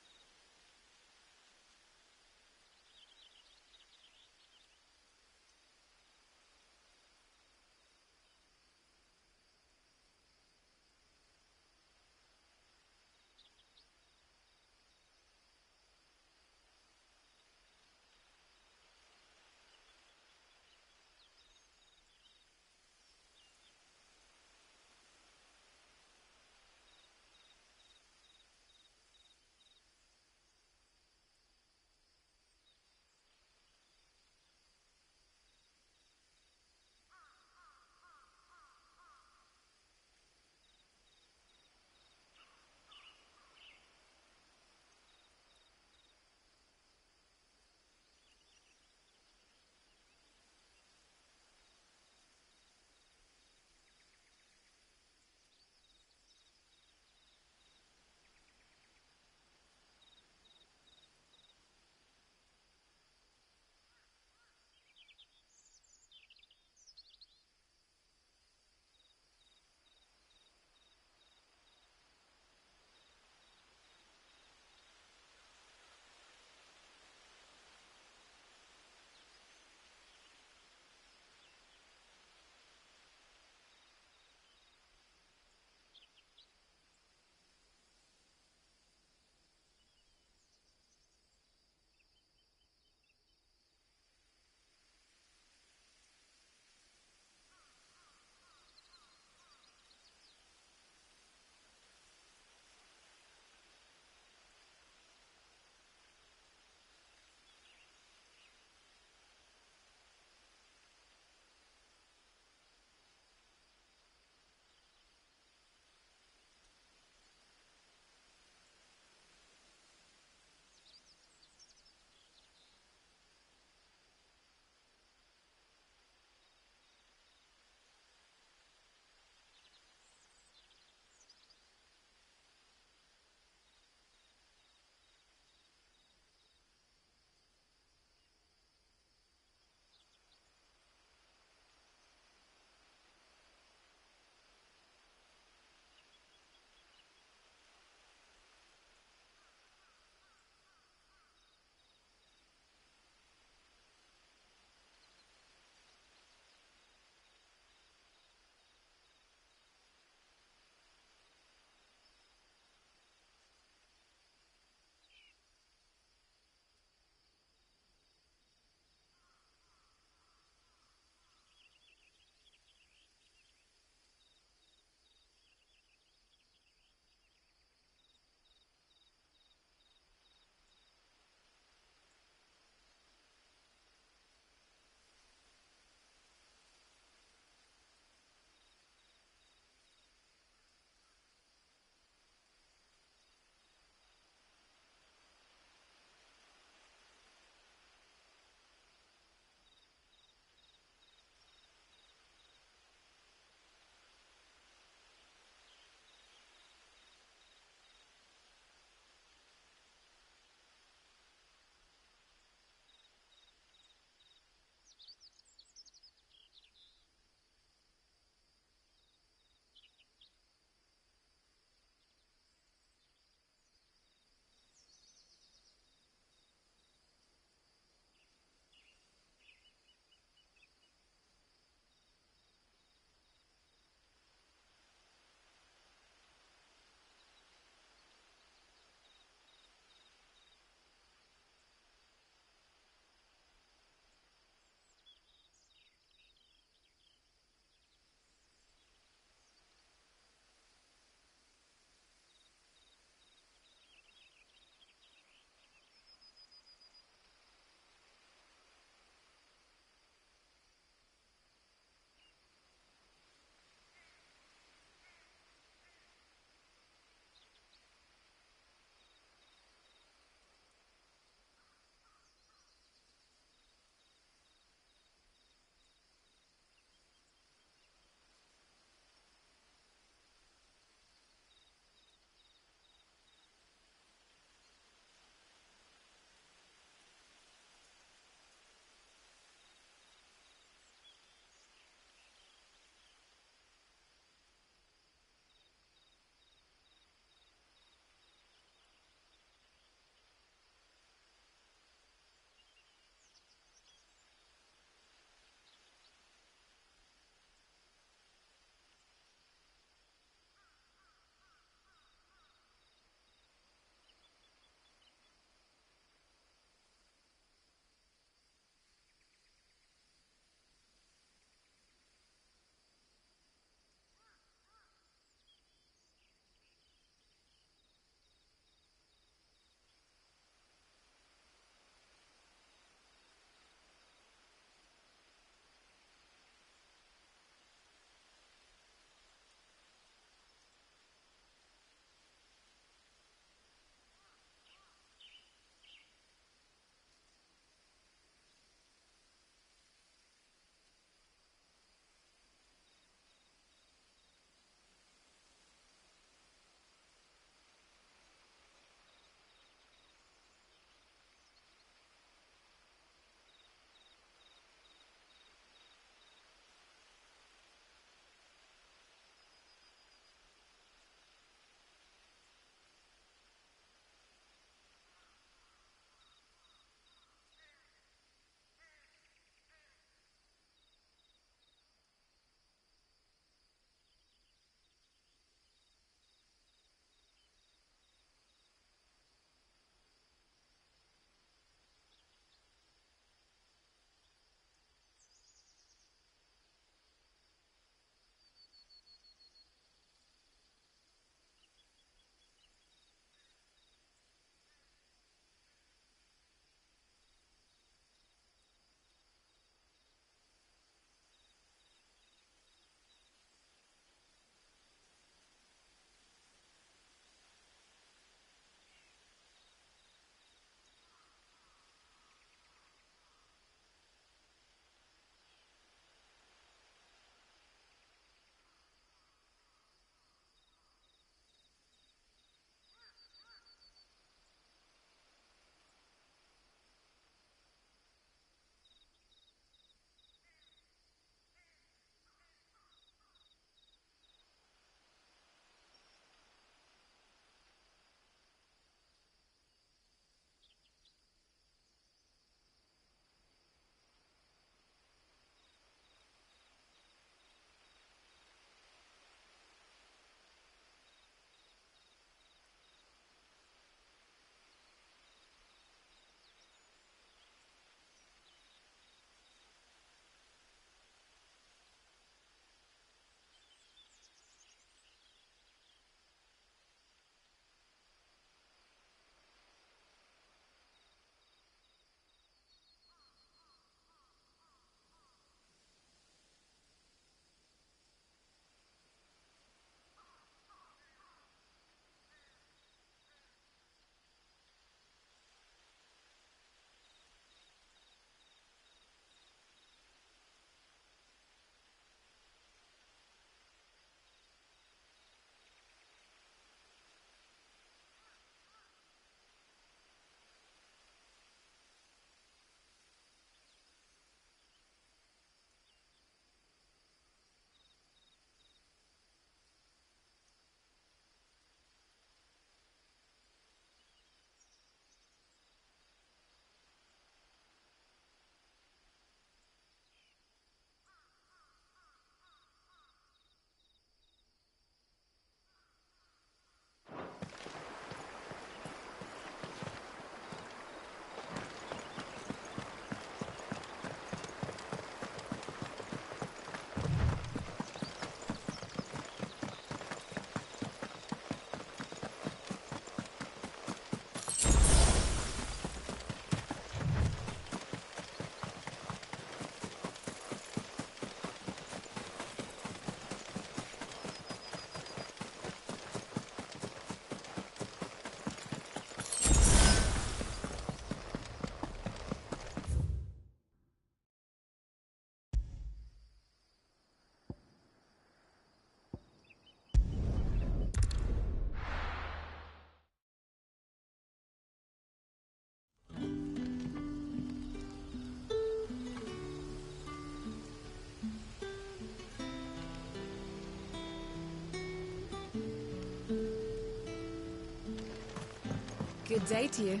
Good day to you,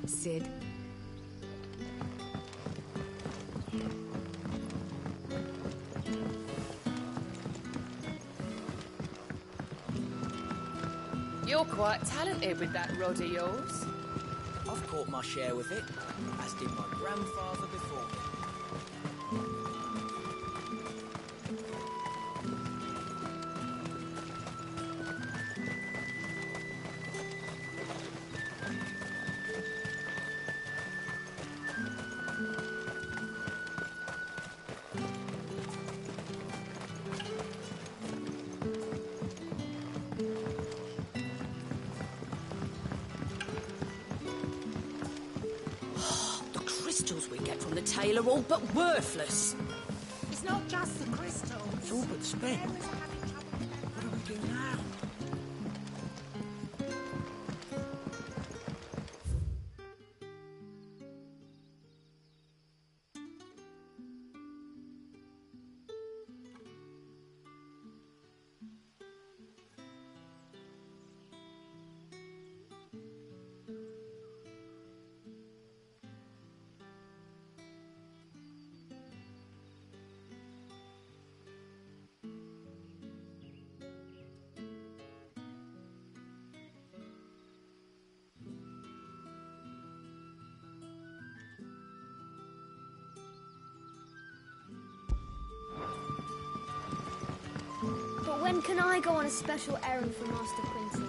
Cid. You're quite talented with that rod of yours. I've caught my share with it, as did my grandfather before me. The crystals we get from the tail are all but worthless. It's not just the crystals. It's all but spent. What do we do now? But when can I go on a special errand for Master Quincy?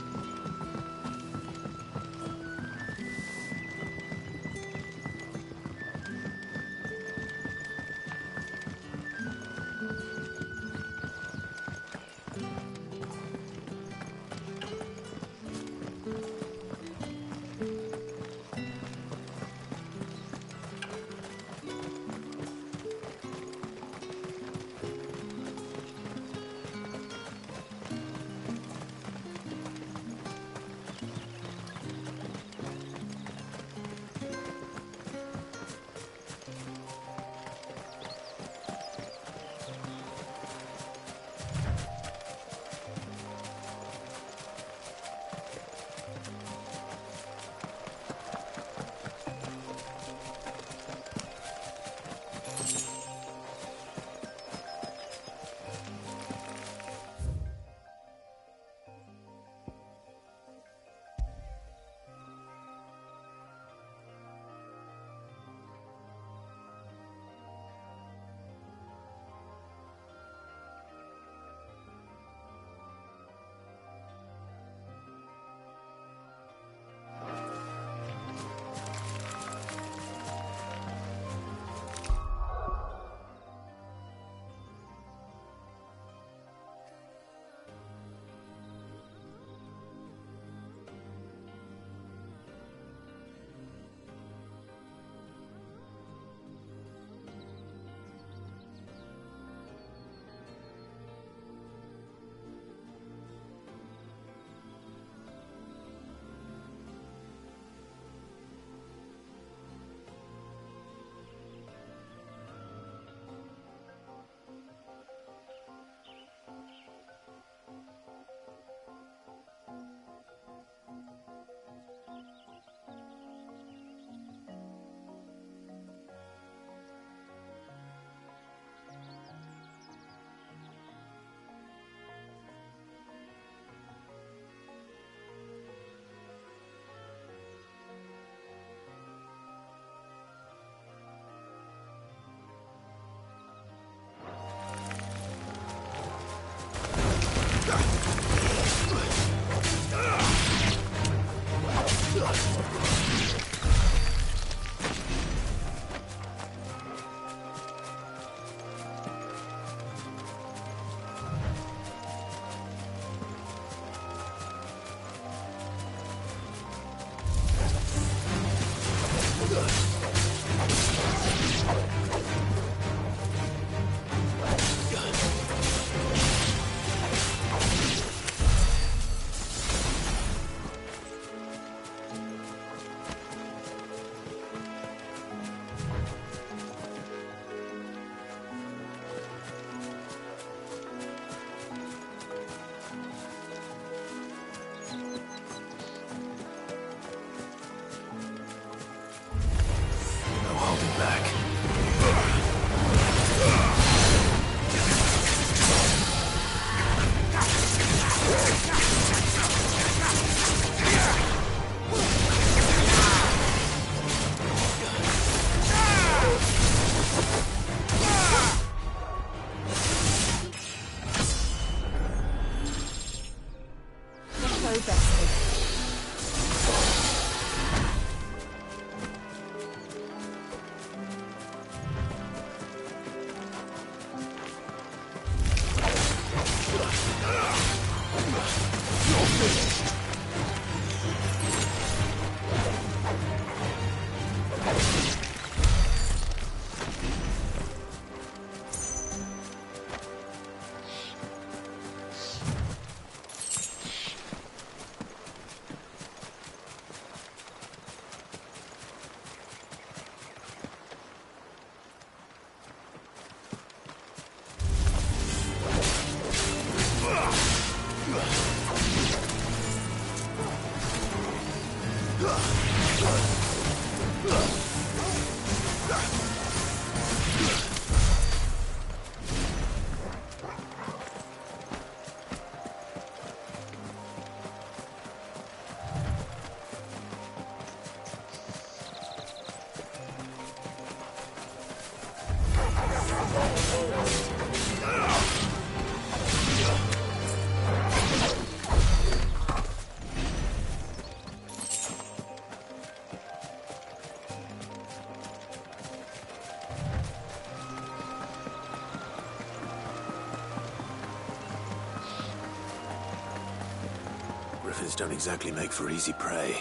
Griffins don't exactly make for easy prey.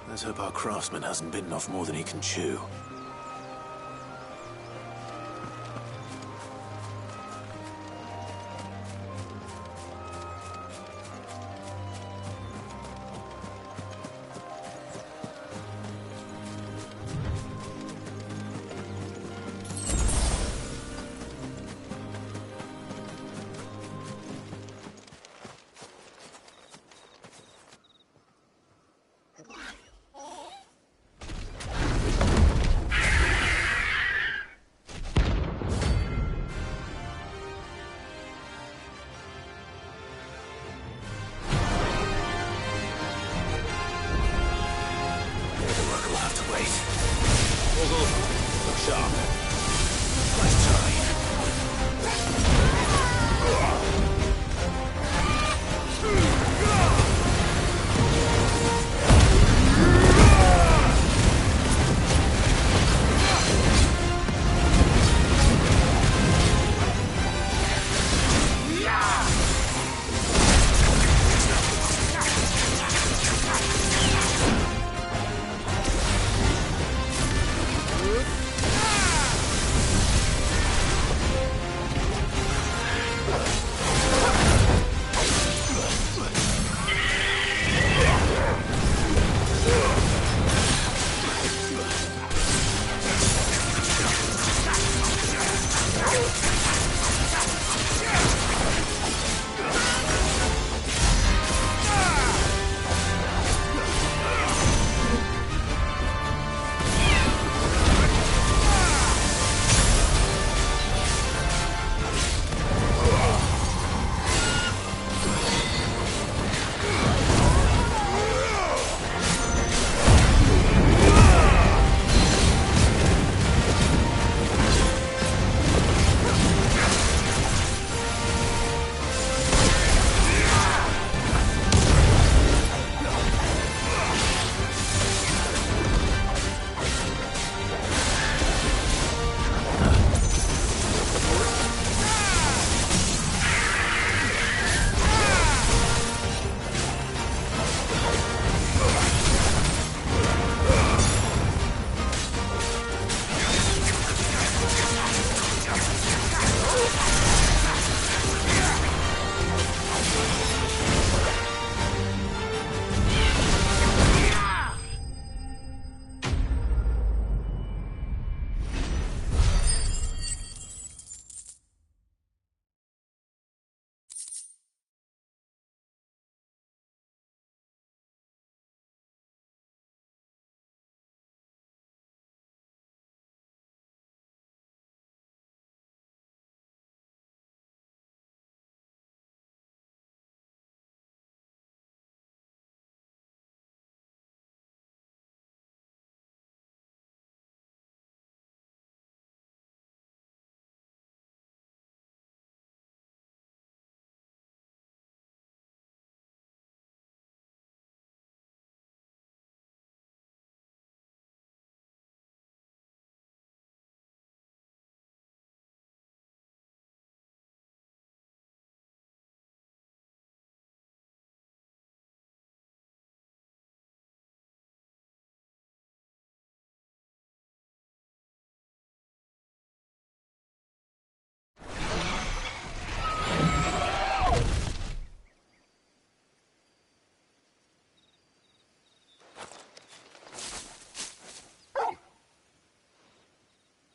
Let's hope our craftsman hasn't bitten off more than he can chew.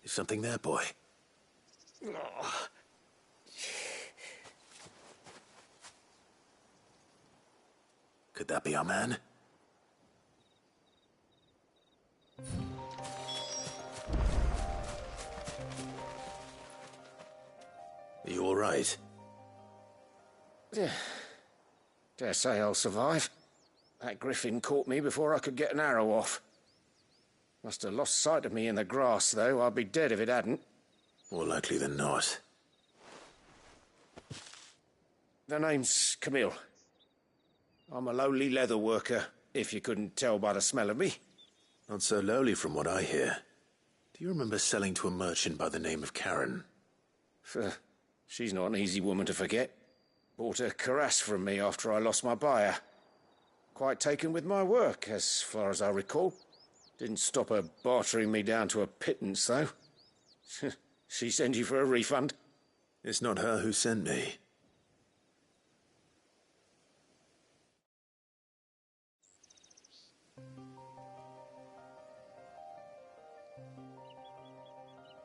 Is something there, boy? Could that be our man? Are you all right? Dare say I'll survive. That griffin caught me before I could get an arrow off. Must have lost sight of me in the grass, though. I'd be dead if it hadn't. More likely than not. The name's Camille. I'm a lowly leather worker, if you couldn't tell by the smell of me. Not so lowly from what I hear. Do you remember selling to a merchant by the name of Karen? She's not an easy woman to forget. Bought a cuirass from me after I lost my buyer. Quite taken with my work, as far as I recall. Didn't stop her bartering me down to a pittance, though. She send you for a refund? It's not her who sent me.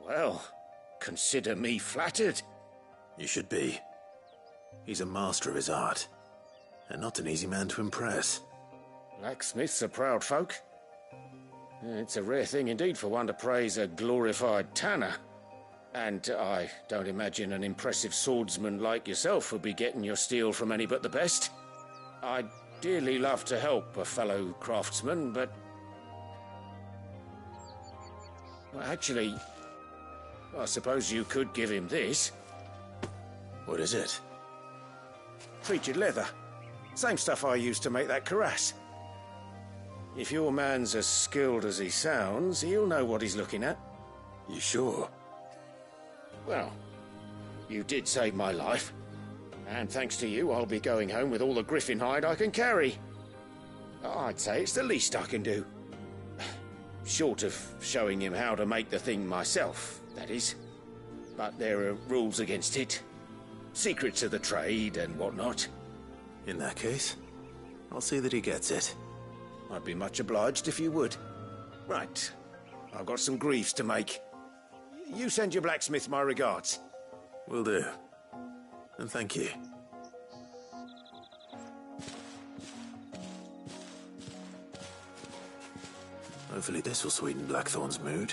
Well, consider me flattered. You should be. He's a master of his art, and not an easy man to impress. Blacksmiths are proud folk. It's a rare thing indeed for one to praise a glorified tanner. And I don't imagine an impressive swordsman like yourself would be getting your steel from any but the best. I'd dearly love to help a fellow craftsman, but... Well, actually, I suppose you could give him this. What is it? Treated leather. Same stuff I used to make that cuirass. If your man's as skilled as he sounds, he'll know what he's looking at. You sure? Well, you did save my life. And thanks to you, I'll be going home with all the griffin hide I can carry. I'd say it's the least I can do. Short of showing him how to make the thing myself, that is. But there are rules against it. Secrets of the trade and whatnot. In that case, I'll see that he gets it. I'd be much obliged if you would. Right. I've got some greaves to make. You send your blacksmith my regards. Will do. And thank you. Hopefully this will sweeten Blackthorn's mood.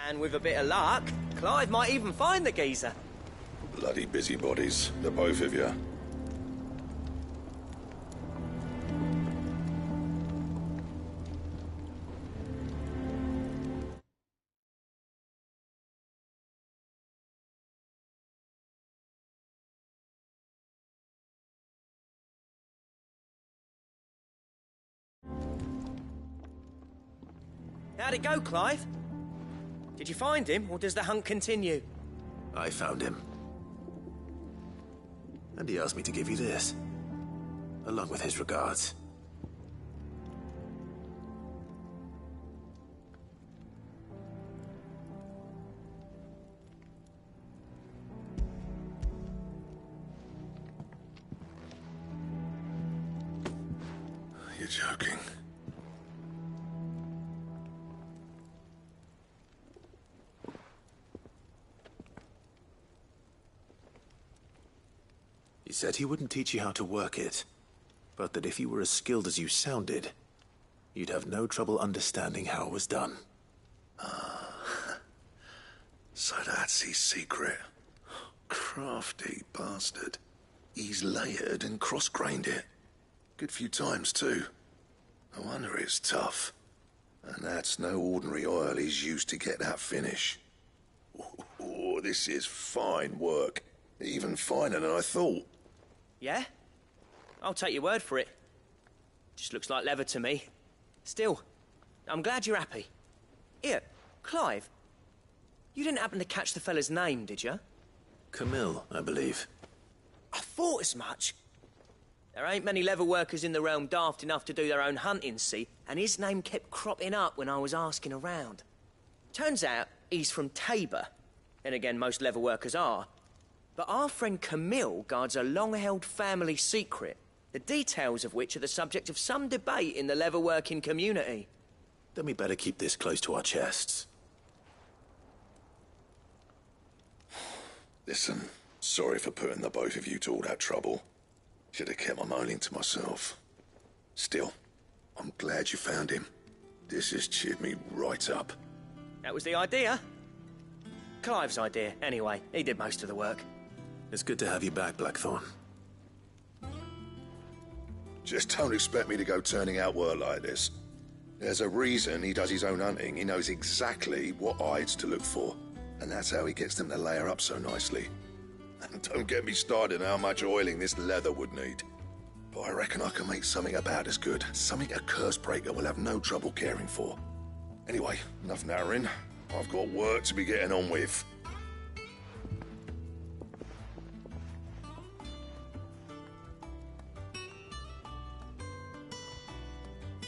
And with a bit of luck, Clive might even find the geezer. Bloody busybodies, the both of you. How'd it go, Clive? Did you find him, or does the hunt continue? I found him. And he asked me to give you this, along with his regards. You're joking. He said he wouldn't teach you how to work it, but that if you were as skilled as you sounded, you'd have no trouble understanding how it was done. So that's his secret. Crafty bastard. He's layered and cross-grained it. Good few times, too. No wonder it's tough. And that's no ordinary oil he's used to get that finish. Oh, this is fine work. Even finer than I thought. Yeah? I'll take your word for it. Just looks like leather to me. Still, I'm glad you're happy. Here, Clive, you didn't happen to catch the fella's name, did you? Camille, I believe. I thought as much. There ain't many leather workers in the realm daft enough to do their own hunting, see, and his name kept cropping up when I was asking around. Turns out he's from Tabor. And again, most leather workers are. But our friend Camille guards a long-held family secret, the details of which are the subject of some debate in the leather-working community. Then we better keep this close to our chests. Listen, sorry for putting the both of you to all that trouble. Should have kept my moaning to myself. Still, I'm glad you found him. This has cheered me right up. That was the idea. Clive's idea, anyway. He did most of the work. It's good to have you back, Blackthorn. Just don't expect me to go turning out work like this. There's a reason he does his own hunting. He knows exactly what hides to look for. And that's how he gets them to layer up so nicely. And don't get me started on how much oiling this leather would need. But I reckon I can make something about as good. Something a Cursebreaker will have no trouble caring for. Anyway, enough narrowing. I've got work to be getting on with.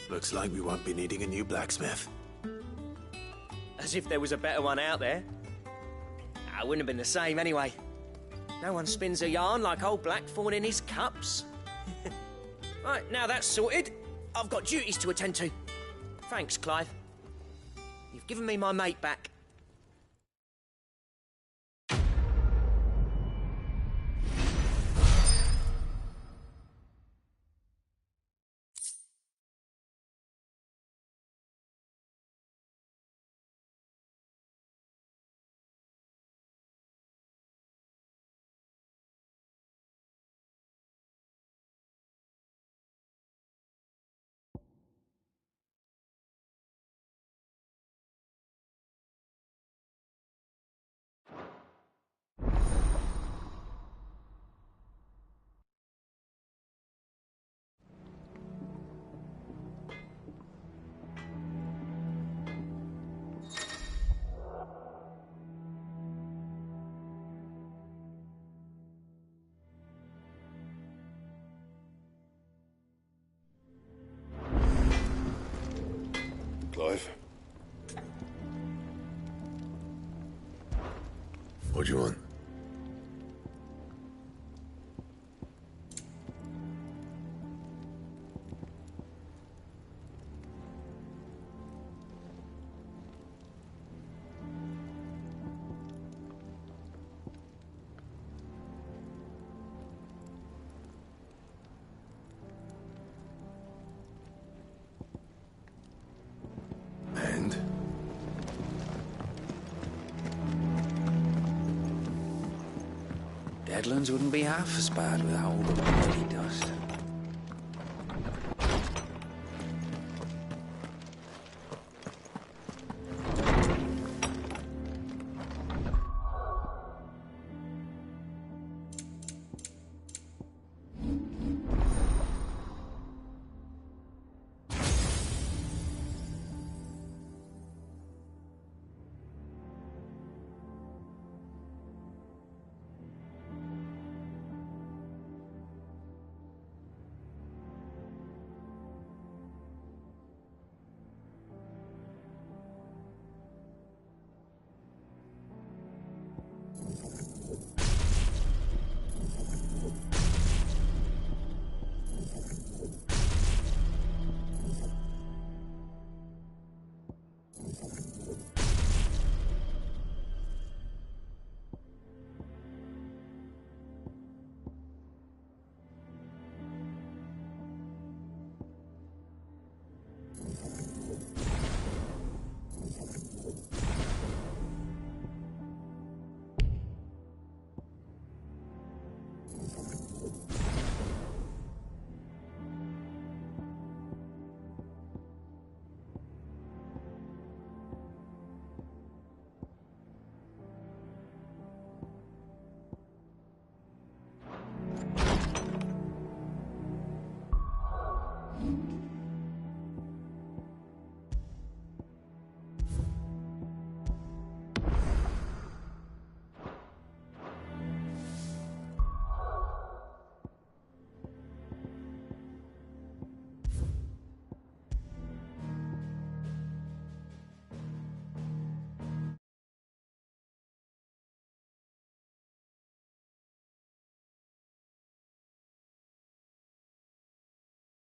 Looks like we won't be needing a new blacksmith. As if there was a better one out there. It wouldn't have been the same anyway. No one spins a yarn like old Blackthorn in his cups. Right, now that's sorted, I've got duties to attend to. Thanks, Clive. You've given me my mate back. Clive? What do you want? And? Deadlands wouldn't be half as bad without all the bloody dust.